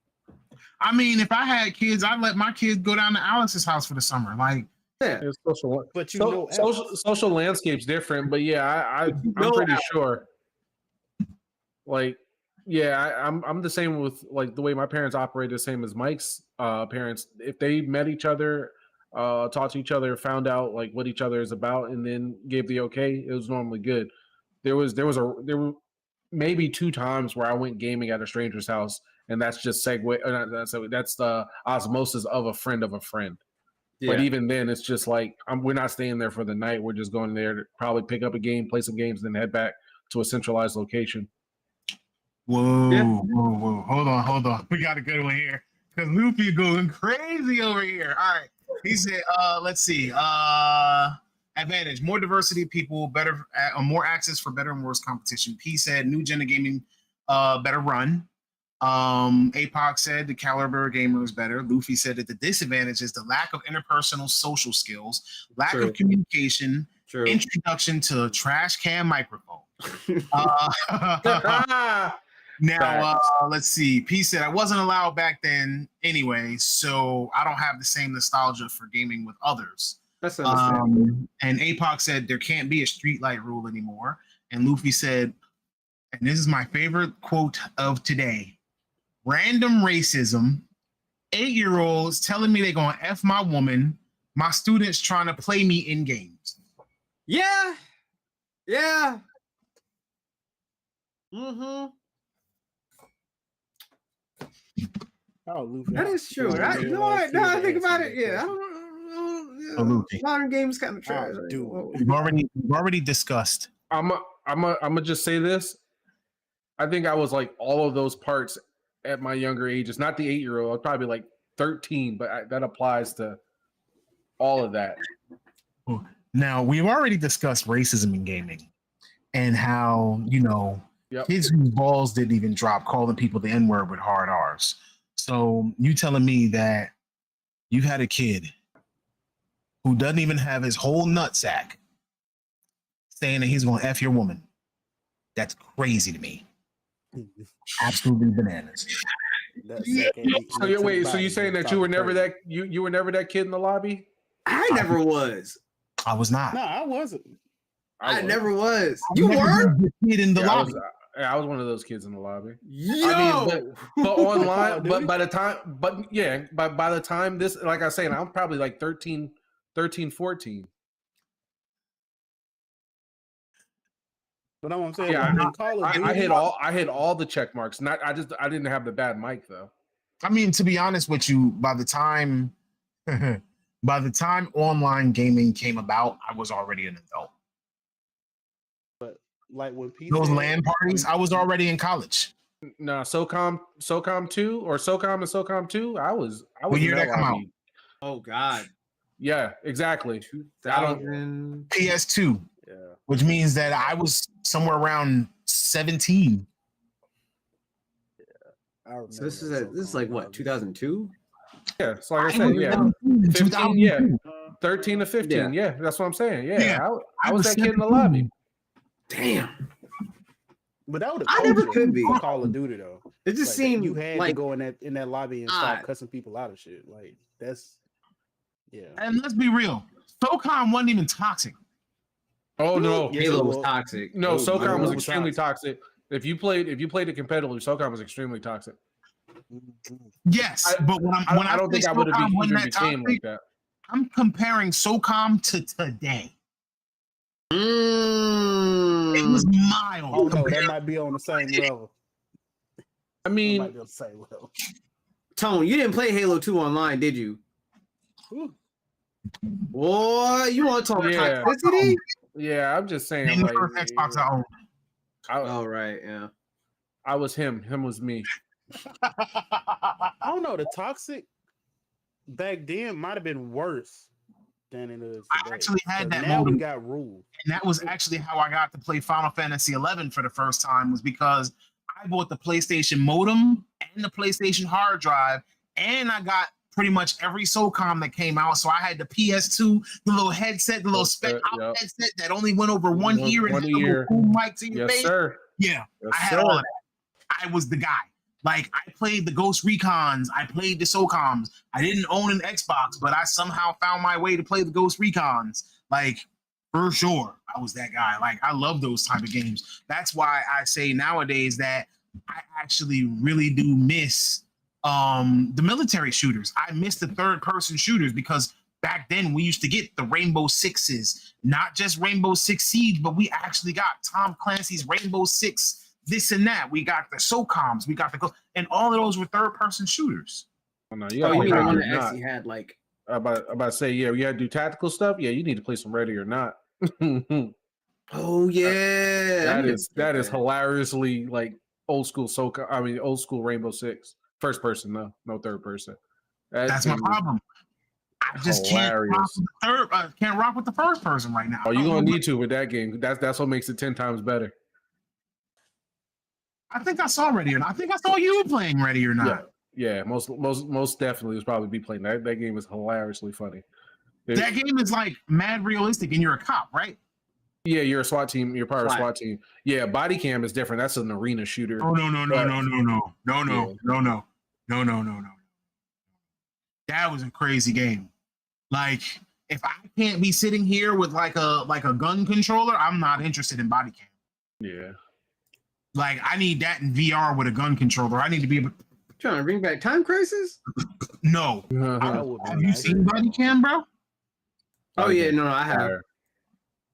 I mean, if I had kids, I'd let my kids go down to Alex's house for the summer. Like, yeah, social, but you know, social landscape's different. But yeah, I'm pretty sure. Like, yeah, I'm the same with like the way my parents operate, the same as Mike's parents. If they met each other, talked to each other, found out like what each other is about, and then gave the okay, it was normally good. There were maybe 2 times where I went gaming at a stranger's house, and that's just that's the osmosis of a friend of a friend. Yeah. But even then, it's just like we're not staying there for the night. We're just going there to probably pick up a game, play some games, then head back to a centralized location. Whoa, whoa. Hold on. We got a good one here. Because Luffy going crazy over here. All right. He said, let's see. Advantage, more diversity of people, better, more access for better and worse competition. P said, new gen of gaming, better run. APOC said the caliber gamer is better. Luffy said that the disadvantage is the lack of interpersonal social skills, lack of communication, introduction to trash can microphone. Now, let's see. P said, I wasn't allowed back then anyway, so I don't have the same nostalgia for gaming with others. That's understandable. And APOC said there can't be a streetlight rule anymore. And Luffy said, and this is my favorite quote of today, random racism, 8-year-olds telling me they're going to F my woman, my students trying to play me in games. Yeah. Yeah. Mm-hmm. Oh, Luffy. That is true. You know what? Now I think about it, yeah. Modern games kind of trash. We've already discussed. I'm gonna just say this. I think I was like all of those parts at my younger ages. Not the 8-year-old. I was probably like 13, but that applies to all of that. Now we've already discussed racism in gaming and how kids whose balls didn't even drop calling people the N-word with hard R's. So you telling me that you had a kid who doesn't even have his whole nutsack saying that he's going to F your woman. That's crazy to me. Absolutely bananas. So you saying that you were never that kid in the lobby? I never was. I was not. No, I wasn't. I never was. You were the kid in the lobby. I was one of those kids in the lobby. Yo! I mean, but online, but by the time this, like I was saying, I'm probably like 13, 14. But I'm saying, yeah, I hit all the check marks. I didn't have the bad mic though. I mean, to be honest with you, by the time online gaming came about, I was already an adult. But like when those LAN parties, I was already in college. No, SOCOM 2 or SOCOM and SOCOM 2. I was. What year that come out? Oh God. Yeah, exactly. 2000 PS2. Yeah. Which means that I was somewhere around 17. Yeah. So this is like what, 2002? Yeah, so like I said, yeah. 15, yeah. 13 to 15. Yeah, that's what I'm saying. Yeah, Yeah. I was that kid in the lobby. Damn. But that would I never could be. for Call of Duty though. It just Like, seemed you had like to go in that lobby and start cussing people out of shit. Like that's And let's be real, SOCOM wasn't even toxic. Oh no, Halo was toxic. No, SOCOM was was extremely toxic. If you played it competitively, SOCOM was extremely toxic. Yes, but when I don't think I would have even became like that. I'm comparing SOCOM to today. It was mild. Oh no, that might be on the same level. I mean, might be on the same level. Tone, you didn't play Halo 2 online, did you? Boy, you want to talk toxicity? Yeah, I'm just saying. Name Like, the first Xbox I owned. Oh, right, yeah. I was him. Him was me. I don't know. The toxic back then might have been worse than it is today. I actually had that now modem. we got rules. And that was actually how I got to play Final Fantasy 11 for the first time, was because I bought the PlayStation modem and the PlayStation hard drive, and I got pretty much every SOCOM that came out. So I had the PS2, the little headset, the little spec headset that only went over one ear and had a little boom mic to your face. Sir. Yeah, Yes, I had all of that. I was the guy. Like, I played the Ghost Recons. I played the SOCOMs. I didn't own an Xbox, but I somehow found my way to play the Ghost Recons. Like, for sure, I was that guy. Like, I love those type of games. That's why I say nowadays that I actually really do miss the military shooters. I miss the third-person shooters, because back then we used to get the Rainbow Sixes, not just Rainbow Six Siege, but we actually got Tom Clancy's Rainbow Six this and that. We got the SOCOMs, we got and all of those were third-person shooters. Oh, no, You mean the one that actually had like? I'm about to say, yeah, we got to do tactical stuff. Yeah, you need to play some Ready or Not. Oh yeah, that is hilariously like old school SOCOM. I mean, old school Rainbow Six, first person though, no third person. That's my problem. I just can't rock with the first person right now. Oh, you're gonna need to with that game. That's what makes it 10 times better. I think I saw Ready or Not. I think I saw you playing Ready or Not. Yeah, most definitely was probably be playing that. That game was hilariously funny. That game is like mad realistic, and you're a cop, right? Yeah, you're a SWAT team. You're part of a SWAT team. Yeah, body cam is different. That's an arena shooter. Oh no. That was a crazy game. Like, if I can't be sitting here with like a gun controller, I'm not interested in body cam. Yeah. Like, I need that in VR with a gun controller. I need to be able. Trying to bring back Time Crisis? No. Have you seen body cam, bro? Oh yeah, no, I have.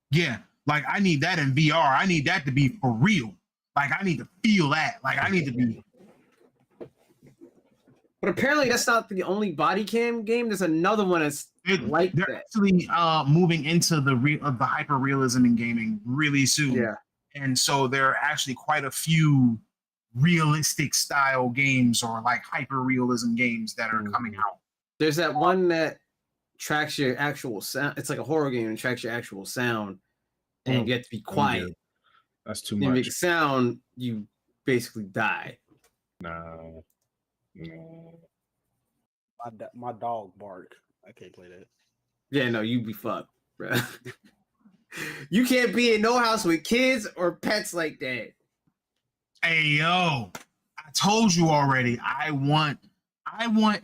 Yeah, like I need that in VR. I need that to be for real. Like, I need to feel that. Like, I need to be. But apparently, that's not the only body cam game. There's another one that's like they're that. Actually moving into the hyper realism in gaming really soon. Yeah, and so there are actually quite a few realistic style games, or like hyper realism games, that are coming out. There's that one that tracks your actual sound. It's like a horror game and tracks your actual sound, and you have to be quiet. That's too you much. Make sound, you basically die. No. My dog bark. I can't play that. Yeah, no, you be fucked, bro. You can't be in no house with kids or pets like that. Hey yo, I told you already. I want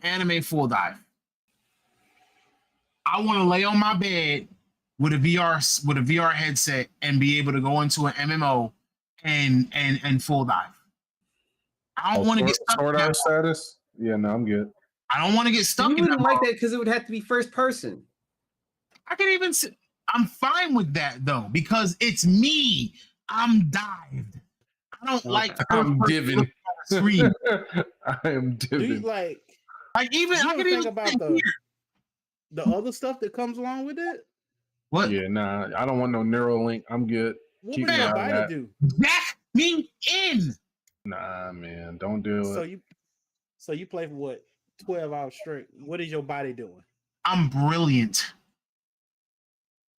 anime full dive. I want to lay on my bed with a VR headset and be able to go into an MMO and full dive. I don't want to get stuck Sword Art status. Yeah, no, I'm good. I don't want to get stuck. You wouldn't like that because it would have to be first person. I can even. I'm fine with that though, because it's me. I'm dived. I don't like. I'm diving. Screen. I am diving. Do you like even? I can think even about the other stuff that comes along with it. What? Yeah, nah. I don't want no Neuralink. I'm good. What Keep would me your out of body that. do? Back me in. Nah, man, don't do it. So you play for what? 12 hours straight. What is your body doing? I'm brilliant.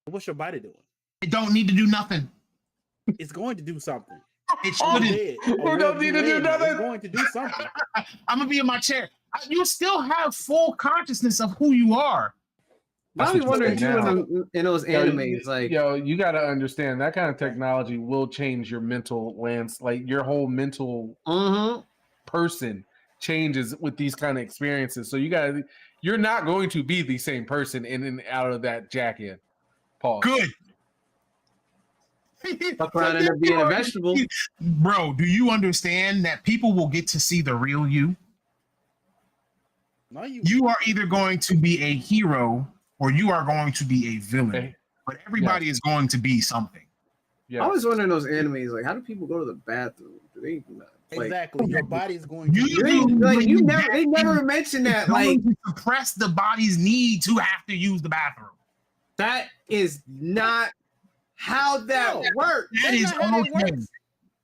What's your body doing? It don't need to do nothing. It's going to do something. It shouldn't. We don't need to do nothing. It's going to do something. I'm gonna be in my chair. You still have full consciousness of who you are. That's I be what you wondering say too now. in those animes, like You got to understand that kind of technology will change your mental lens, like your whole mental person changes with these kind of experiences. So you're not going to be the same person in and out of that jacket. Pause. Good. fuck around and end up being a vegetable. Bro, do you understand that people will get to see the real you? No, You are either going to be a hero or you are going to be a villain. But everybody is going to be something. Yeah. I was wondering those animes, like, how do people go to the bathroom? Do they exactly? Your body is going to. They never mention that. Like, to suppress the body's need to have to use the bathroom. that is not how that works. That is how that works.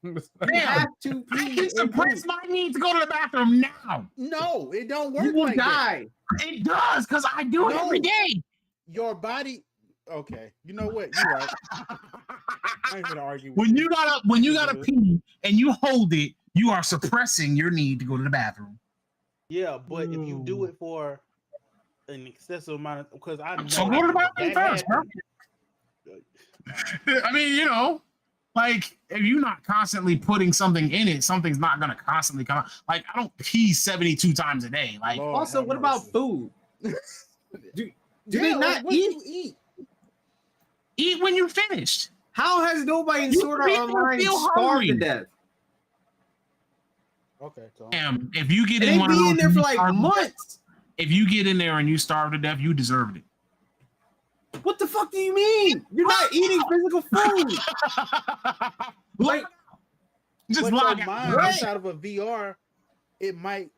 You have to pee. I can suppress my need to go to the bathroom now. No, it don't work. You will like die. That. It does, because I do it every day. Your body. Okay, you know what? You're right. I ain't gonna argue. When you gotta pee and you hold it, you are suppressing your need to go to the bathroom. Yeah, but if you do it for an excessive amount of, because I know So go to the bathroom first, bro. I mean, you know, like if you're not constantly putting something in it, something's not gonna constantly come out. Like I don't pee 72 times a day. Like Lord also, what about food? Do they not what eat? do you eat? Eat when you're finished. How has nobody in Sword Art Online starved to death? Okay, so If you get And in they one of be those, in there for like months. If you get in there and you starve to death, you deserved it. What the fuck do you mean? You're not eating physical food. Like, just but log your out. mind inside of a VR, it might.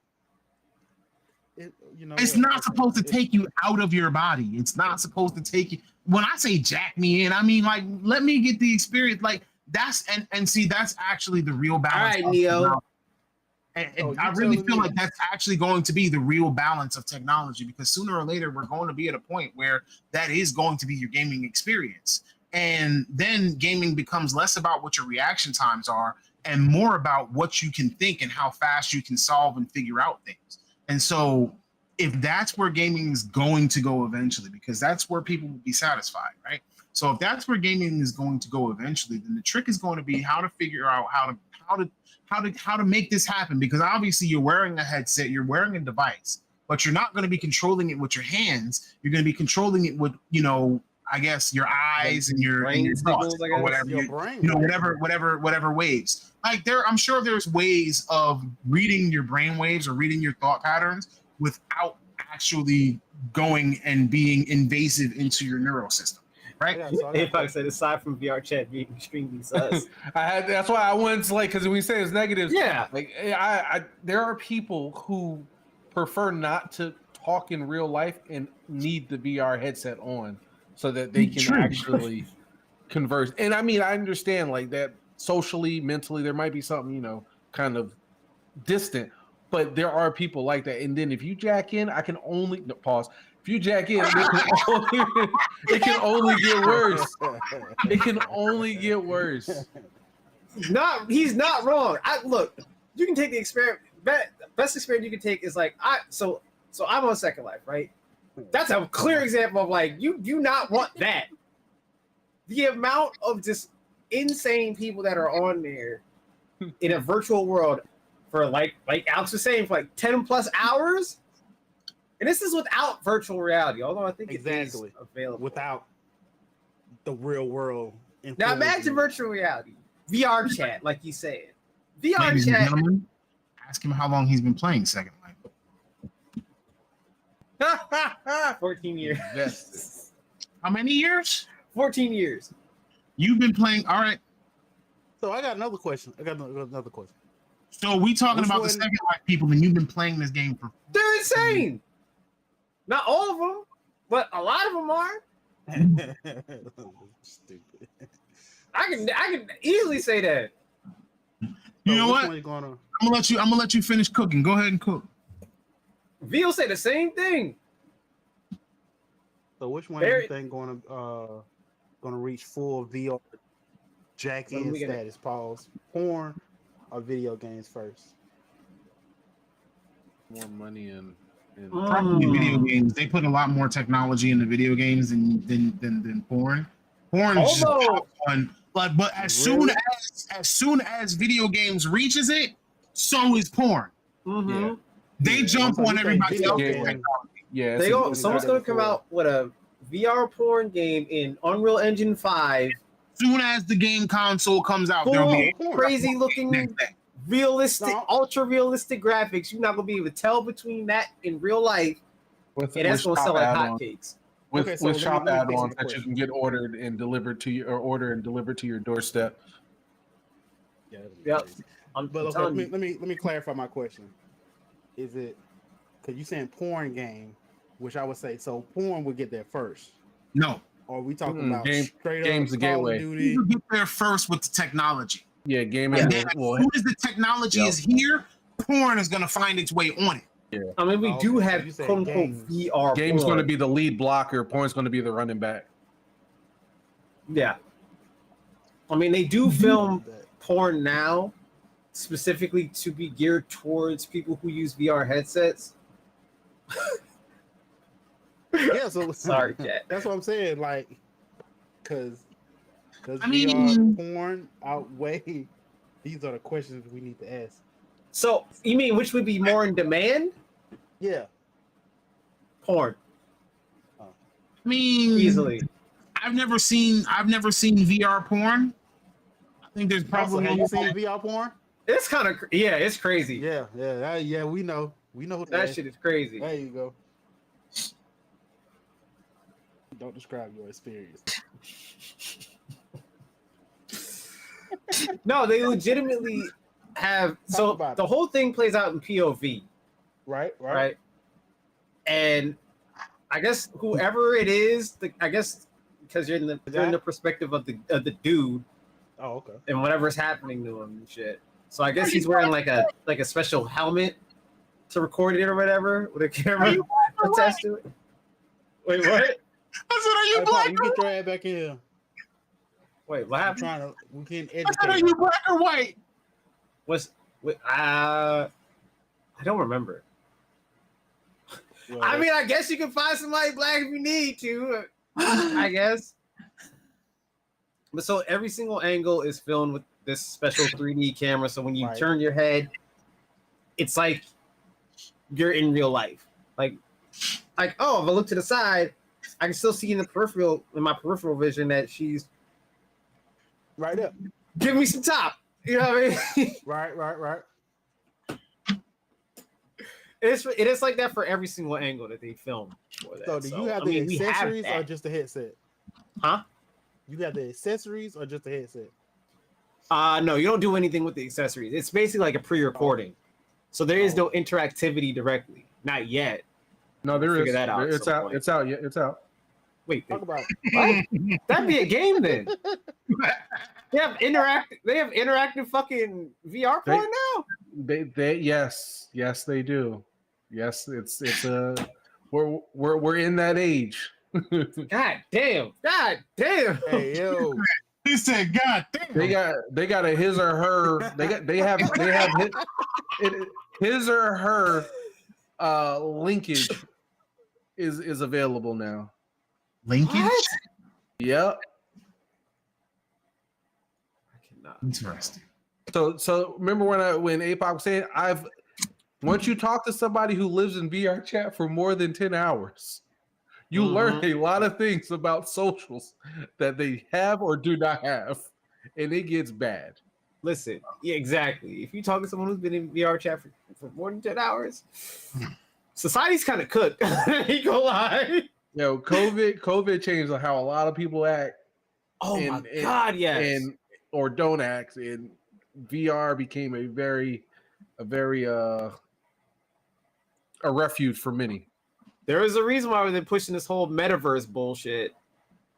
It's not supposed to take you out of your body. It's not supposed to take you. When I say jack me in, I mean like let me get the experience. Like that's and see that's actually the real balance. All right, Neo. And I really feel like that's actually going to be the real balance of technology because sooner or later we're going to be at a point where that is going to be your gaming experience. And then gaming becomes less about what your reaction times are and more about what you can think and how fast you can solve and figure out things. And so if that's where gaming is going to go eventually, because that's where people will be satisfied, right? So if that's where gaming is going to go eventually, then the trick is going to be how to figure out how to make this happen. Because obviously you're wearing a headset, you're wearing a device, but you're not going to be controlling it with your hands. You're going to be controlling it with, I guess your eyes and your thoughts or whatever, your brain, whatever waves. Like I'm sure there's ways of reading your brain waves or reading your thought patterns without actually going and being invasive into your neural system, right? If I said aside from VR chat being extremely sus, that's why I went to because when we say it's negatives, yeah, like there are people who prefer not to talk in real life and need the VR headset on so that they can actually converse. And I mean, I understand like that socially, mentally, there might be something, kind of distant, but there are people like that. And then if you jack in, pause. If you jack in, it can only get worse. It can only get worse. He's not wrong. Look, you can take the experiment. Best experiment you can take is like so I'm on Second Life, right? That's a clear example of like you do not want that. The amount of just insane people that are on there in a virtual world for like Alex was saying, for like 10 plus hours. And this is without virtual reality, although I think it is available. Without the real world. Now imagine virtual reality. VR chat, like you said. VR Ladies chat. and gentlemen, ask him how long he's been playing Second Life. 14 years. Yes. How many years? 14 years. You've been playing. All right. So I got another question. So we talking about the Second Life people, and you've been playing this game for. They're insane. Not all of them, but a lot of them are. Stupid. I can easily say that. You know what? I'm gonna let you finish cooking. Go ahead and cook. V'll say the same thing. So which one do you think gonna reach full VR jack-in status? Pause. Porn or video games first? More money and And Probably video games. They put a lot more technology in the video games than porn. Porn is just Although, fun. But as soon as video games reaches it, so is porn. yeah, They jump So you on think everybody video else. game- yeah, they it's a- go. Someone's gonna come out with a VR porn game in Unreal Engine 5. Soon as the game console comes out, there'll Full be crazy looking, next day. realistic, No. ultra realistic graphics. You're not gonna be able to tell between that in real life, with, and that's gonna shop sell like add-ons. hotcakes. With, Okay, so with let me- shop let me fix add-ons the that you question. can get ordered and delivered to you, or order and delivered to your doorstep. Yeah, that'd be Yep. crazy. I'm But okay, telling you. let me clarify my question. Is it because you saying porn game, which I would say so porn would get there first, No, or are we talking Mm-mm, about game- straight game's up the Call gateway. of Duty? you get there first with the technology. Yeah, gaming. And then as soon as the technology Yep. is here, porn is gonna find its way on it. I mean, we Oh, do okay, so have you said quote unquote games. VR. Game's porn. going to be the lead blocker. Porn's going to be the running back. Yeah. I mean, they do film porn now, specifically to be geared towards people who use VR headsets. Yeah, so Sorry, Cat. that's what I'm saying. Like, because I VR mean- porn outweigh. These are the questions we need to ask. So, you mean which would be more in demand? Yeah, Porn, I mean, easily. I've never seen VR porn. I think there's probably. probably Have you seen VR porn? It's kind of it's crazy. Yeah, yeah. We know who That shit is crazy. There you go. Don't describe your experience. No, they legitimately have. So about the it. whole thing plays out in POV, Right. right? And I guess whoever it is, I guess because you're in the perspective of the dude Oh, okay. and whatever's happening to him and shit. So I guess he's wearing like a special helmet to record it or whatever with a camera attached to it. Wait, what? I said, "Are you Hey, black? Pop, you get your ass back in here. Wait, what I'm happened? trying to. We can I said, are educate. you black or white?" I don't remember. Well, I mean, I guess you can find somebody black if you need to. I guess. But so every single angle is filmed with this special 3D camera. So when you Right. turn your head, it's like you're in real life. Like, oh, if I look to the side, I can still see in my peripheral vision that she's right up. giving me some top. You know what I mean? Right. It is like that for every single angle that they film for that. So, do you have I the mean, we have accessories or that. just the headset? Huh? You got the accessories or just the headset? No, you don't do anything with the accessories. It's basically like a pre-recording. So there is no interactivity directly. Not yet. No, there Figure is. that out at It's some out. point. It's out. Yeah, it's out. Wait, Talk about what? That'd be a game then. They have interactive fucking VR porn now. They yes they do. Yes, it's we're in that age. God damn. Hey, yo. He said, "God damn." They got a his or her. They have his or her linkage is available now. Linkage. What? Yep. I cannot. Interesting. So remember when APOC was saying once you talk to somebody who lives in VR chat for more than 10 hours, you learn a lot of things about socials that they have or do not have, and it gets bad. Listen, yeah, exactly. If you talk to someone who's been in VR chat for more than 10 hours, society's kind of cooked. Ain't gonna lie. Yo, COVID changed how a lot of people act. Oh my God, yes. Or don't act, and VR became a very a refuge for many. There was a reason why they're pushing this whole metaverse bullshit.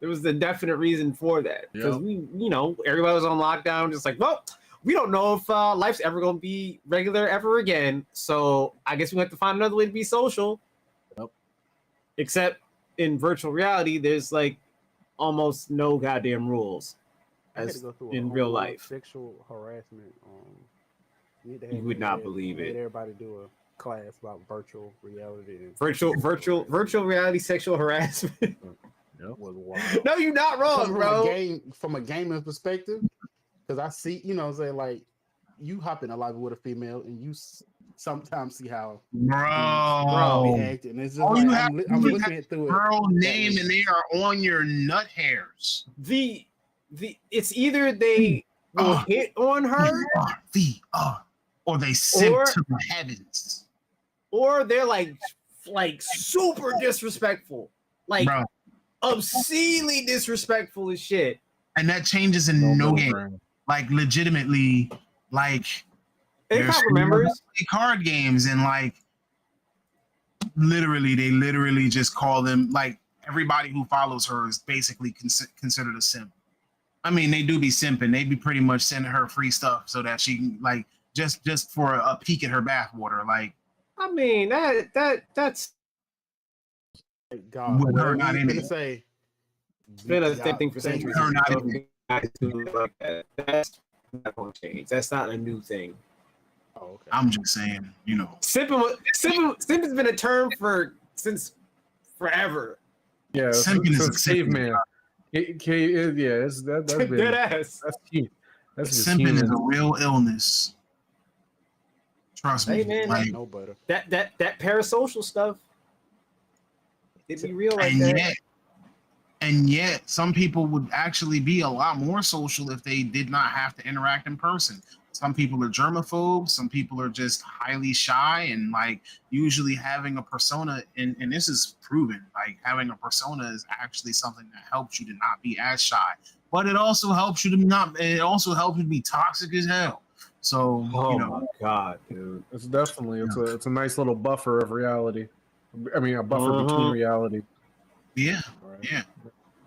There was a definite reason for that. Because everybody was on lockdown, just like, well, we don't know if life's ever gonna be regular ever again. So I guess we have to find another way to be social. Yep. Except in virtual reality, there's like almost no goddamn rules as in real life. Sexual harassment. You would not believe it. Everybody do class about virtual reality. And virtual reality sexual harassment. was wild. No, you're not wrong, bro. From a gaming perspective, because I see, you know, what I'm saying, like you hop in a live with a female, and you sometimes see how bro be acting. It's just all like you have I'm looking at through it. Girl name and they are on your nut hairs. It's either they will hit on her, or they simp to the heavens, or they're like super disrespectful, like bro. Obscenely disrespectful as shit. And that changes in no game. Like legitimately, like there's members card games and like they literally just call them, like everybody who follows her is basically considered a simp. I mean, they do be simping. They be pretty much sending her free stuff so that she can like just for a peek at her bathwater. Like, I mean that's God. With her not in it. Say, it's been a thing for centuries. Her not in it. That's not going to change. That's not a new thing. Oh, okay. I'm just saying, you know, simping has been a term since forever. Yeah, simping is a caveman. That's Dead ass. That's cute. That's simping is a real illness. Trust me. Man, like, no better. That parasocial stuff. It'd be real like and that. Yet, some people would actually be a lot more social if they did not have to interact in person. Some people are germaphobes. Some people are just highly shy, and like usually having a persona, and this is proven, like having a persona is actually something that helps you to not be as shy. But it also helps you to not. It also helps you to be toxic as hell. So you know, my god, dude, it's definitely it's a nice little buffer of reality. I mean, a buffer between reality. Yeah, right. Yeah.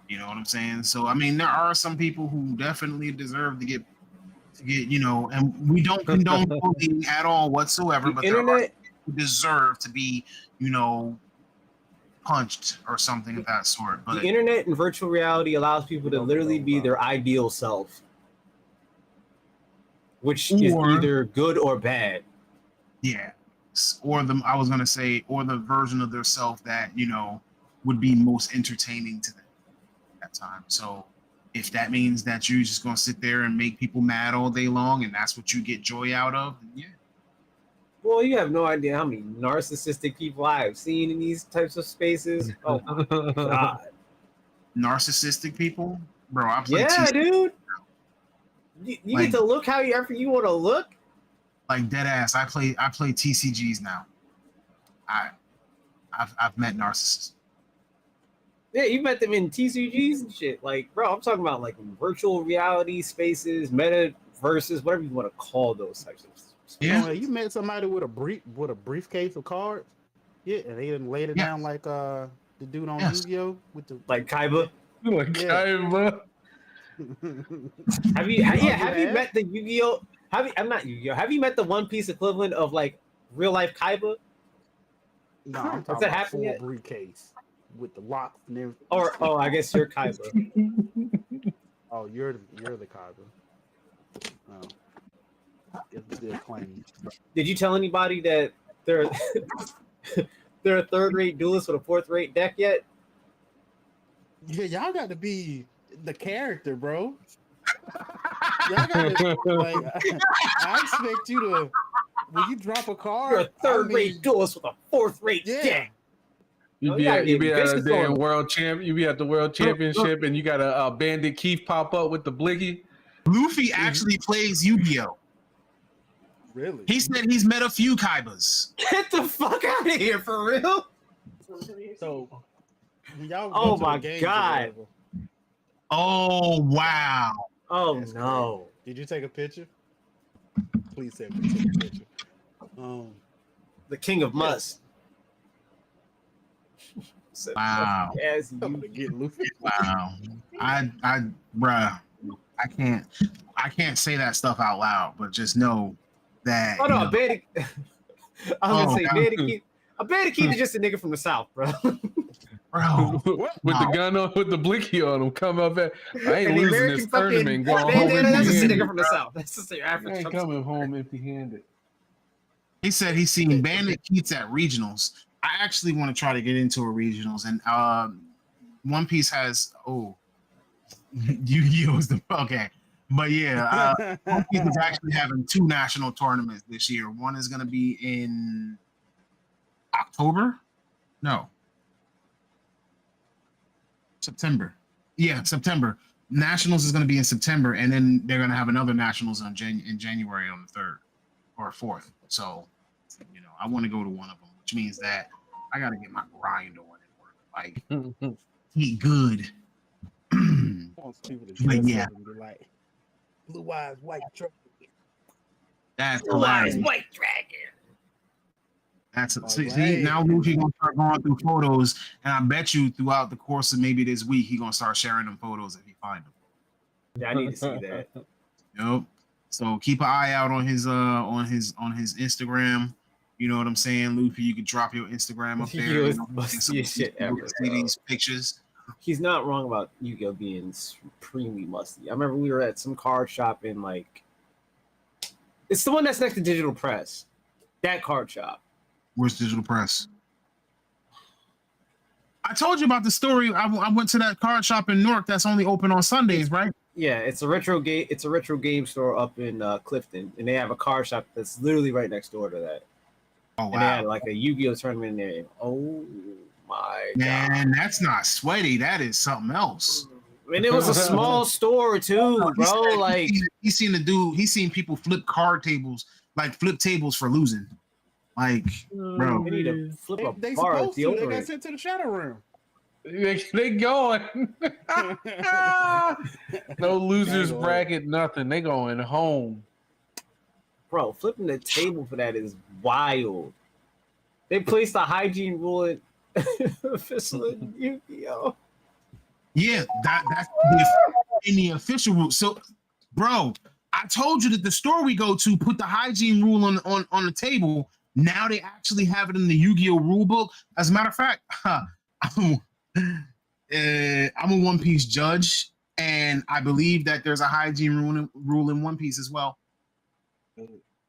You know what I'm saying? So I mean, there are some people who definitely deserve to get, you know, and we don't condone bullying at all whatsoever. But there are people who deserve to be, you know, punched or something of that sort. But the internet and virtual reality allows people to literally be their ideal self, which is either good or bad. Yeah. Or the version of their self that, you know, would be most entertaining to them at that time. So if that means that you're just going to sit there and make people mad all day long and that's what you get joy out of, then yeah. Well, you have no idea how many narcissistic people I have seen in these types of spaces. Oh my god. Narcissistic people? Bro, I play dude. You get to look however you want to look. Like dead ass. I play TCGs now. I've met narcissists. Yeah, you met them in TCGs and shit. Like, bro, I'm talking about like virtual reality spaces, metaverses, whatever you want to call those types of spaces. Yeah, you met somebody with a briefcase of cards. Yeah, and they didn't lay it down like the dude on Yu-Gi-Oh with the Kaiba. Kaiba. Have you met the Yu-Gi-Oh? I'm not Yu-Gi-Oh. Have you met the One Piece equivalent of like real life Kaiba? No, I'm talking about full briefcase with the locks and everything. I guess you're Kaiba. Oh, you're the Kaiba. Oh, it's still claiming. Did you tell anybody that they're they're a third-rate duelist with a fourth-rate deck yet? Yeah, y'all got to be the character, bro. Y'all got to like. I expect you to when you drop a card. You're a third-rate duelist with a fourth-rate deck. You be at a damn world champ. You be at the world championship, and you got a Bandit Keith pop up with the bliggy. Luffy actually plays Yu-Gi-Oh. Really? He said he's met a few Kaibas. Get the fuck out of here, for real. So, y'all oh my god. Oh wow. Oh that's no. Crazy. Did you take a picture? Please take a picture. The King of Must. Wow. Yes, wow. I can't say that stuff out loud, but just know that. Oh no, Bandit. I was gonna say Bandit. A Bandit Keith is just a nigga from the South, bro. Bro, with the gun on, with the blicky on him, come up at. I ain't losing this tournament. Going home that's a nigga from the South. That's just your average. I ain't coming home empty-handed. He said he's seen Bandit Keats at regionals. I actually want to try to get into a regionals, and One Piece has Yu-Gi-Oh's the okay. But yeah, One Piece is actually having 2 national tournaments this year. One is going to be in October. No. September. Yeah, September. Nationals is going to be in September, and then they're going to have another nationals in January on the 3rd or 4th. So, I want to go to one of them, which means that I got to get my grind on and work. Like, eat good. But yeah. Like, blue eyes, white dragon. That's hilarious. White dragon. That's see now Luffy gonna start going through photos, and I bet you throughout the course of maybe this week he gonna start sharing them photos if he find them. Yeah, I need to see that. Yep. So keep an eye out on his Instagram. You know what I'm saying, Luffy? You can drop your Instagram up there. Shit ever, see these pictures. He's not wrong about Yu-Gi-Oh being supremely musty. I remember we were at some card shop in it's the one that's next to Digital Press. That card shop. Where's Digital Press? I told you about the story. I went to that card shop in Newark that's only open on Sundays, right? Yeah, it's a retro game store up in Clifton, and they have a card shop that's literally right next door to that. Oh wow! And they had a Yu-Gi-Oh tournament in there. Oh my man, God. That's not sweaty. That is something else. And it was a small store too, bro. He's seen people flip card tables, flip tables for losing. Bro, they need to flip a they bar supposed at the to. They opening. got sent to the shadow room. They going. No losers bracket, nothing. They going home. Bro, flipping the table for that is wild. They placed a hygiene rule in official in Yu-Gi-Oh. Yeah, that's in the official rule. So, bro, I told you that the store we go to put the hygiene rule on the table. Now they actually have it in the Yu-Gi-Oh rule book. As a matter of fact, I'm a One Piece judge, and I believe that there's a hygiene rule in One Piece as well.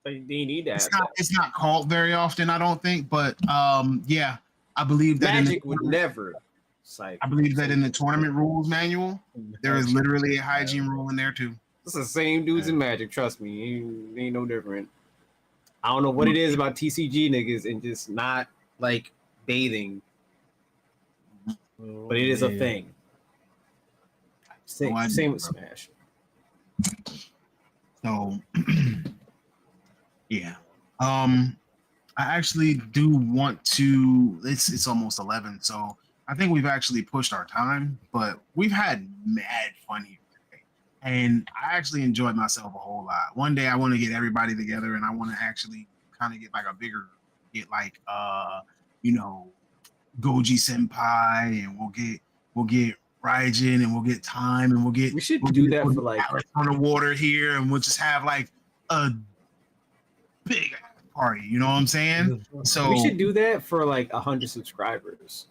They need that. It's not called very often, I don't think, but yeah, I believe that Magic would never. I believe that in the tournament rules manual, there is literally a hygiene rule in there too. It's the same dudes in Magic. Trust me, ain't no different. I don't know what it is about TCG niggas and just not bathing, but it is a thing. Same with Smash. So, yeah. I actually do want to. It's almost 11, so I think we've actually pushed our time, but we've had mad fun here today, and I actually enjoyed myself a whole lot. One day I want to get everybody together, and I want to actually kind of get Goji Senpai, and we'll get Raijin, and we'll get Time, and we should do that for on the water here, and we'll just have a big party. You know what I'm saying? So we should do that for 100 subscribers.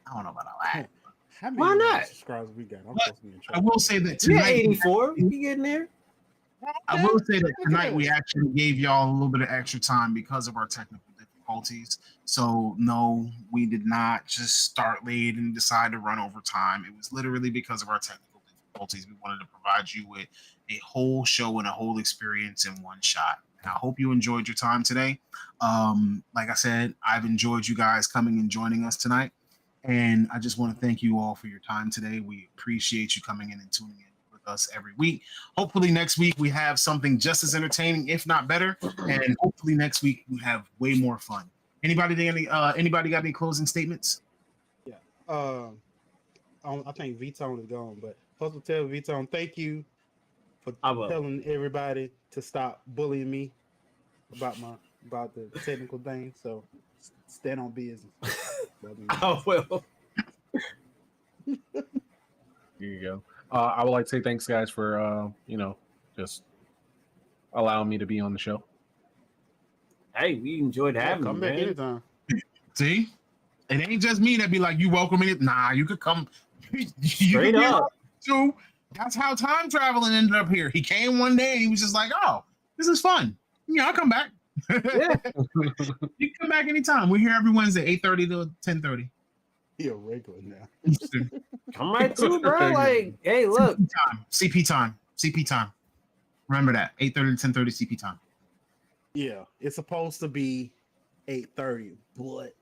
I don't know about that. Why not? Subscribers we got. I will say that tonight, 84. We get in there. I will say that tonight we actually gave y'all a little bit of extra time because of our technical difficulties. So no, we did not just start late and decide to run over time. It was literally because of our technical difficulties. We wanted to provide you with a whole show and a whole experience in one shot. And I hope you enjoyed your time today. Like I said, I've enjoyed you guys coming and joining us tonight. And I just want to thank you all for your time today. We appreciate you coming in and tuning in with us every week. Hopefully next week we have something just as entertaining, if not better. And hopefully next week we have way more fun. Anybody got any closing statements? Yeah. I think V-Tone is gone, but supposed to tell V-Tone thank you for telling everybody to stop bullying me about the technical thing. So stand on business. Oh well. Here you go. I would like to say thanks, guys, for just allowing me to be on the show. Hey, we enjoyed having come you, back man. anytime. See, it ain't just me that be like, you welcome it. Nah, you could come. Straight up. Too. That's how time traveling ended up here. He came one day and he was just like, "Oh, this is fun. Yeah, I'll come back." Yeah. You can come back anytime. We're here every Wednesday, 8:30 to 10:30. You're regular now. Come right through, bro. Like, hey, look. CP time. Remember that. 8:30 to 10:30 CP time. Yeah, it's supposed to be 8:30, but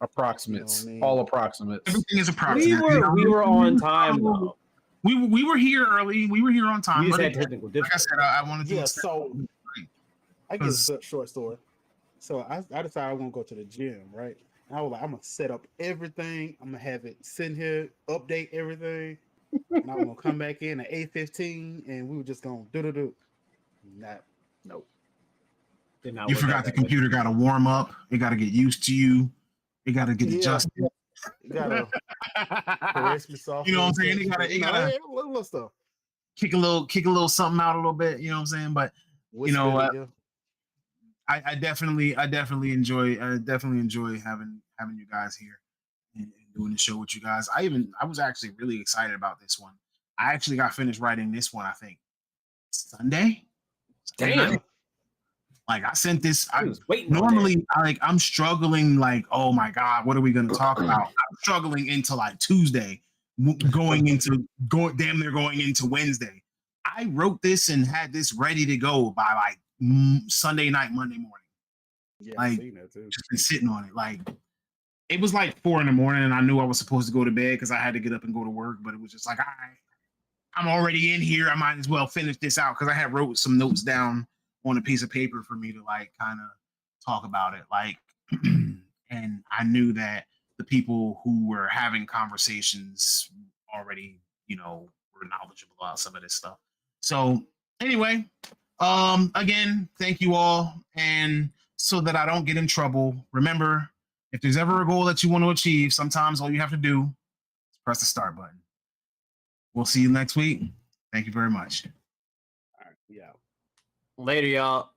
Approximates. You know what I mean? All approximates. Everything is approximate. We were on time though. We were here early. We were here on time. We just but had again, technical like I difficulties. said, I wanted to. yeah. So I give a short story. So I decided I want to go to the gym, right? And I was like, I'm gonna set up everything. I'm gonna have it sitting here, update everything, and I'm gonna come back in at 8:15, and we were just gonna do. Nope. You forgot the computer got to warm up. It got to get used to you. It got to get adjusted. You gotta caress me soft. You know what I'm saying? You gotta little stuff. kick a little something out a little bit. You know what I'm saying? But you know what? I definitely enjoy having you guys here and doing the show with you guys. I was actually really excited about this one. I actually got finished writing this one, I think Sunday. Damn. Like I sent this. I was waiting. Normally, I'm struggling. Like, oh my god, what are we going to talk about? I'm struggling into like Tuesday, going into Wednesday. I wrote this and had this ready to go by like Sunday night, Monday morning. Yeah, like I've seen that too. Just been sitting on it. Like it was like 4 a.m, and I knew I was supposed to go to bed because I had to get up and go to work. But it was just like, all right, I'm already in here. I might as well finish this out because I had wrote some notes down on a piece of paper for me to like kind of talk about it. Like, and I knew that the people who were having conversations already, were knowledgeable about some of this stuff. So anyway, again, thank you all. And so that I don't get in trouble, remember, if there's ever a goal that you want to achieve, sometimes all you have to do is press the start button. We'll see you next week. Thank you very much. All right, yeah. Later, y'all.